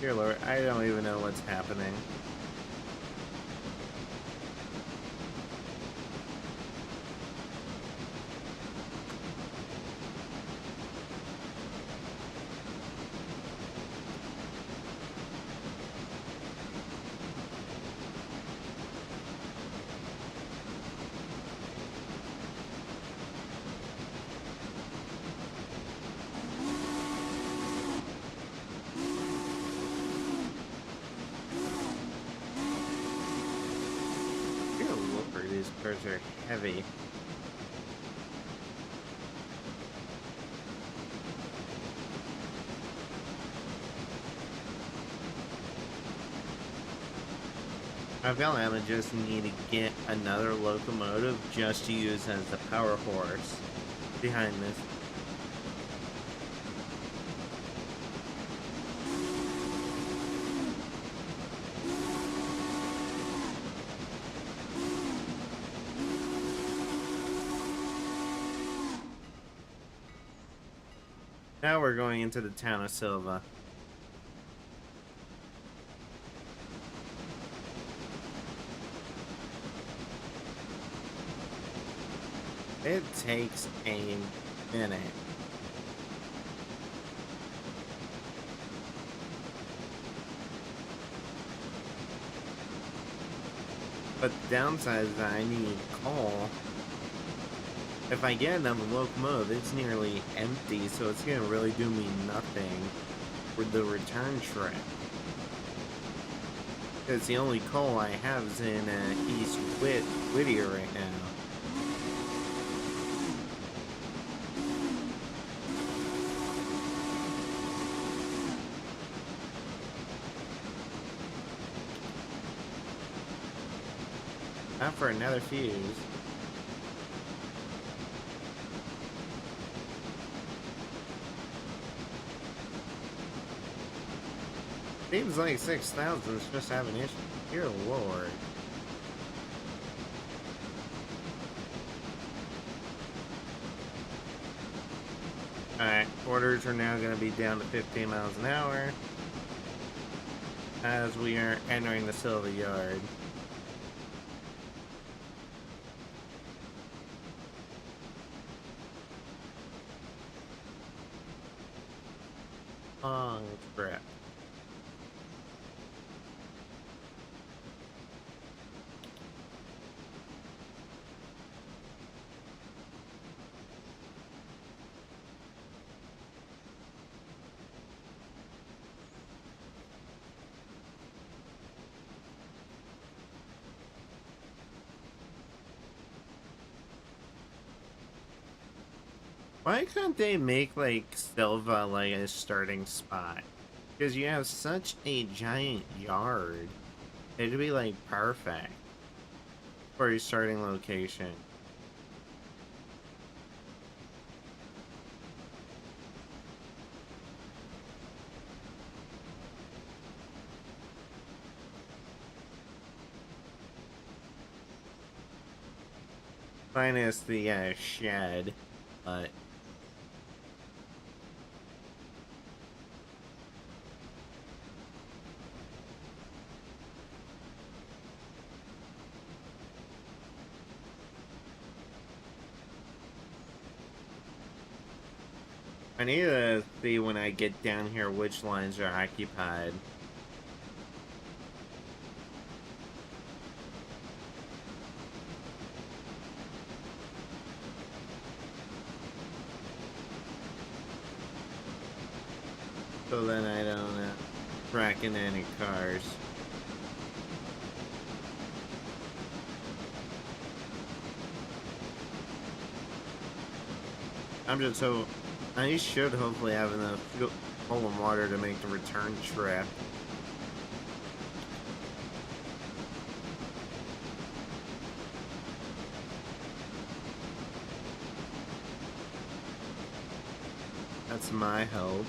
Dear Lord, I don't even know what's happening. These cars are heavy. I feel like I just need to get another locomotive just to use as the power horse behind this. Now we're going into the town of Silva. It takes a minute. But the downside is that I need coal. If I get another locomotive, it's nearly empty, so it's gonna really do me nothing for the return trip. Because the only coal I have is in East Whittier right now. Not for another fuse. Seems like 6,000 is just having issues. Dear Lord. Alright, orders are now going to be down to 15 miles an hour as we are entering the Silva yard. Long trip. Why couldn't they make, like, Silva, like, a starting spot? Because you have such a giant yard. It'd be, like, perfect for your starting location. Minus the shed, but I need to see when I get down here which lines are occupied. So then I don't track in any cars. I'm just so I should hopefully have enough fuel and water to make the return trip. That's my hope.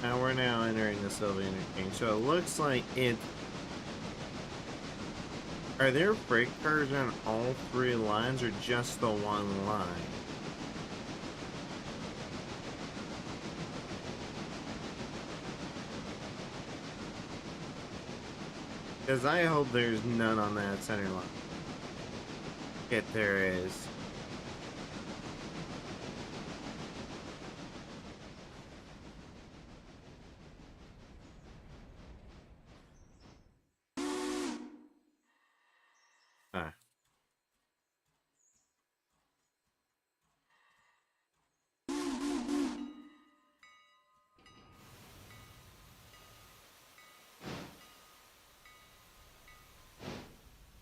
Now we're now entering the Sylvia interchange, so it looks like it. Are there freight cars on all three lines or just the one line? Because I hope there's none on that center line. If there is. Ah.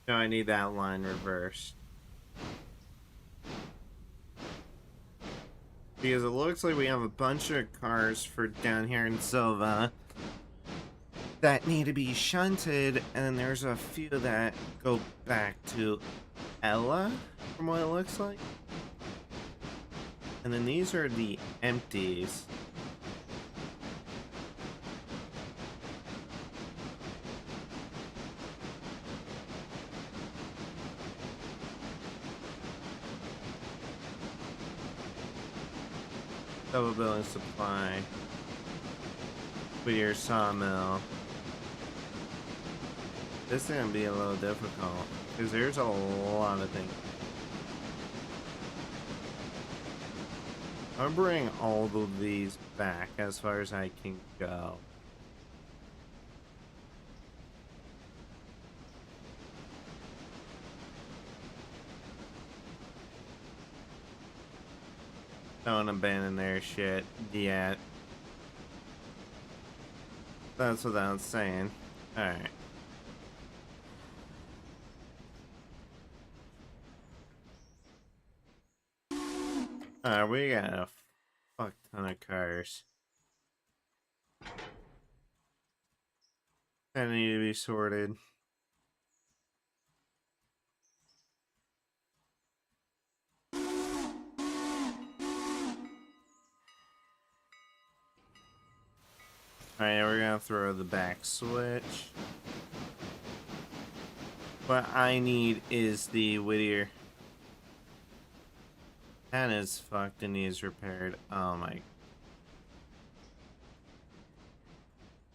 No, I need that line reversed. Because it looks like we have a bunch of cars for down here in Silva that need to be shunted, and there's a few that go back to Ella, from what it looks like. And then these are the empties. Double building supply. Whittier sawmill. This is gonna be a little difficult because there's a lot of things. I'll bring all of these back as far as I can go. Don't abandon their shit yet. That's what I was saying. Alright. Alright, we got a fuck ton of cars that need to be sorted. Alright, we're gonna throw the back switch. What I need is the Whittier. 10 is fucked and needs repaired. Oh my.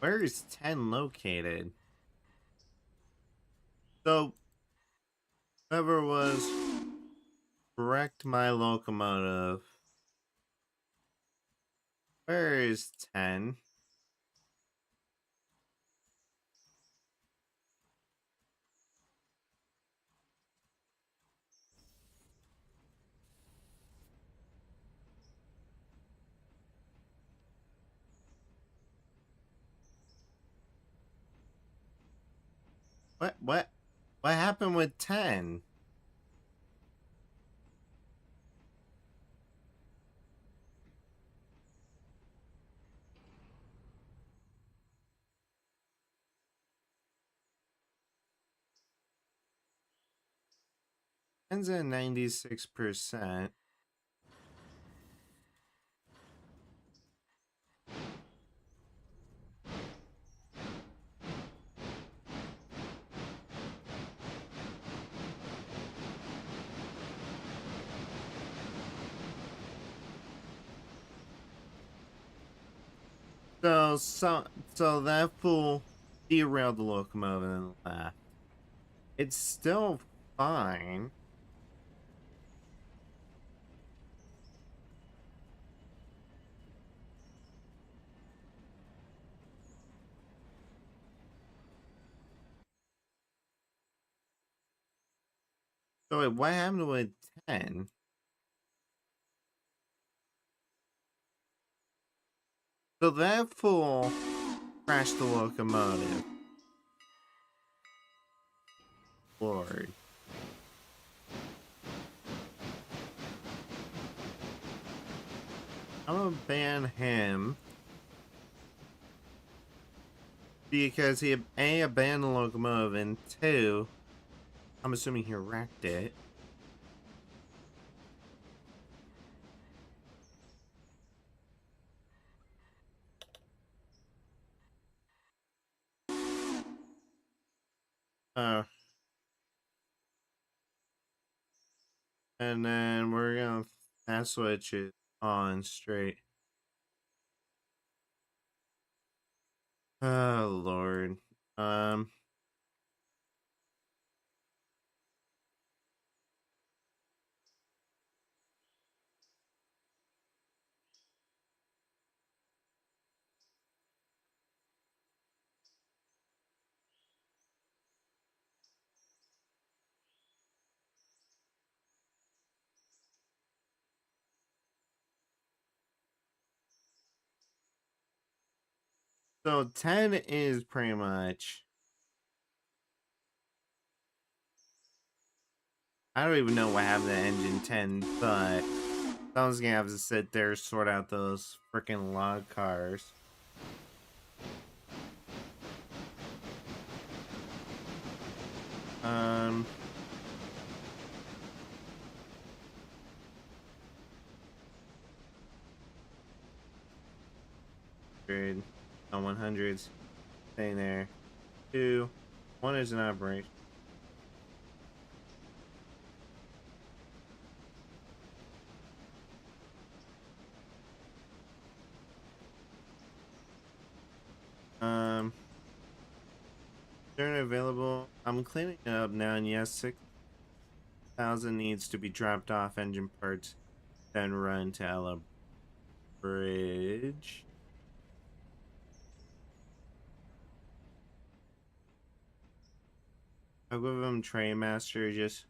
Where is 10 located? So, whoever was wrecked my locomotive. Where is 10? What happened with 10? Ten's at 96%. So that fool derailed the locomotive and left. It's still fine. So wait, what happened with 10? So that fool crashed the locomotive. Lord. I'm gonna ban him. Because he A, abandoned the locomotive, and 2, I'm assuming he wrecked it. And then we're gonna fast switch it on straight. Oh Lord. So 10 is pretty much. I don't even know what happened to engine 10, but someone's gonna have to sit there sort out those freaking log cars. Um. On 100s. Staying there. 2. 1 is an operation. Turn available. I'm cleaning it up now, and yes, 6,000 needs to be dropped off engine parts, then run to Ella Bridge. I'll give him Train Master, just.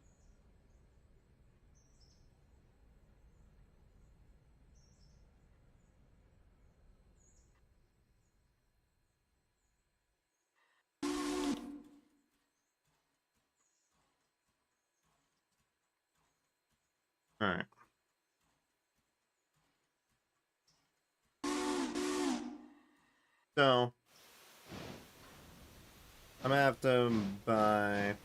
Alright. So, I'm gonna have to buy.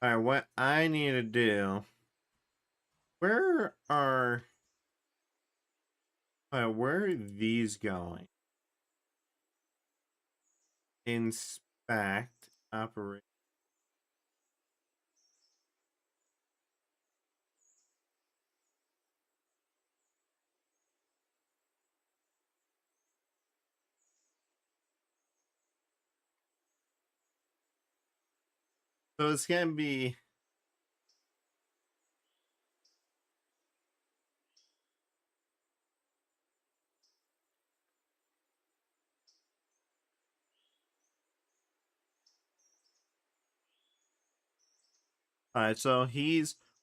Alright, what I need to do. Where are these going? Inspect, operate. So it's gonna be alright, so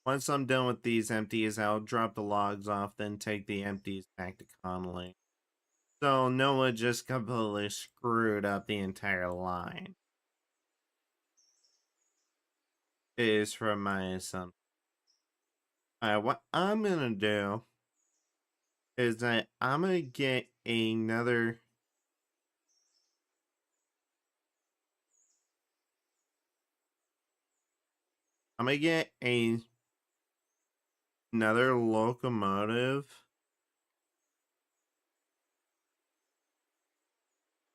once I'm done with these empties, I'll drop the logs off, then take the empties back to Connolly. So Noah just completely screwed up the entire line. Is from my assumption. Alright, what I'm gonna do is that I'm gonna get another. I'm gonna get another locomotive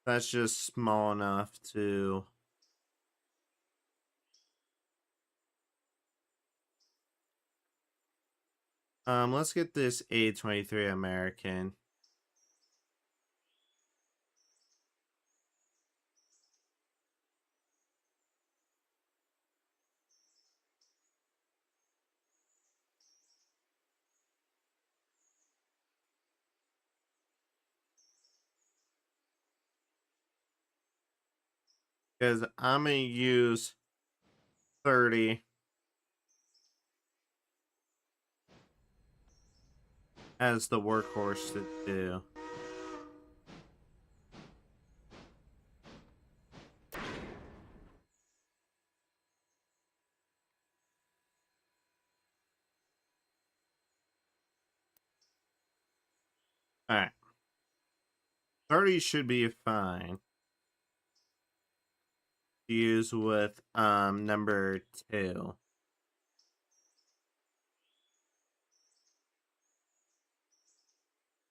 that's just small enough to. Let's get this A23 American. Because I'm gonna use 30 as the workhorse to do. Alright. 30 should be fine to use with number 2.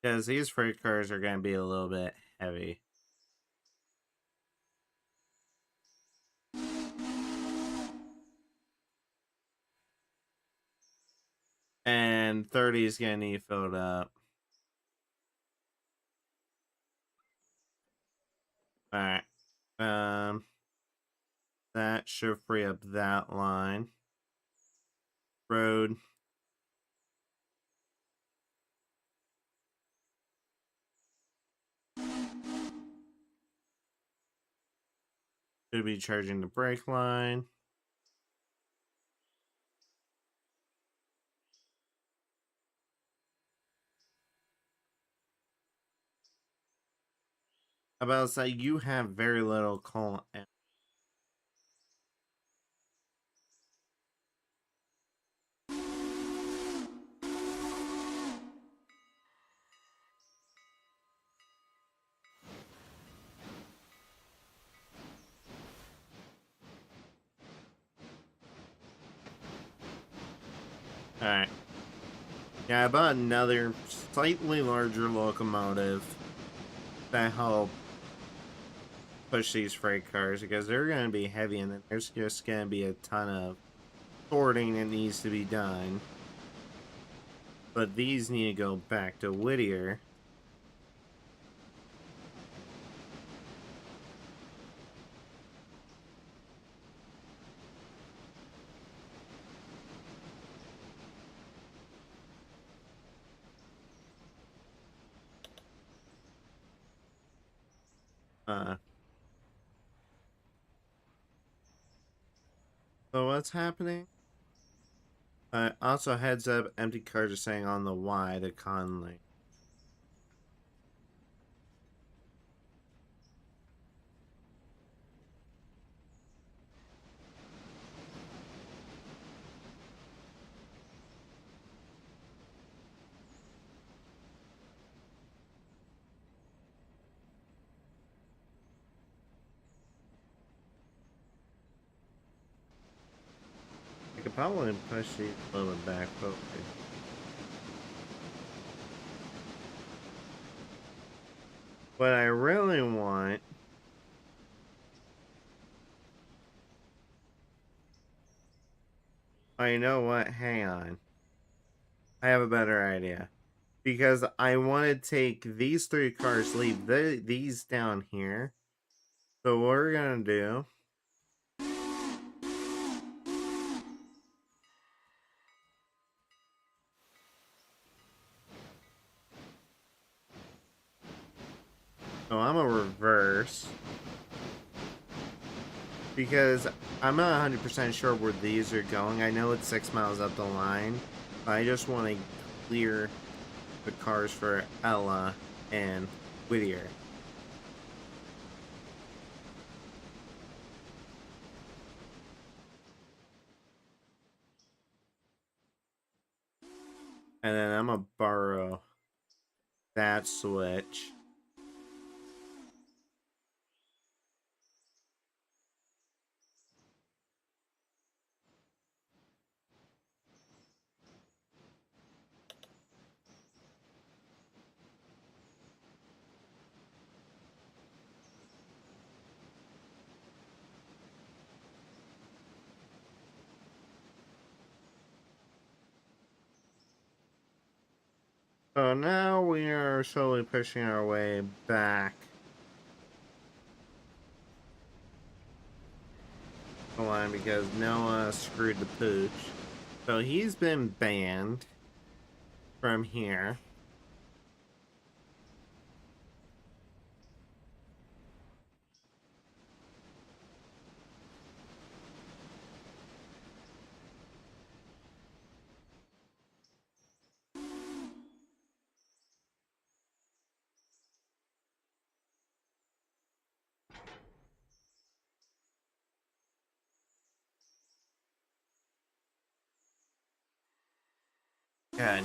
Because these freight cars are gonna be a little bit heavy. And 30 is gonna need filled up. Alright. That should free up that line. Road. Should be charging the brake line. About to say, you have very little coolant. Alright. Yeah, I bought another slightly larger locomotive to help push these freight cars because they're going to be heavy and then there's just going to be a ton of sorting that needs to be done. But these need to go back to Whittier. So what's happening? Also, heads up, empty cars are saying on the Y to Conley. could probably push these a little bit back forward. What I really want I know what, hang on. I have a better idea. Because I want to take these 3 cars, leave these down here. So what we're gonna do so I'm gonna reverse. Because I'm not 100% sure where these are going. I know it's 6 miles up the line. I just want to clear the cars for Ella and Whittier. And then I'm gonna borrow that switch. So now we are slowly pushing our way back the line because Noah screwed the pooch. So he's been banned from here. Good.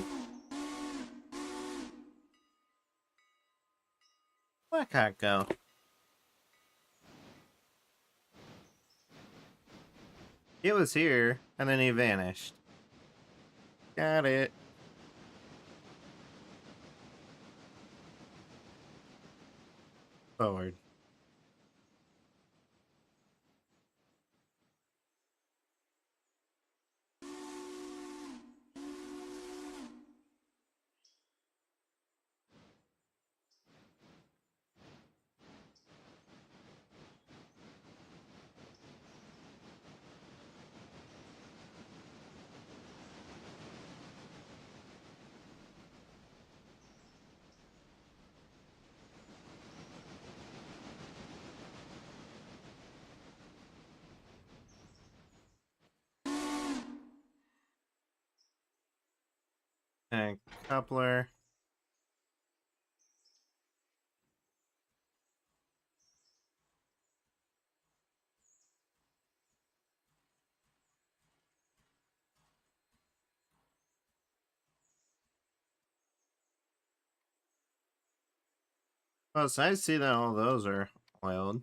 Where'd that go? It was here, and then he vanished. Got it. Forward. And coupler. Well, it's nice to see that all those are oiled.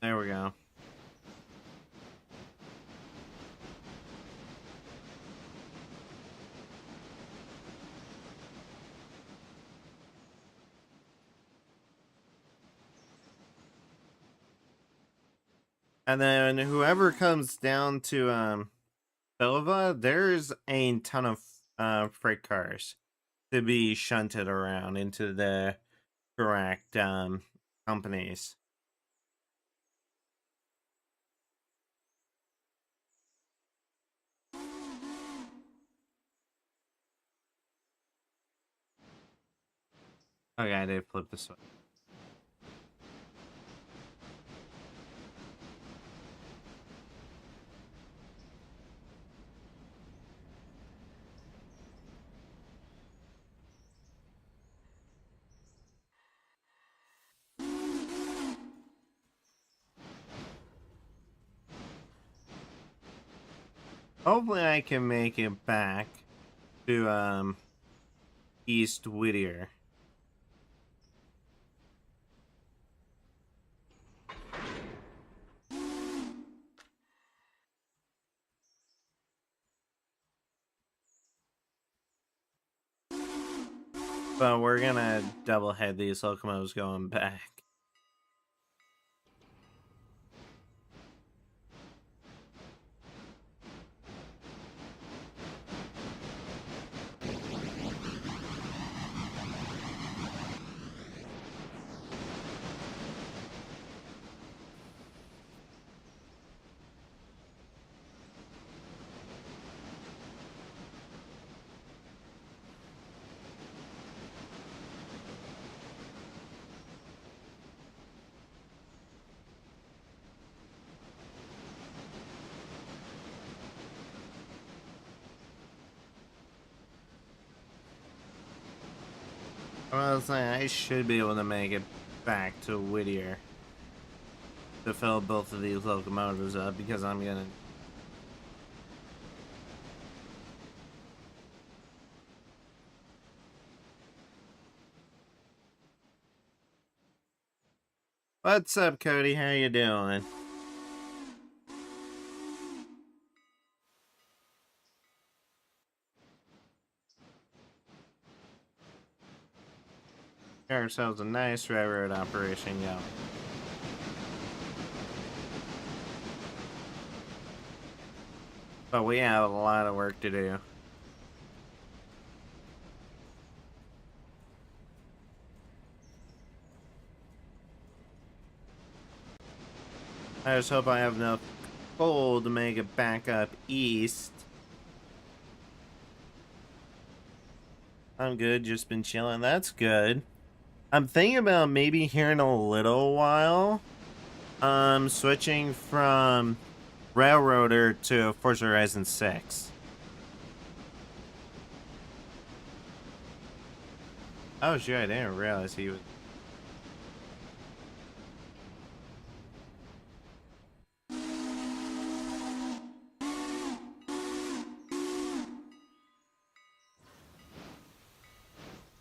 There we go. And then whoever comes down to Belva, there's a ton of freight cars to be shunted around into the correct companies. Okay, I did flip this way. Hopefully I can make it back to East Whittier. But we're gonna double head these locomotives going back. I was saying I should be able to make it back to Whittier to fill both of these locomotives up because I'm gonna. What's up, Cody? How you doing? Got ourselves a nice railroad operation going. But we have a lot of work to do. I just hope I have enough coal to make it back up east. I'm good, just been chilling. That's good. I'm thinking about maybe here in a little while, switching from Railroader to Forza Horizon 6. Oh shit, I didn't realize he was...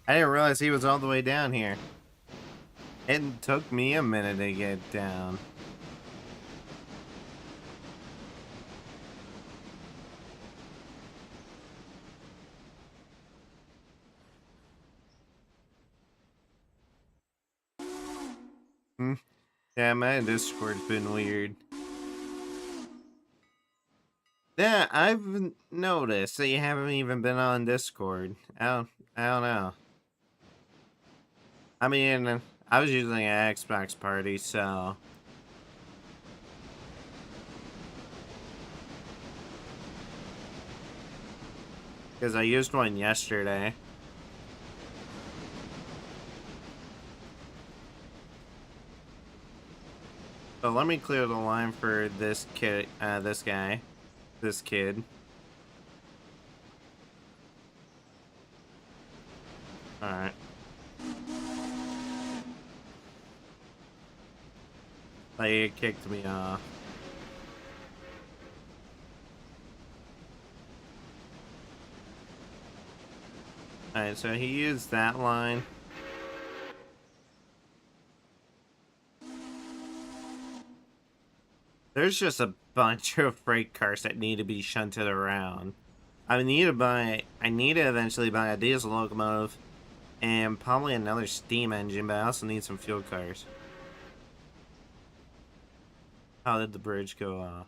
I didn't realize he was all the way down here. It took me a minute to get down. Yeah, my Discord's been weird. Yeah, I've noticed that you haven't even been on Discord. I don't know. I mean, I was using an Xbox party, so... Because I used one yesterday. So let me clear the line for this kid, this kid. Alright. They kicked me off. Alright, so he used that line. There's just a bunch of freight cars that need to be shunted around. I need to eventually buy a diesel locomotive and probably another steam engine, but I also need some fuel cars. How did the bridge go off?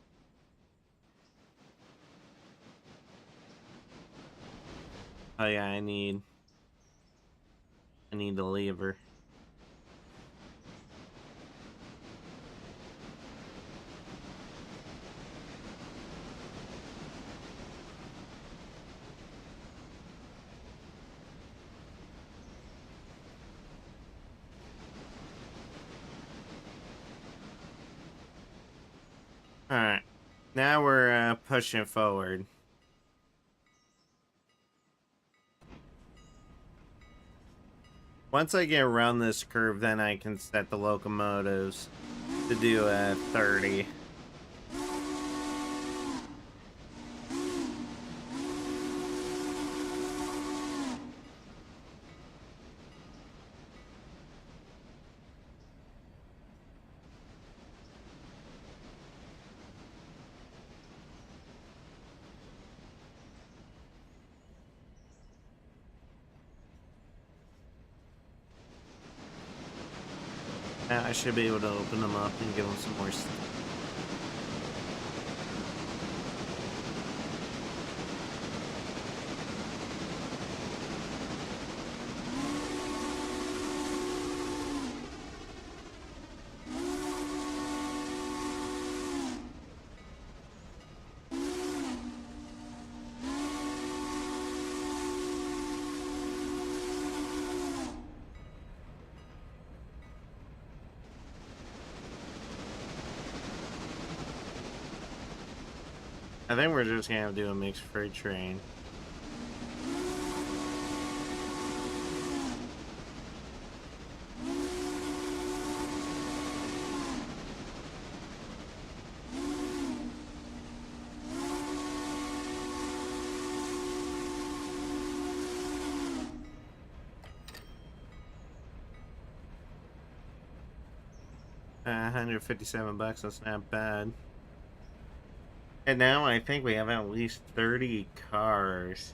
Oh yeah, I need the lever. Alright, now we're pushing forward. Once I get around this curve, then I can set the locomotives to do a 30. I should be able to open them up and give them some more stuff. I think we're just gonna have to do a mixed freight train. $157, that's not bad. And now I think we have at least 30 cars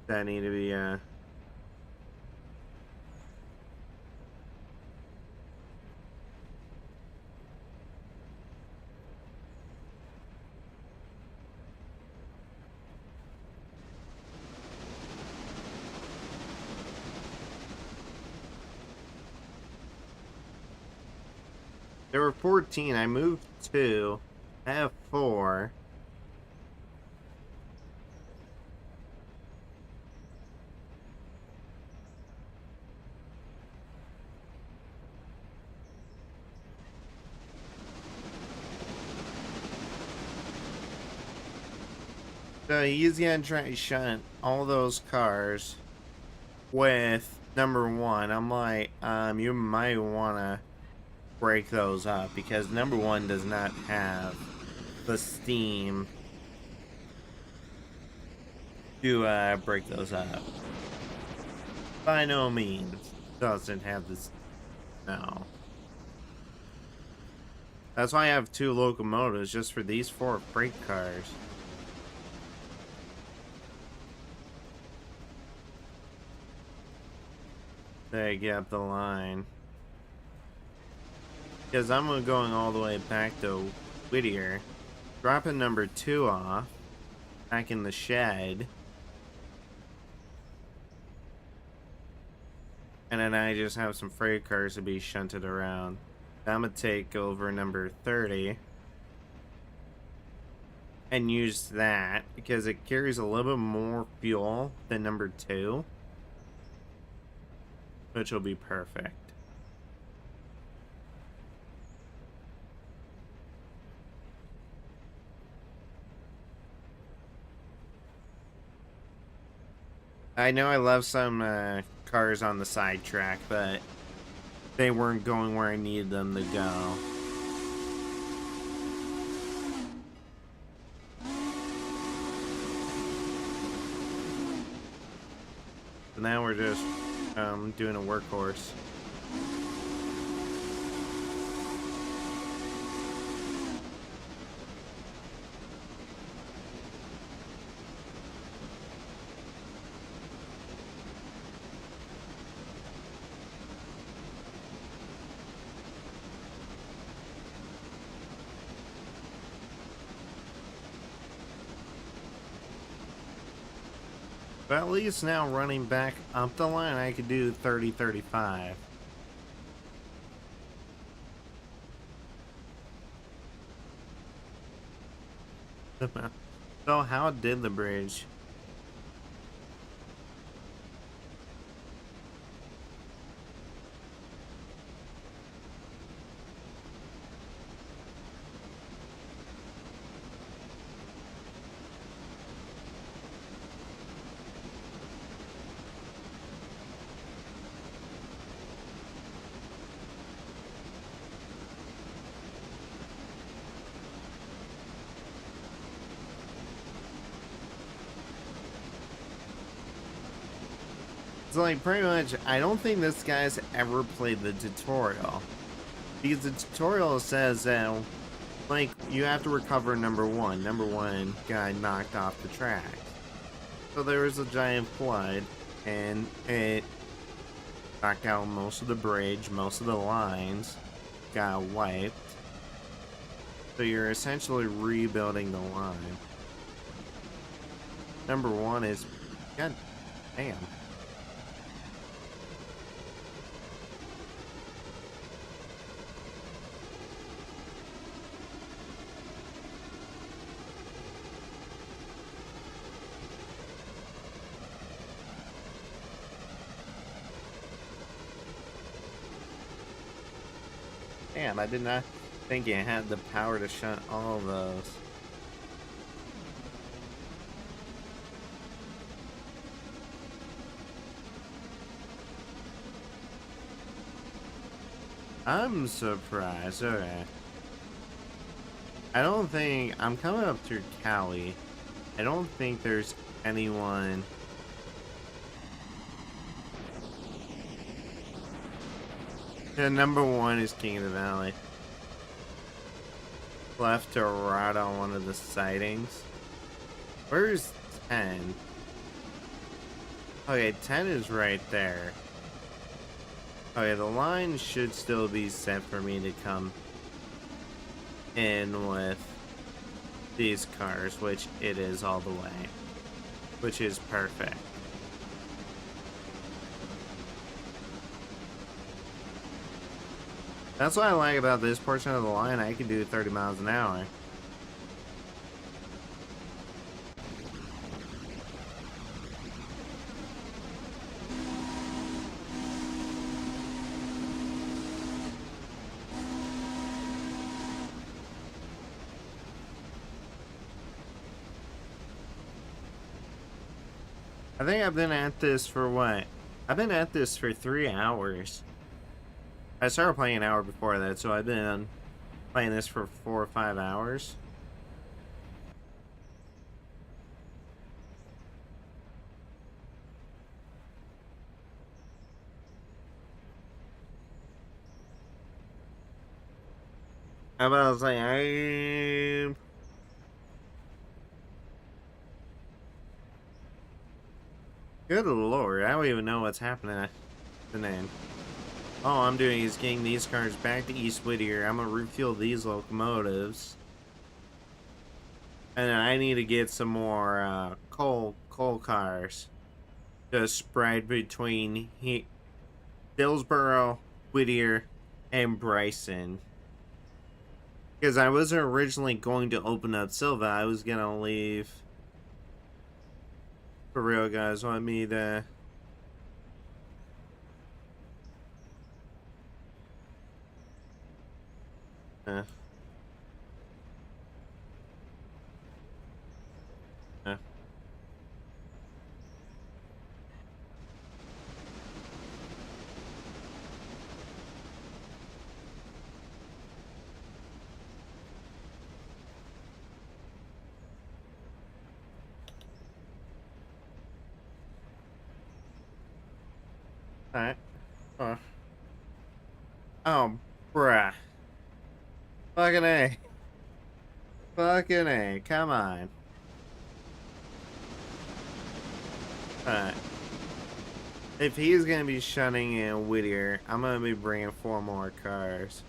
that need to be, There were 14. I moved 2. I have 4. So he's gonna try to shunt all those cars with number 1. I'm like, you might wanna break those up because number 1 does not have the steam to break those up. By no means doesn't have this. No. That's why I have 2 locomotives just for these 4 freight cars. They get up the line. Because I'm going all the way back to Whittier, dropping number 2 off, back in the shed, and then I just have some freight cars to be shunted around. I'm gonna take over number 30 and use that because it carries a little bit more fuel than number 2, which will be perfect. I know I left some cars on the side track, but they weren't going where I needed them to go. So now we're just doing a workhorse. But at least now running back up the line, I could do 30-35. So how did the bridge? So like pretty much, I don't think this guy's ever played the tutorial. Because the tutorial says that, like, you have to recover number 1. Number 1 got knocked off the track. So there was a giant flood, and it knock out most of the bridge, most of the lines got wiped. So you're essentially rebuilding the line. Number one is, god damn. Damn, I did not think it had the power to shut all of those. I'm surprised. Okay. I don't think... I'm coming up through Cali. I don't think there's anyone... Yeah, number one is King of the Valley. Left to right on one of the sightings. Where's 10? Okay, 10 is right there. Okay, the line should still be set for me to come in with these cars, which it is all the way. Which is perfect. That's what I like about this portion of the line. I can do 30 miles an hour. I think I've been at this for what? I've been at this for 3 hours. I started playing an hour before that, so I've been playing this for 4 or 5 hours. How about I was like, good lord, I don't even know what's happening at the name. All I'm doing is getting these cars back to East Whittier. I'm gonna refuel these locomotives. And then I need to get some more coal cars to spread between Dillsboro, Whittier, and Bryson. Because I wasn't originally going to open up Silva. I was gonna leave. For real, guys, want me to... Alright. Oh, bruh. Fucking A. Fucking A. Come on. Alright. If he's gonna be shunning in Whittier, I'm gonna be bringing 4 more cars.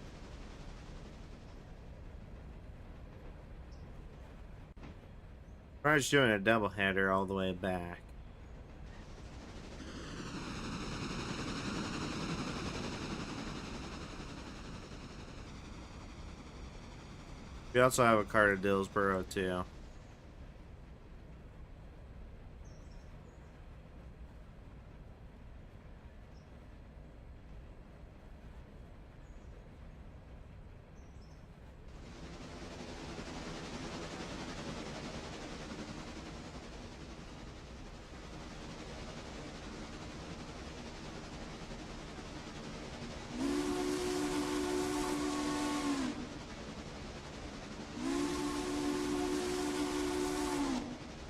I'm just doing a double header all the way back. We also have a car to Dillsboro too.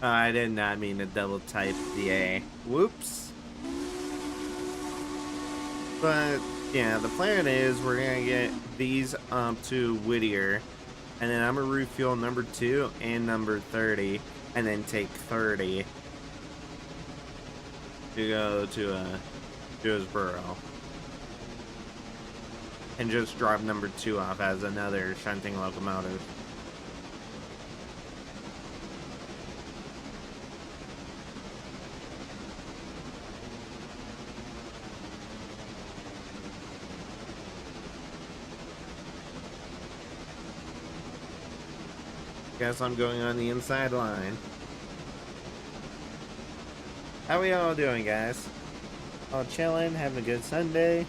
I did not mean to double type the A. Whoops. But, yeah, the plan is we're going to get these up to Whittier. And then I'm going to refuel number 2 and number 30. And then take 30 to go to Dillsboro. and just drop number 2 off as another shunting locomotive. Guess I'm going on the inside line. How we all doing, guys? All chilling, having a good Sunday.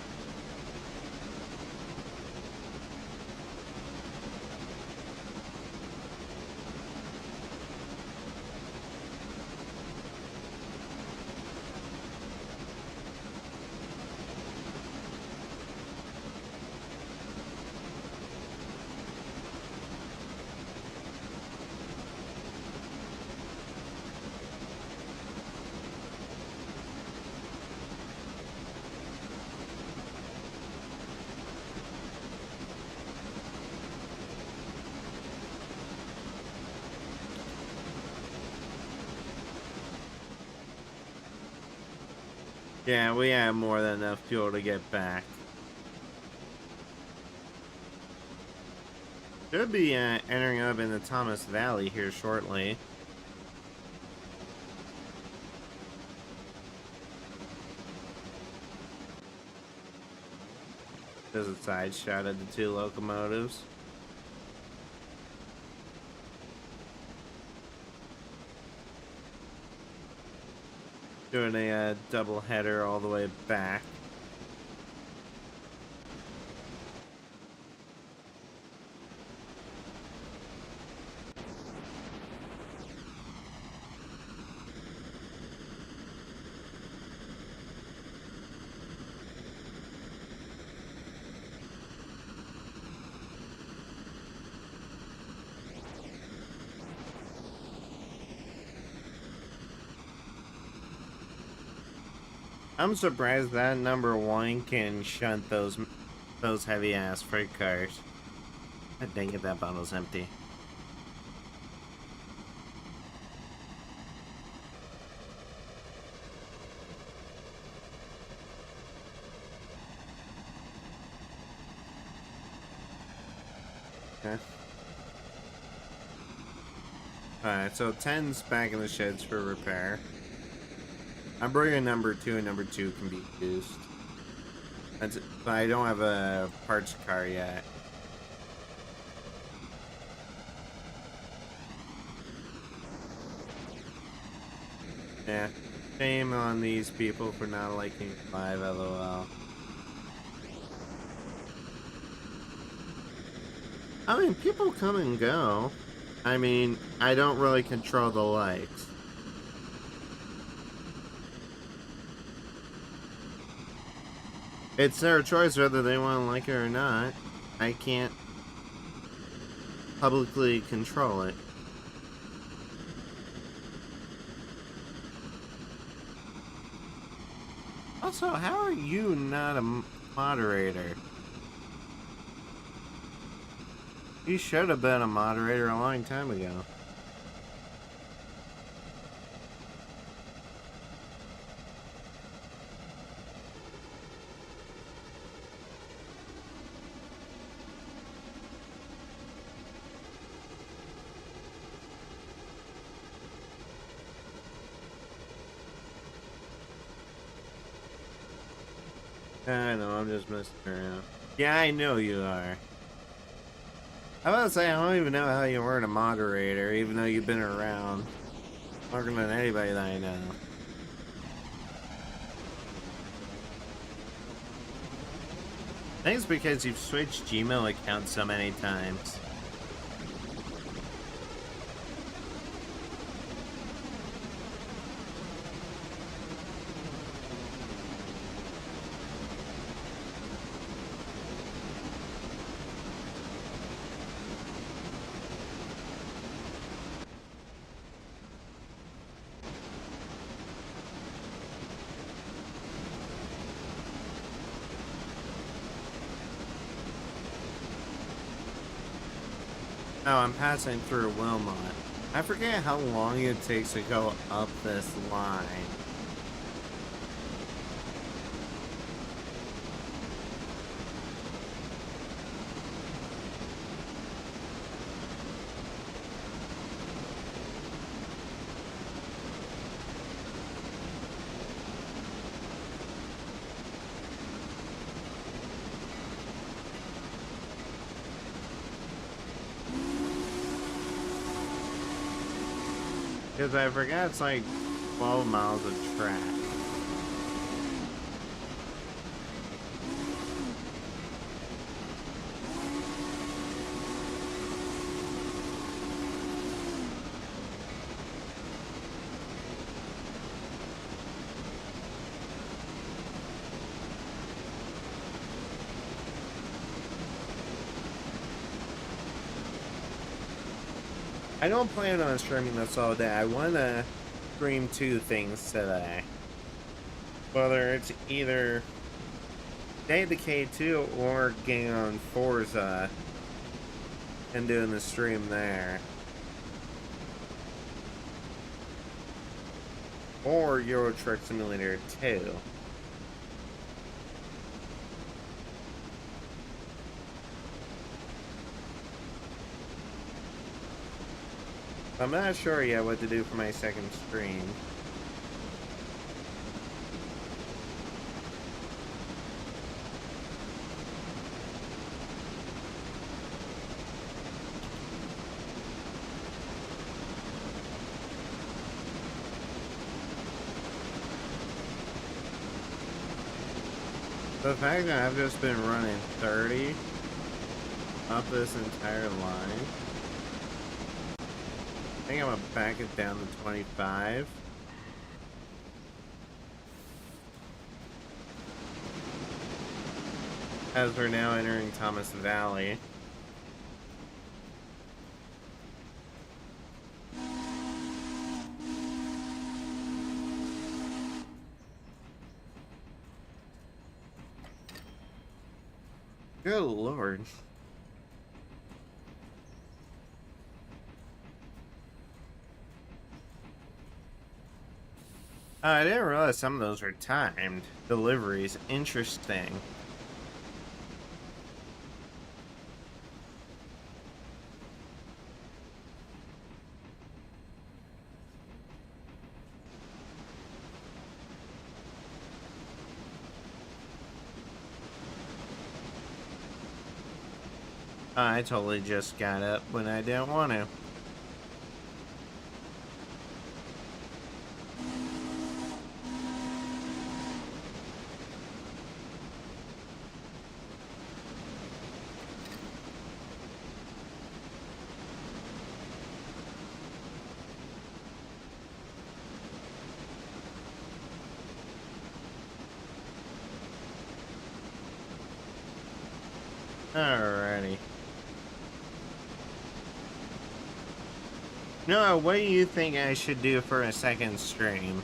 Yeah, we have more than enough fuel to get back. Should be entering up in the Thomas Valley here shortly. There's a side shot at the 2 locomotives. Doing a double header all the way back. I'm surprised that number 1 can shunt those heavy ass freight cars. God dang it, that bottle's empty. Okay. Alright, so 10's back in the sheds for repair. I'm bringing number 2, and number 2 can be used. But I don't have a parts car yet. Yeah. Shame on these people for not liking 5, LOL. I mean, people come and go. I mean, I don't really control the likes. It's their choice whether they want to like it or not. I can't publicly control it. Also, how are you not a moderator? You should have been a moderator a long time ago. I know, I'm just messing around. Yeah, I know you are. I was about to say, I don't even know how you weren't a moderator, even though you've been around longer than anybody that I know. I think it's because you've switched Gmail accounts so many times. Oh, I'm passing through Wilmot. I forget how long it takes to go up this line. Because I forgot it's like 12 miles of track. I don't plan on streaming this all day. I want to stream 2 things today. Whether it's either Day of the K2 or getting on Forza and doing the stream there. Or Euro Truck Simulator 2. I'm not sure yet what to do for my second stream. The fact that I've just been running 30 up this entire line, I think I'm gonna back it down to 25. As we're now entering Thomas Valley. Good lord. I didn't realize some of those are timed deliveries. Interesting. I totally just got up when I didn't want to. Alrighty. Noah, what do you think I should do for a second stream?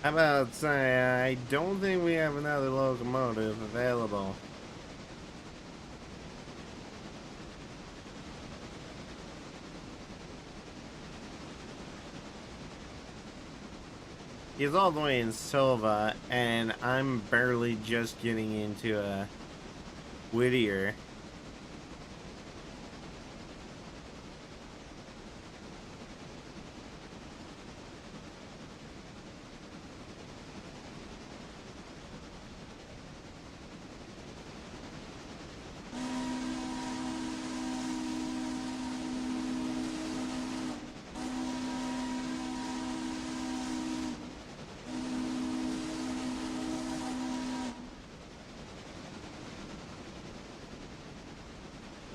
How about say, I don't think we have another locomotive available. He's all the way in Silva, and I'm barely just getting into a Whittier.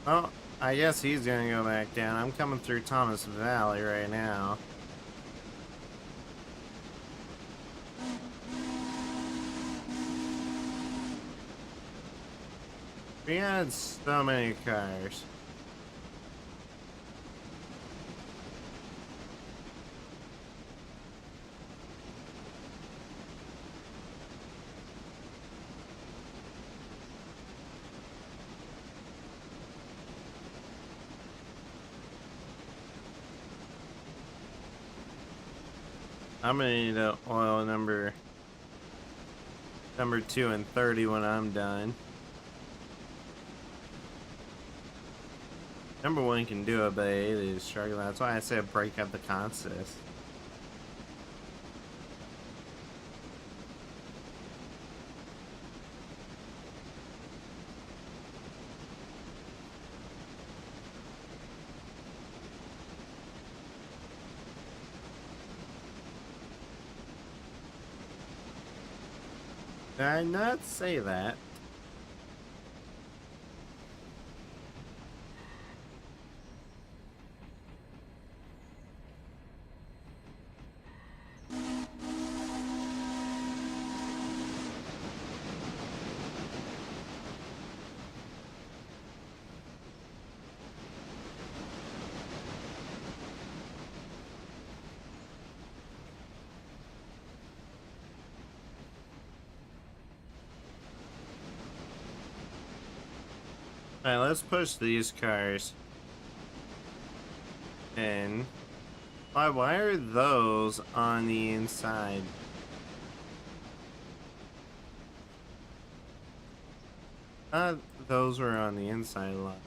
Well, I guess he's gonna go back down. I'm coming through Thomas Valley right now. We had so many cars. I'm gonna need a oil number 2 and 30 when I'm done. Number 1 can do it, but 8 is struggling. That's why I said break up the consist. Did I not say that? Alright, let's push these cars in. Why are those on the inside? Those were on the inside lot.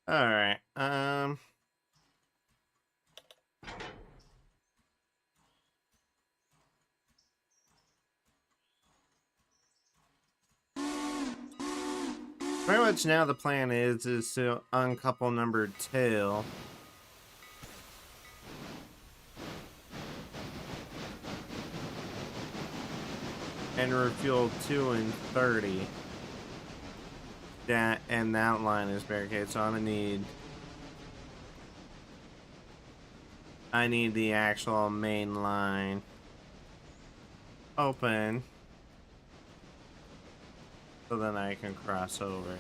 Alright, pretty much now the plan is to uncouple number 2. And refuel 2 and 30. That and that line is barricaded, so I'm gonna need. I need the actual main line open, so then I can cross over.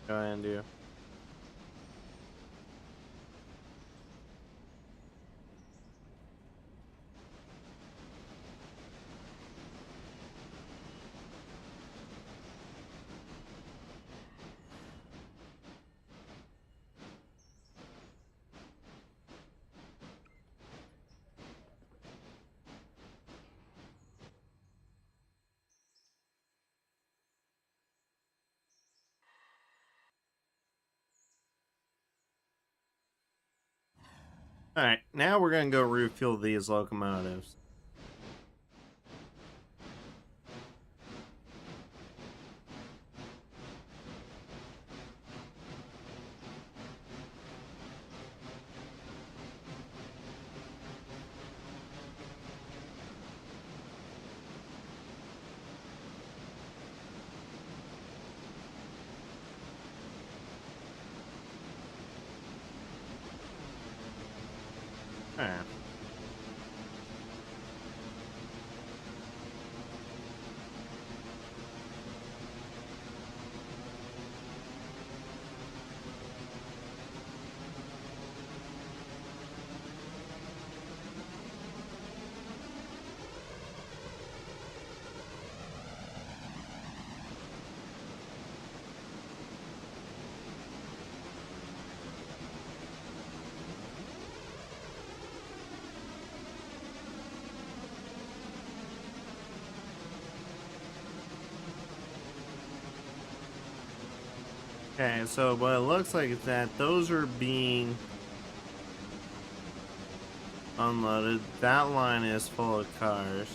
Go ahead and do. Alright, now we're gonna go refuel these locomotives. Alright. Okay, so what it looks like is that those are being unloaded. That line is full of cars.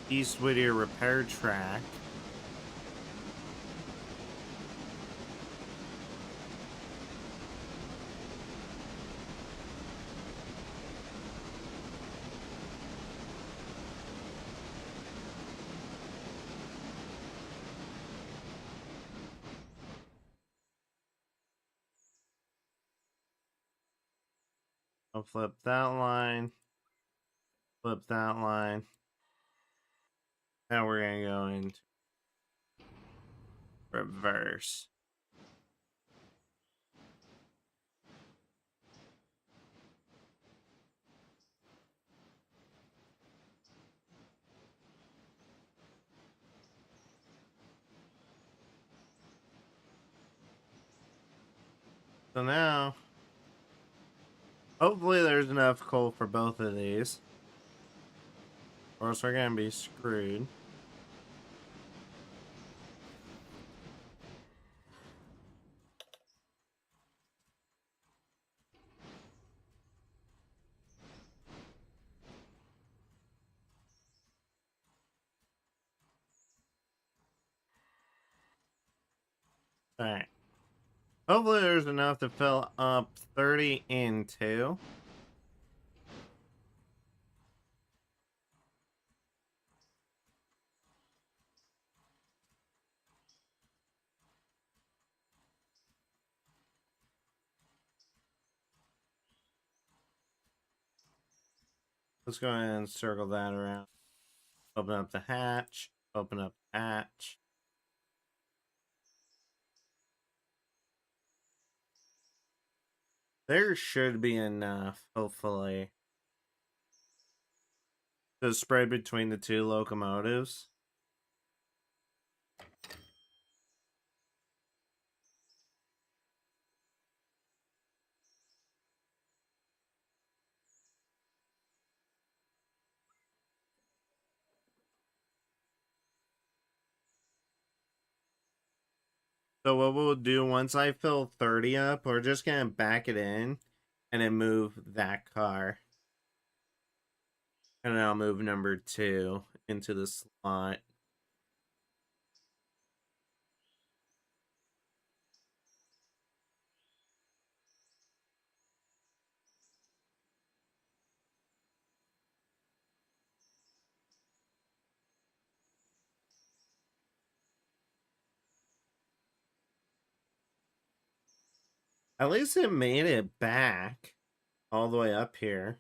East Whittier repair track. I'll flip that line. Flip that line. Now we're gonna go into reverse. So now, hopefully there's enough coal for both of these. Or else we're gonna be screwed. Alright. Hopefully there's enough to fill up 30 into. Let's go ahead and circle that around. Open up the hatch. Open up the hatch. There should be enough, hopefully, to spread between the two locomotives. So what we'll do once I fill 30 up, we're just gonna back it in and then move that car. And then I'll move number 2 into the slot. At least it made it back all the way up here.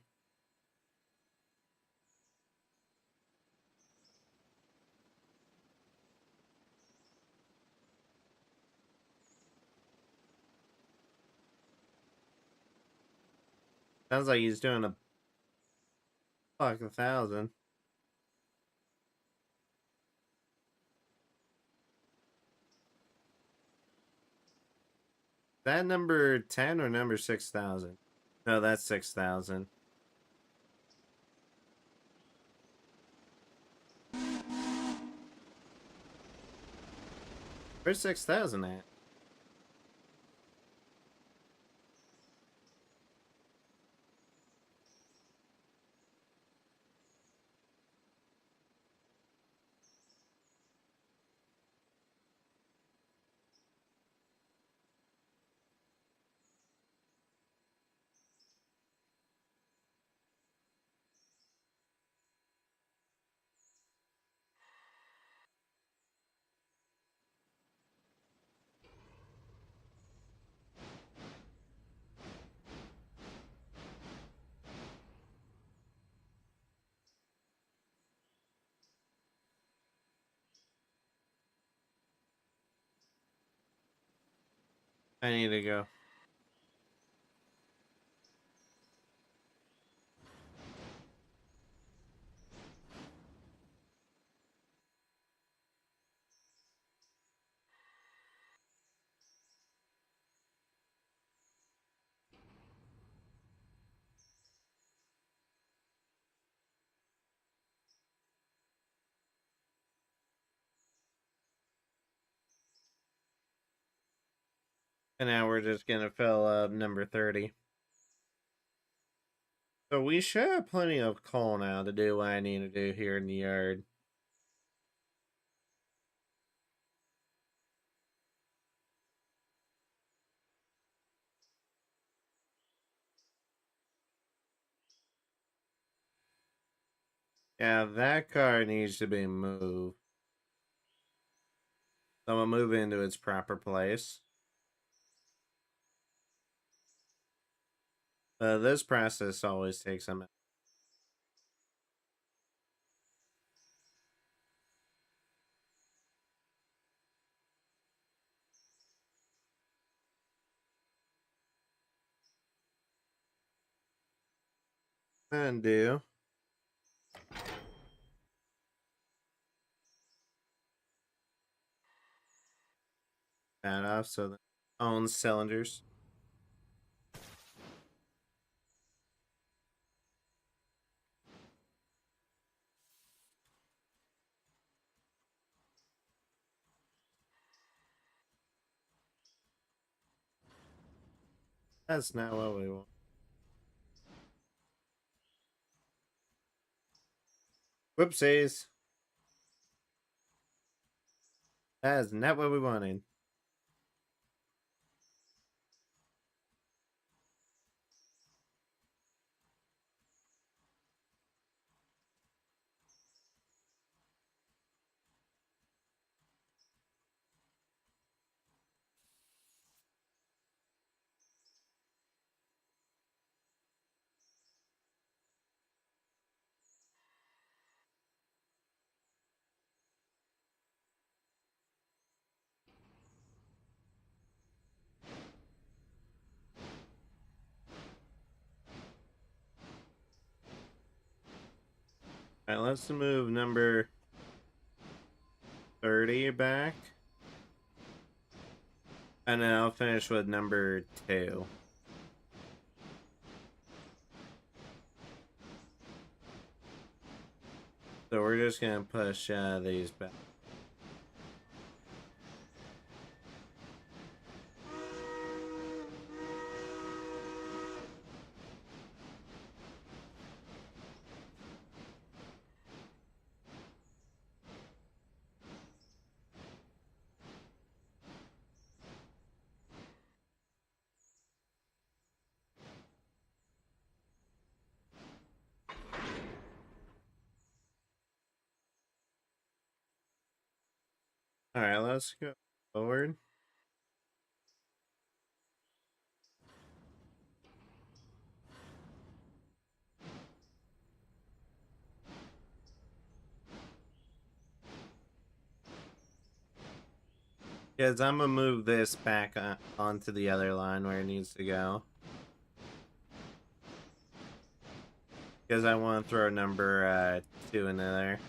Sounds like he's doing a fuck 1,000. That number 10 or number 6,000? No, that's 6,000. Where's 6,000 at? I need to go. And now we're just gonna fill up number 30. So we should have plenty of coal now to do what I need to do here in the yard. Yeah, that car needs to be moved. So I'm gonna move it into its proper place. This process always takes a minute. Undo. That off so that owns cylinders. That's not what we want. Whoopsies. That is not what we wanted. Alright, let's move number 30 back. And then I'll finish with number 2. So we're just gonna push these back. Alright, let's go forward. Because I'm gonna move this back onto the other line where it needs to go. Because I want to throw number 2 in there.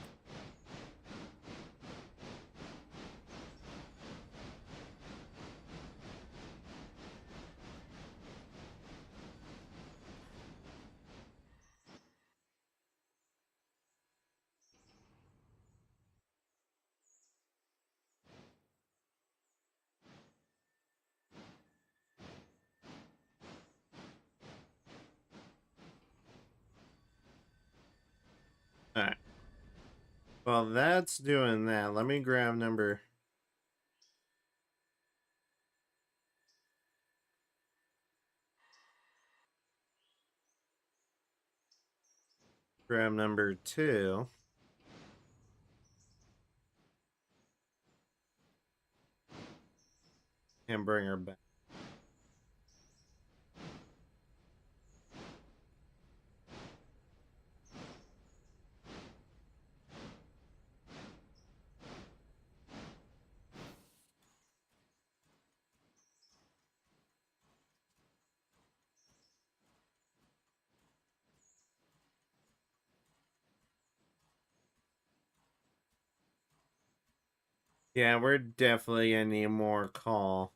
Alright. Well, that's doing that. Let me grab number... Grab number 2. And bring her back. Yeah, we're definitely gonna need more call.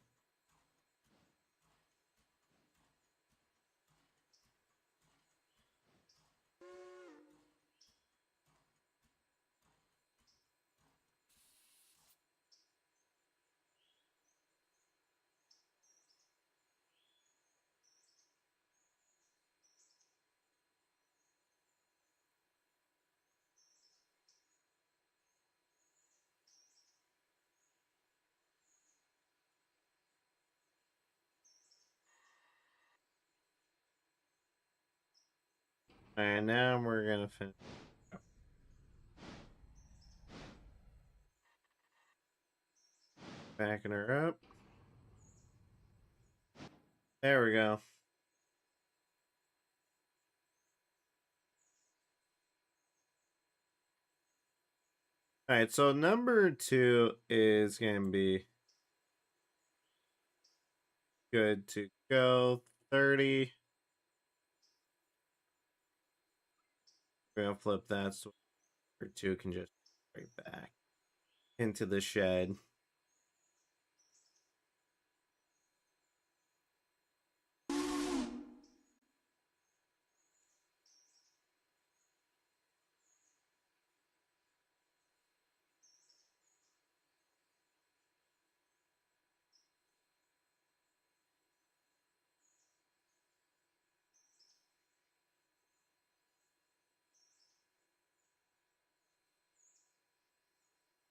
And now we're gonna finish. Backing her up. There we go. Alright, so number 2 is gonna be good to go. 30. We're gonna flip that so number 2 can just right back into the shed.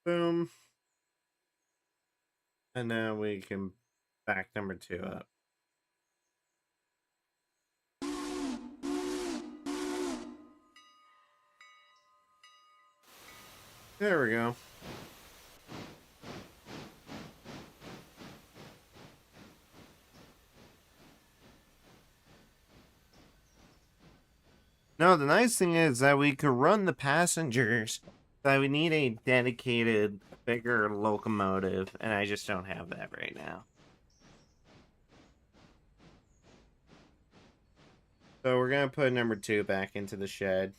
Boom. And now we can back number 2 up. There we go. No, the nice thing is that we could run the passengers, but we need a dedicated, bigger locomotive, and I just don't have that right now. So we're gonna put number 2 back into the shed.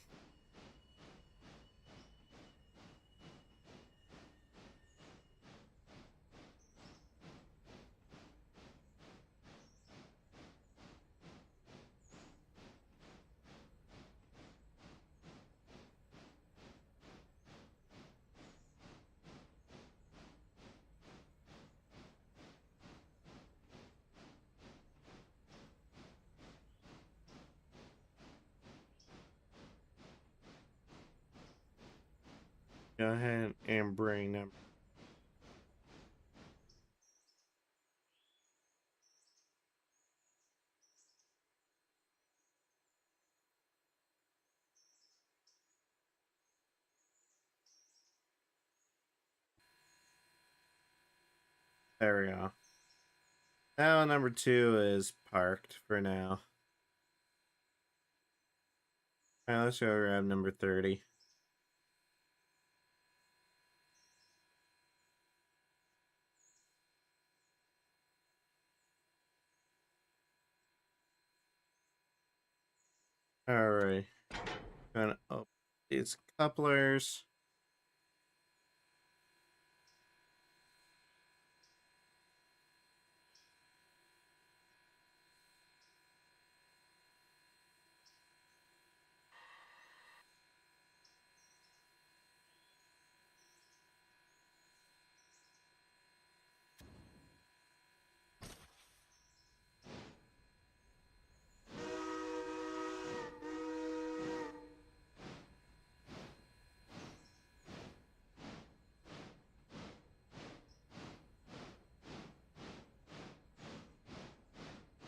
Go ahead and bring number. There we go. Now number 2 is parked for now. Alright, let's go grab number 30. Alright. Gonna open these couplers.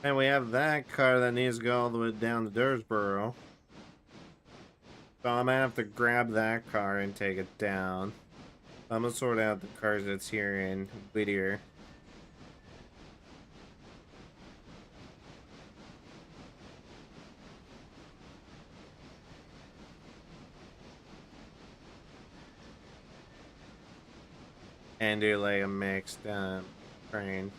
And we have that car that needs to go all the way down to Dursboro. So I'm gonna have to grab that car and take it down. I'm gonna sort out the cars that's here in Whittier. And do like a mixed train.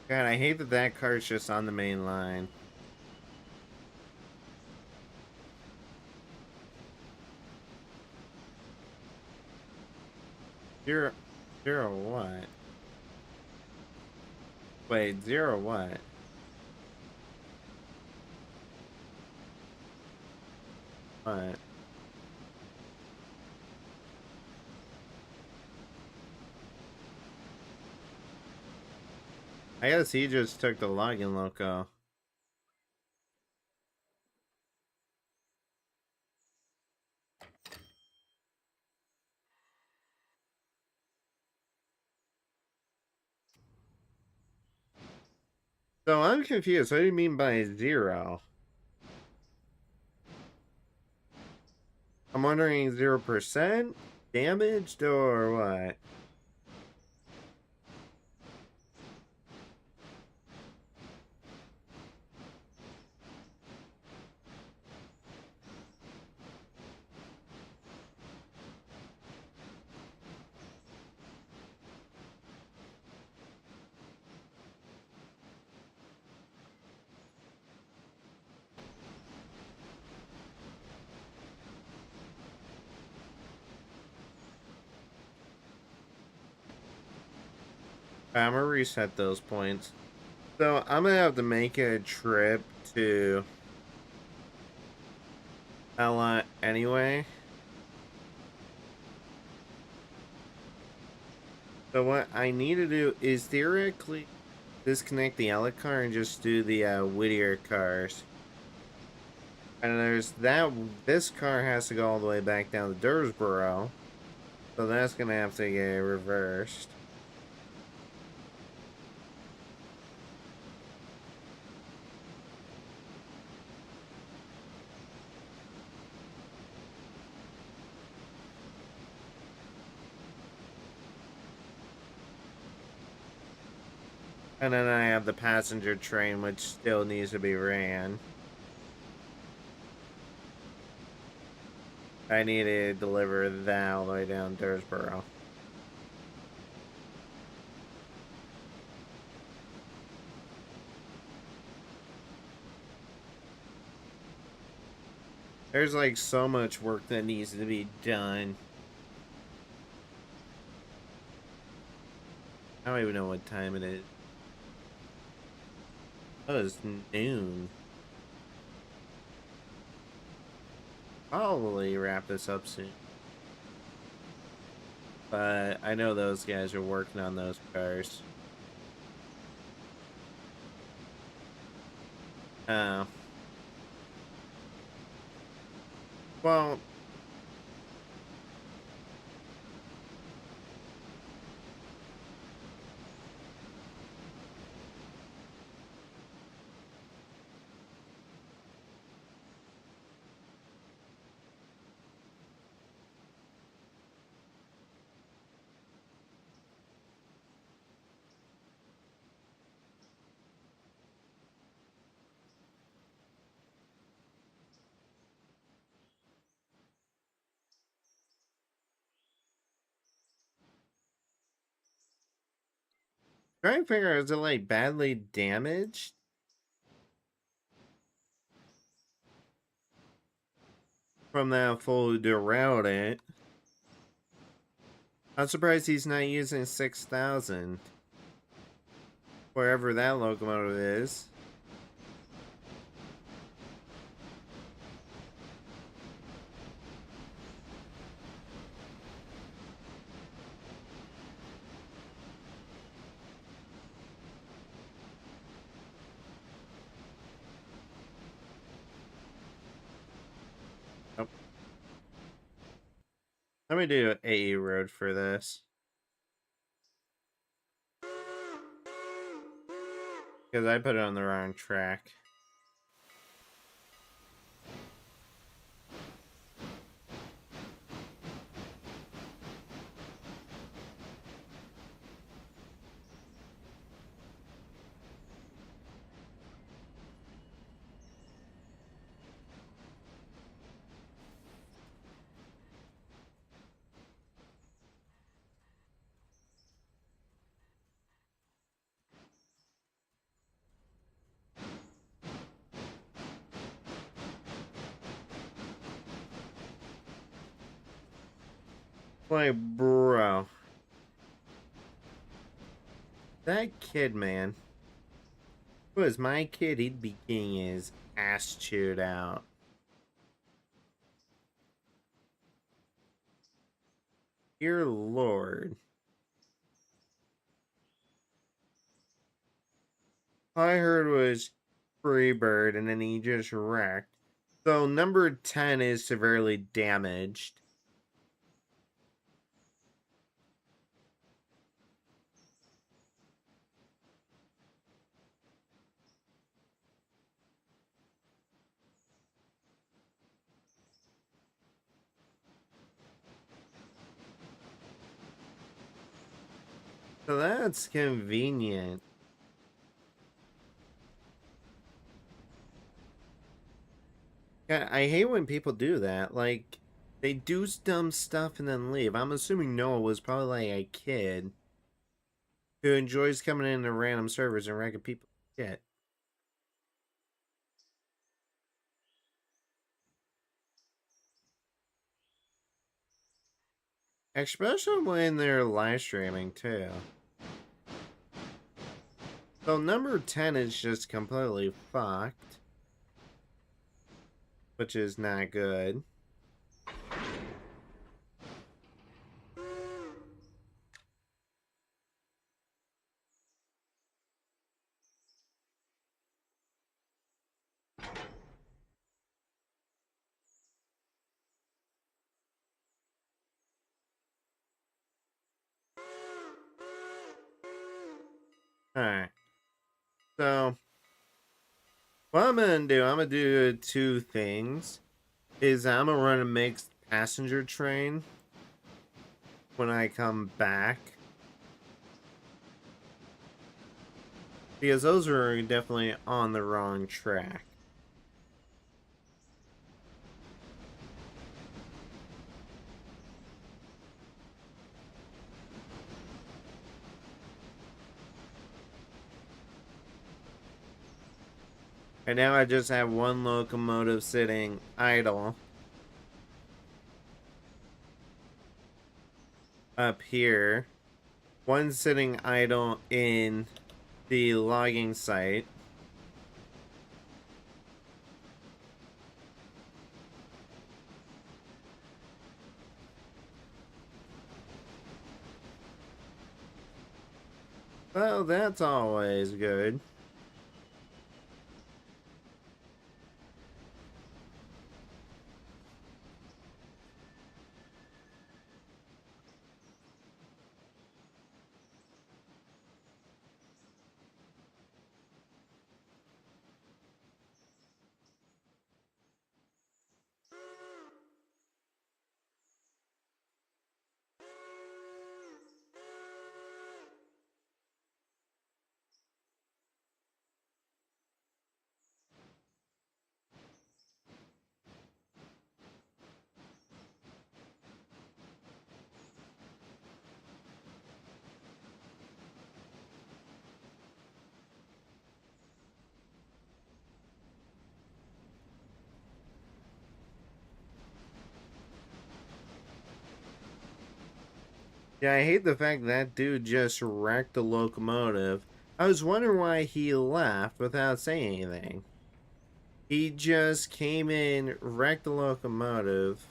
God, I hate that that car's just on the main line. Zero what? Wait, 0 what? What? I guess he just took the login loco. So I'm confused. What do you mean by 0? I'm wondering 0% damaged or what? I'm gonna reset those points. So I'm gonna have to make a trip to Ella anyway. So what I need to do is theoretically disconnect the Ella car and just do the Whittier cars. And there's that. This car has to go all the way back down to Dursboro, so that's gonna have to get reversed. And then I have the passenger train, which still needs to be ran. I need to deliver that all the way down Dursboro. There's like so much work that needs to be done. I don't even know what time it is. Oh, it's noon. Probably wrap this up soon. But I know those guys are working on those cars. Oh. Well, trying to figure out, is it like badly damaged? From that fool who derailed it. I'm surprised he's not using 6,000. Wherever that locomotive is. Oh. Let me do AE road for this. Because I put it on the wrong track. Like, bro. That kid, man. If it was my kid, he'd be getting his ass chewed out. Dear Lord. All I heard was Freebird, and then he just wrecked. So number 10 is severely damaged. So that's convenient. Yeah, I hate when people do that. Like, they do dumb stuff and then leave. I'm assuming Noah was probably like a kid who enjoys coming into random servers and wrecking people's shit. Especially when they're live streaming too. So number 10 is just completely fucked. Which is not good. Alright. So, what I'm gonna do two things. I'm gonna run a mixed passenger train when I come back. Because those are definitely on the wrong track. And now I just have one locomotive sitting idle up here. One sitting idle in the logging site. Well, that's always good. Yeah, I hate the fact that dude just wrecked the locomotive. I was wondering why he left without saying anything. He just came in, wrecked the locomotive.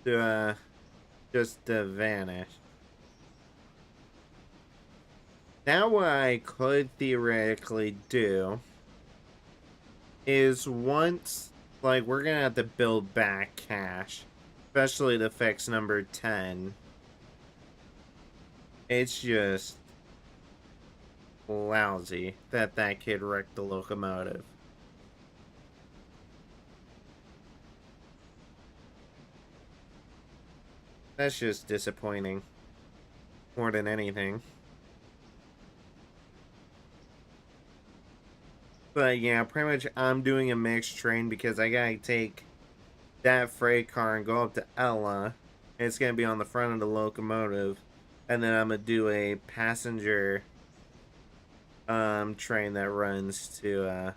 To, just to vanish. Now what I could theoretically do is once, like, we're gonna have to build back cash, especially to fix number 10. It's just lousy that that kid wrecked the locomotive. That's just disappointing more than anything. But yeah, pretty much I'm doing a mixed train because I gotta take that freight car and go up to Ella. And it's gonna be on the front of the locomotive. And then I'm gonna do a passenger train that runs to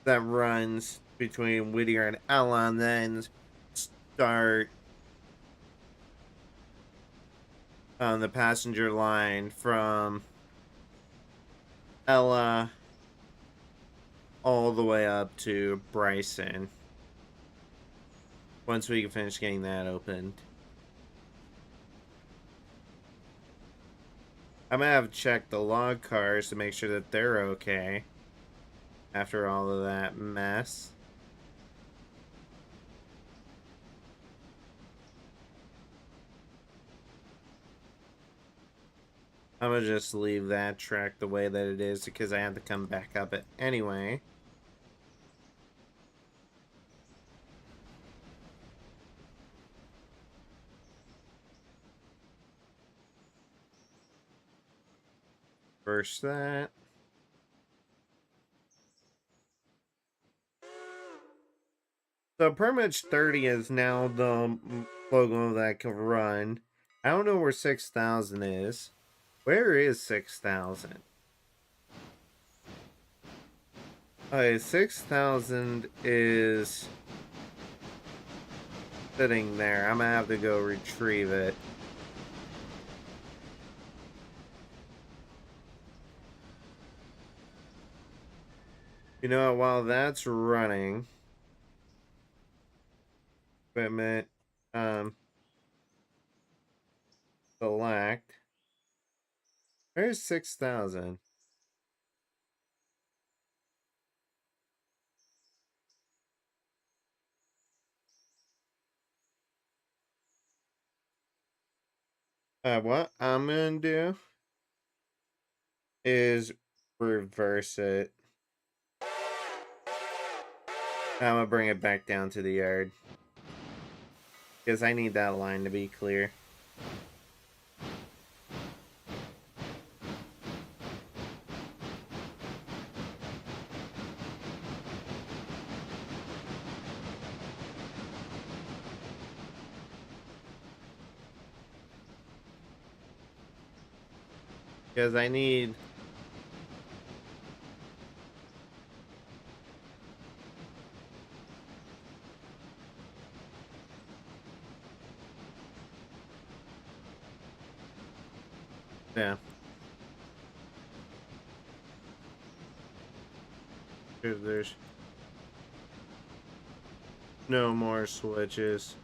that runs between Whittier and Ella, and then start on the passenger line from Ella all the way up to Bryson. Once we can finish getting that opened. I'm gonna have to check the log cars to make sure that they're okay after all of that mess. I'm gonna just leave that track the way that it is because I have to come back up it anyway. reverse that. So pretty much 30 is now the logo that I can run. I don't know where 6,000 is. Where is 6,000? Okay, 6,000 is sitting there. I'm gonna have to go retrieve it. You know what, while that's running, equipment, select. Where's 6,000? What I'm gonna do is reverse it. I'm gonna bring it back down to the yard. Because I need that line to be clear. Because I need... Yeah. Because there's no more switches.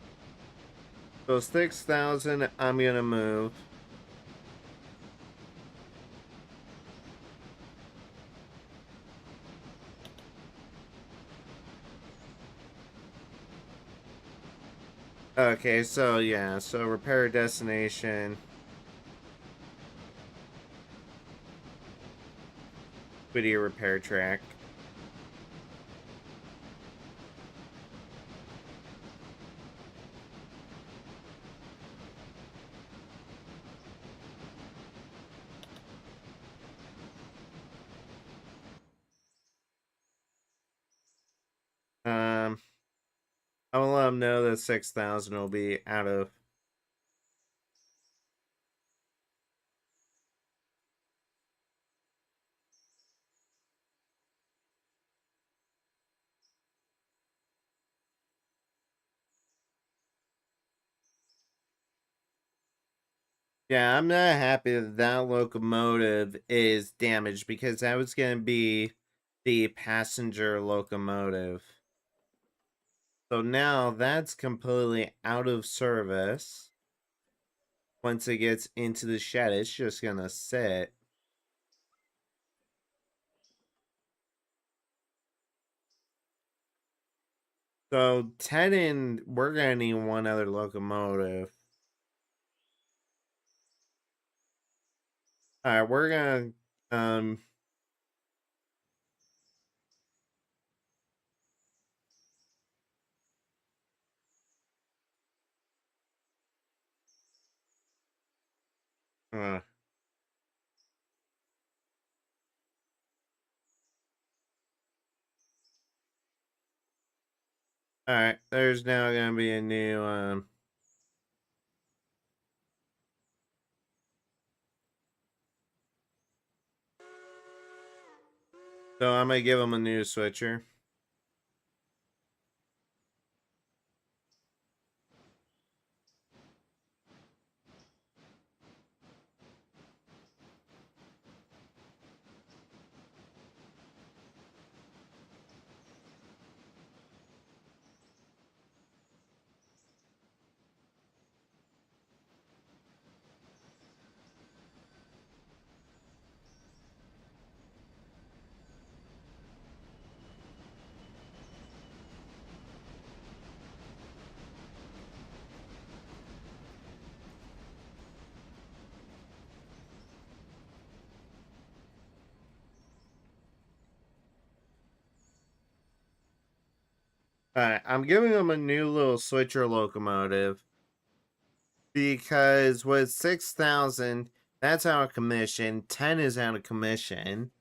So 6,000, I'm gonna move. Okay, so yeah, so repair destination. Video repair track. I will let them know that 6,000 will be out of... Yeah, I'm not happy that that locomotive is damaged because that was going to be the passenger locomotive. So now that's completely out of service. Once it gets into the shed, it's just going to sit. So Tenon, we're going to need one other locomotive. Alright, we're going to... Uh, Alright, there's now going to be a new... So I'm going to give them a new switcher. Alright, I'm giving them a new little switcher locomotive because with 6,000, That's out of commission. 10 is out of commission.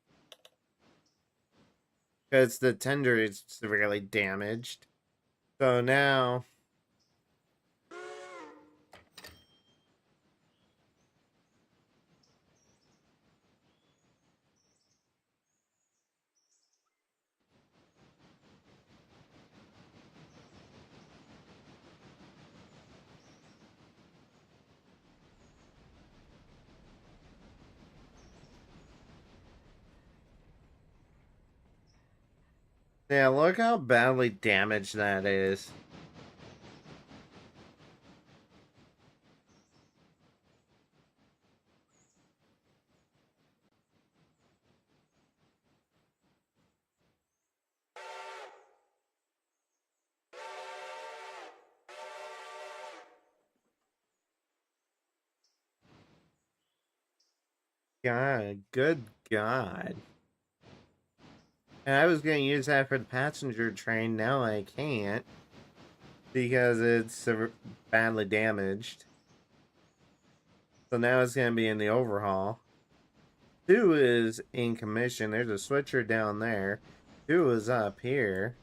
Because the tender is severely damaged. So now... Yeah, look how badly damaged that is. God, good God. And I was going to use that for the passenger train, now I can't. Because it's badly damaged. So now it's going to be in the overhaul. 2 is in commission. There's a switcher down there. 2 is up here.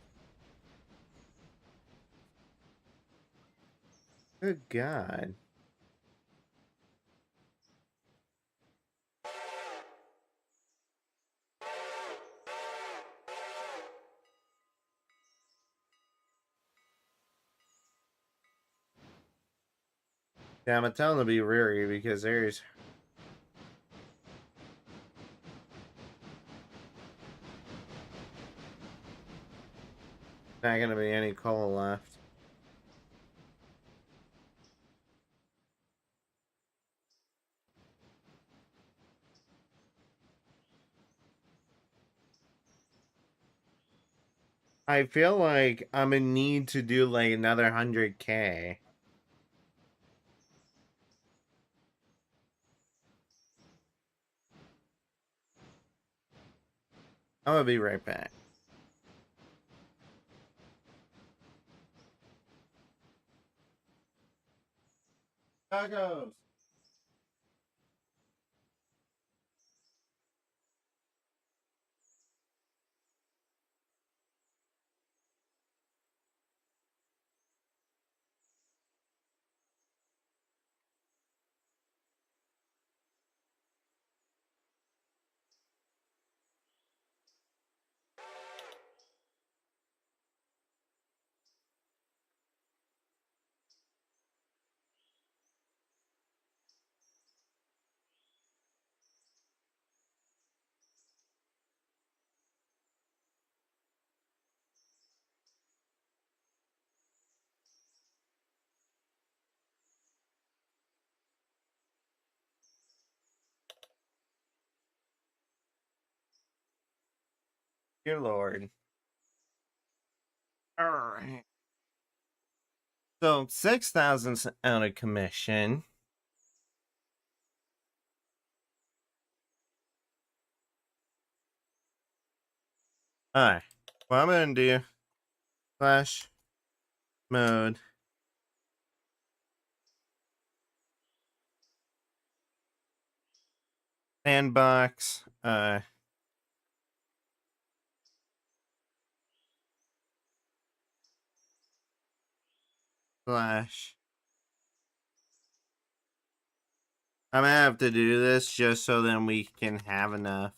Good God. Yeah, I'm telling them to be wary because there's... not going to be any coal left. I feel like I'm gonna need to do like another 100K. I'm gonna be right back. Tacos! Dear Lord. Alright. So 6,000's out of commission. Alright. What I'm gonna do, flash mode. Sandbox. Flash. I'm gonna have to do this just so then we can have enough.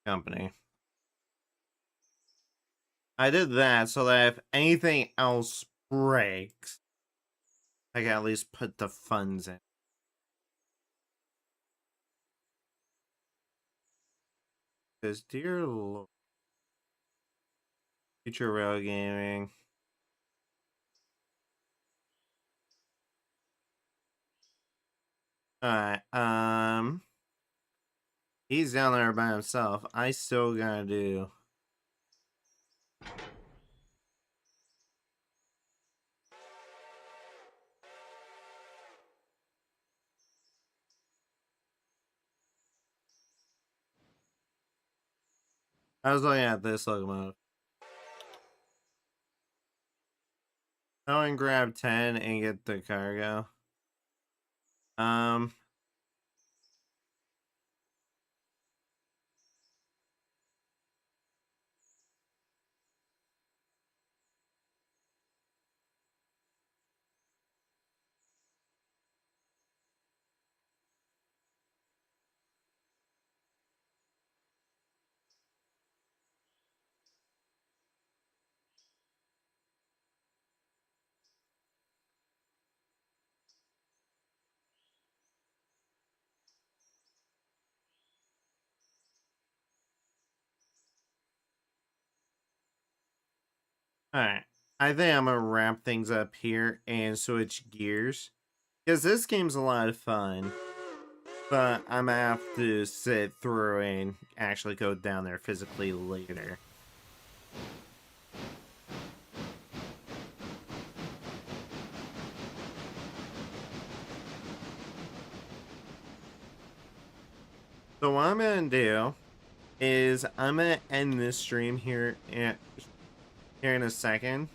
Company. I did that so that if anything else breaks, I can at least put the funds in. Because, dear Lord. Future Rail Gaming. Alright, he's down there by himself. I still gotta do... I was looking at this locomotive. Go and grab 10 and get the cargo. Alright. I think I'm gonna wrap things up here and switch gears. Because this game's a lot of fun. But I'm gonna have to sit through and actually go down there physically later. So what I'm gonna do is I'm gonna end this stream here in a second.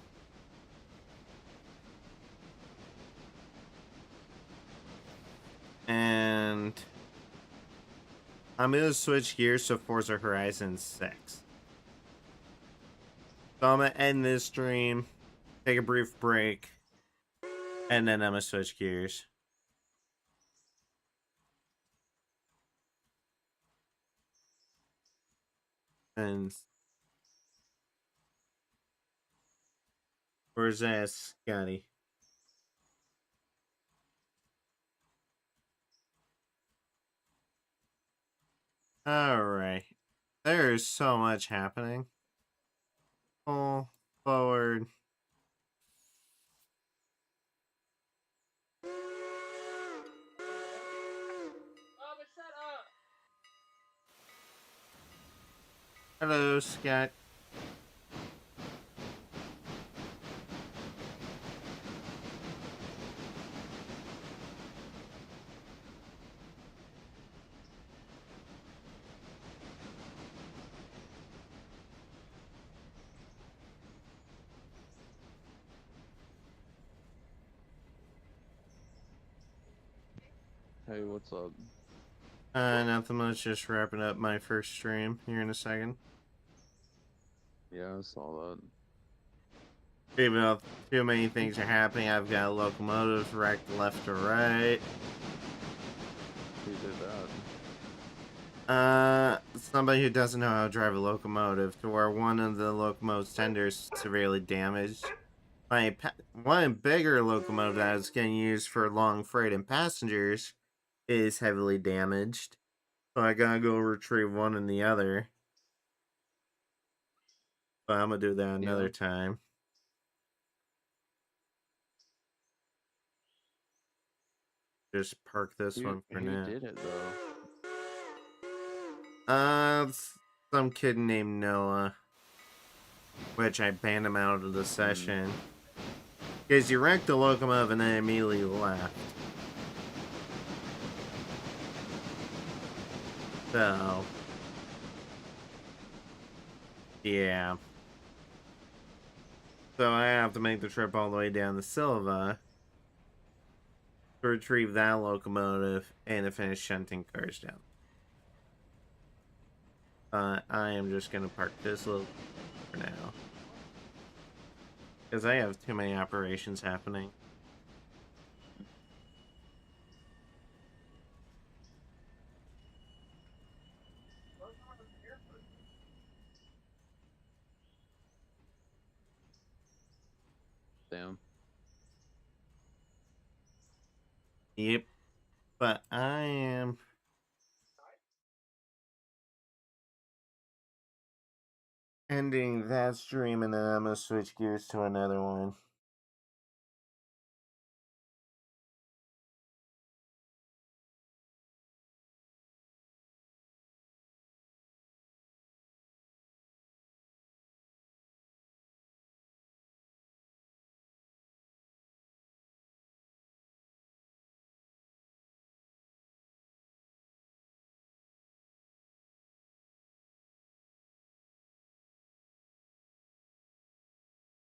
And I'm gonna switch gears to Forza Horizon 6. So I'm gonna end this stream, take a brief break, and then I'm gonna switch gears. And where's that, Scotty? Alright. There is so much happening. Pull forward. Hello, Scott. Hey, what's up? Nothing much, just wrapping up my first stream here in a second. Yeah, I saw that. Even though too many things are happening, I've got locomotives wrecked left to right. Who did that? Somebody who doesn't know how to drive a locomotive, to where one of the locomotive's tenders severely damaged. One bigger locomotive that is getting used for long freight and passengers is heavily damaged. So I gotta go retrieve one and the other. But I'm gonna do that another time. Just park this one for now. Who did it though? Some kid named Noah. Which I banned him out of the session. Because he wrecked the locomotive and then immediately left. So. Yeah. So I have to make the trip all the way down to Silva to retrieve that locomotive and to finish shunting cars down. I am just going to park this little for now. Because I have too many operations happening. Damn. Yep. But I am ending that stream and then I'm going to switch gears to another one.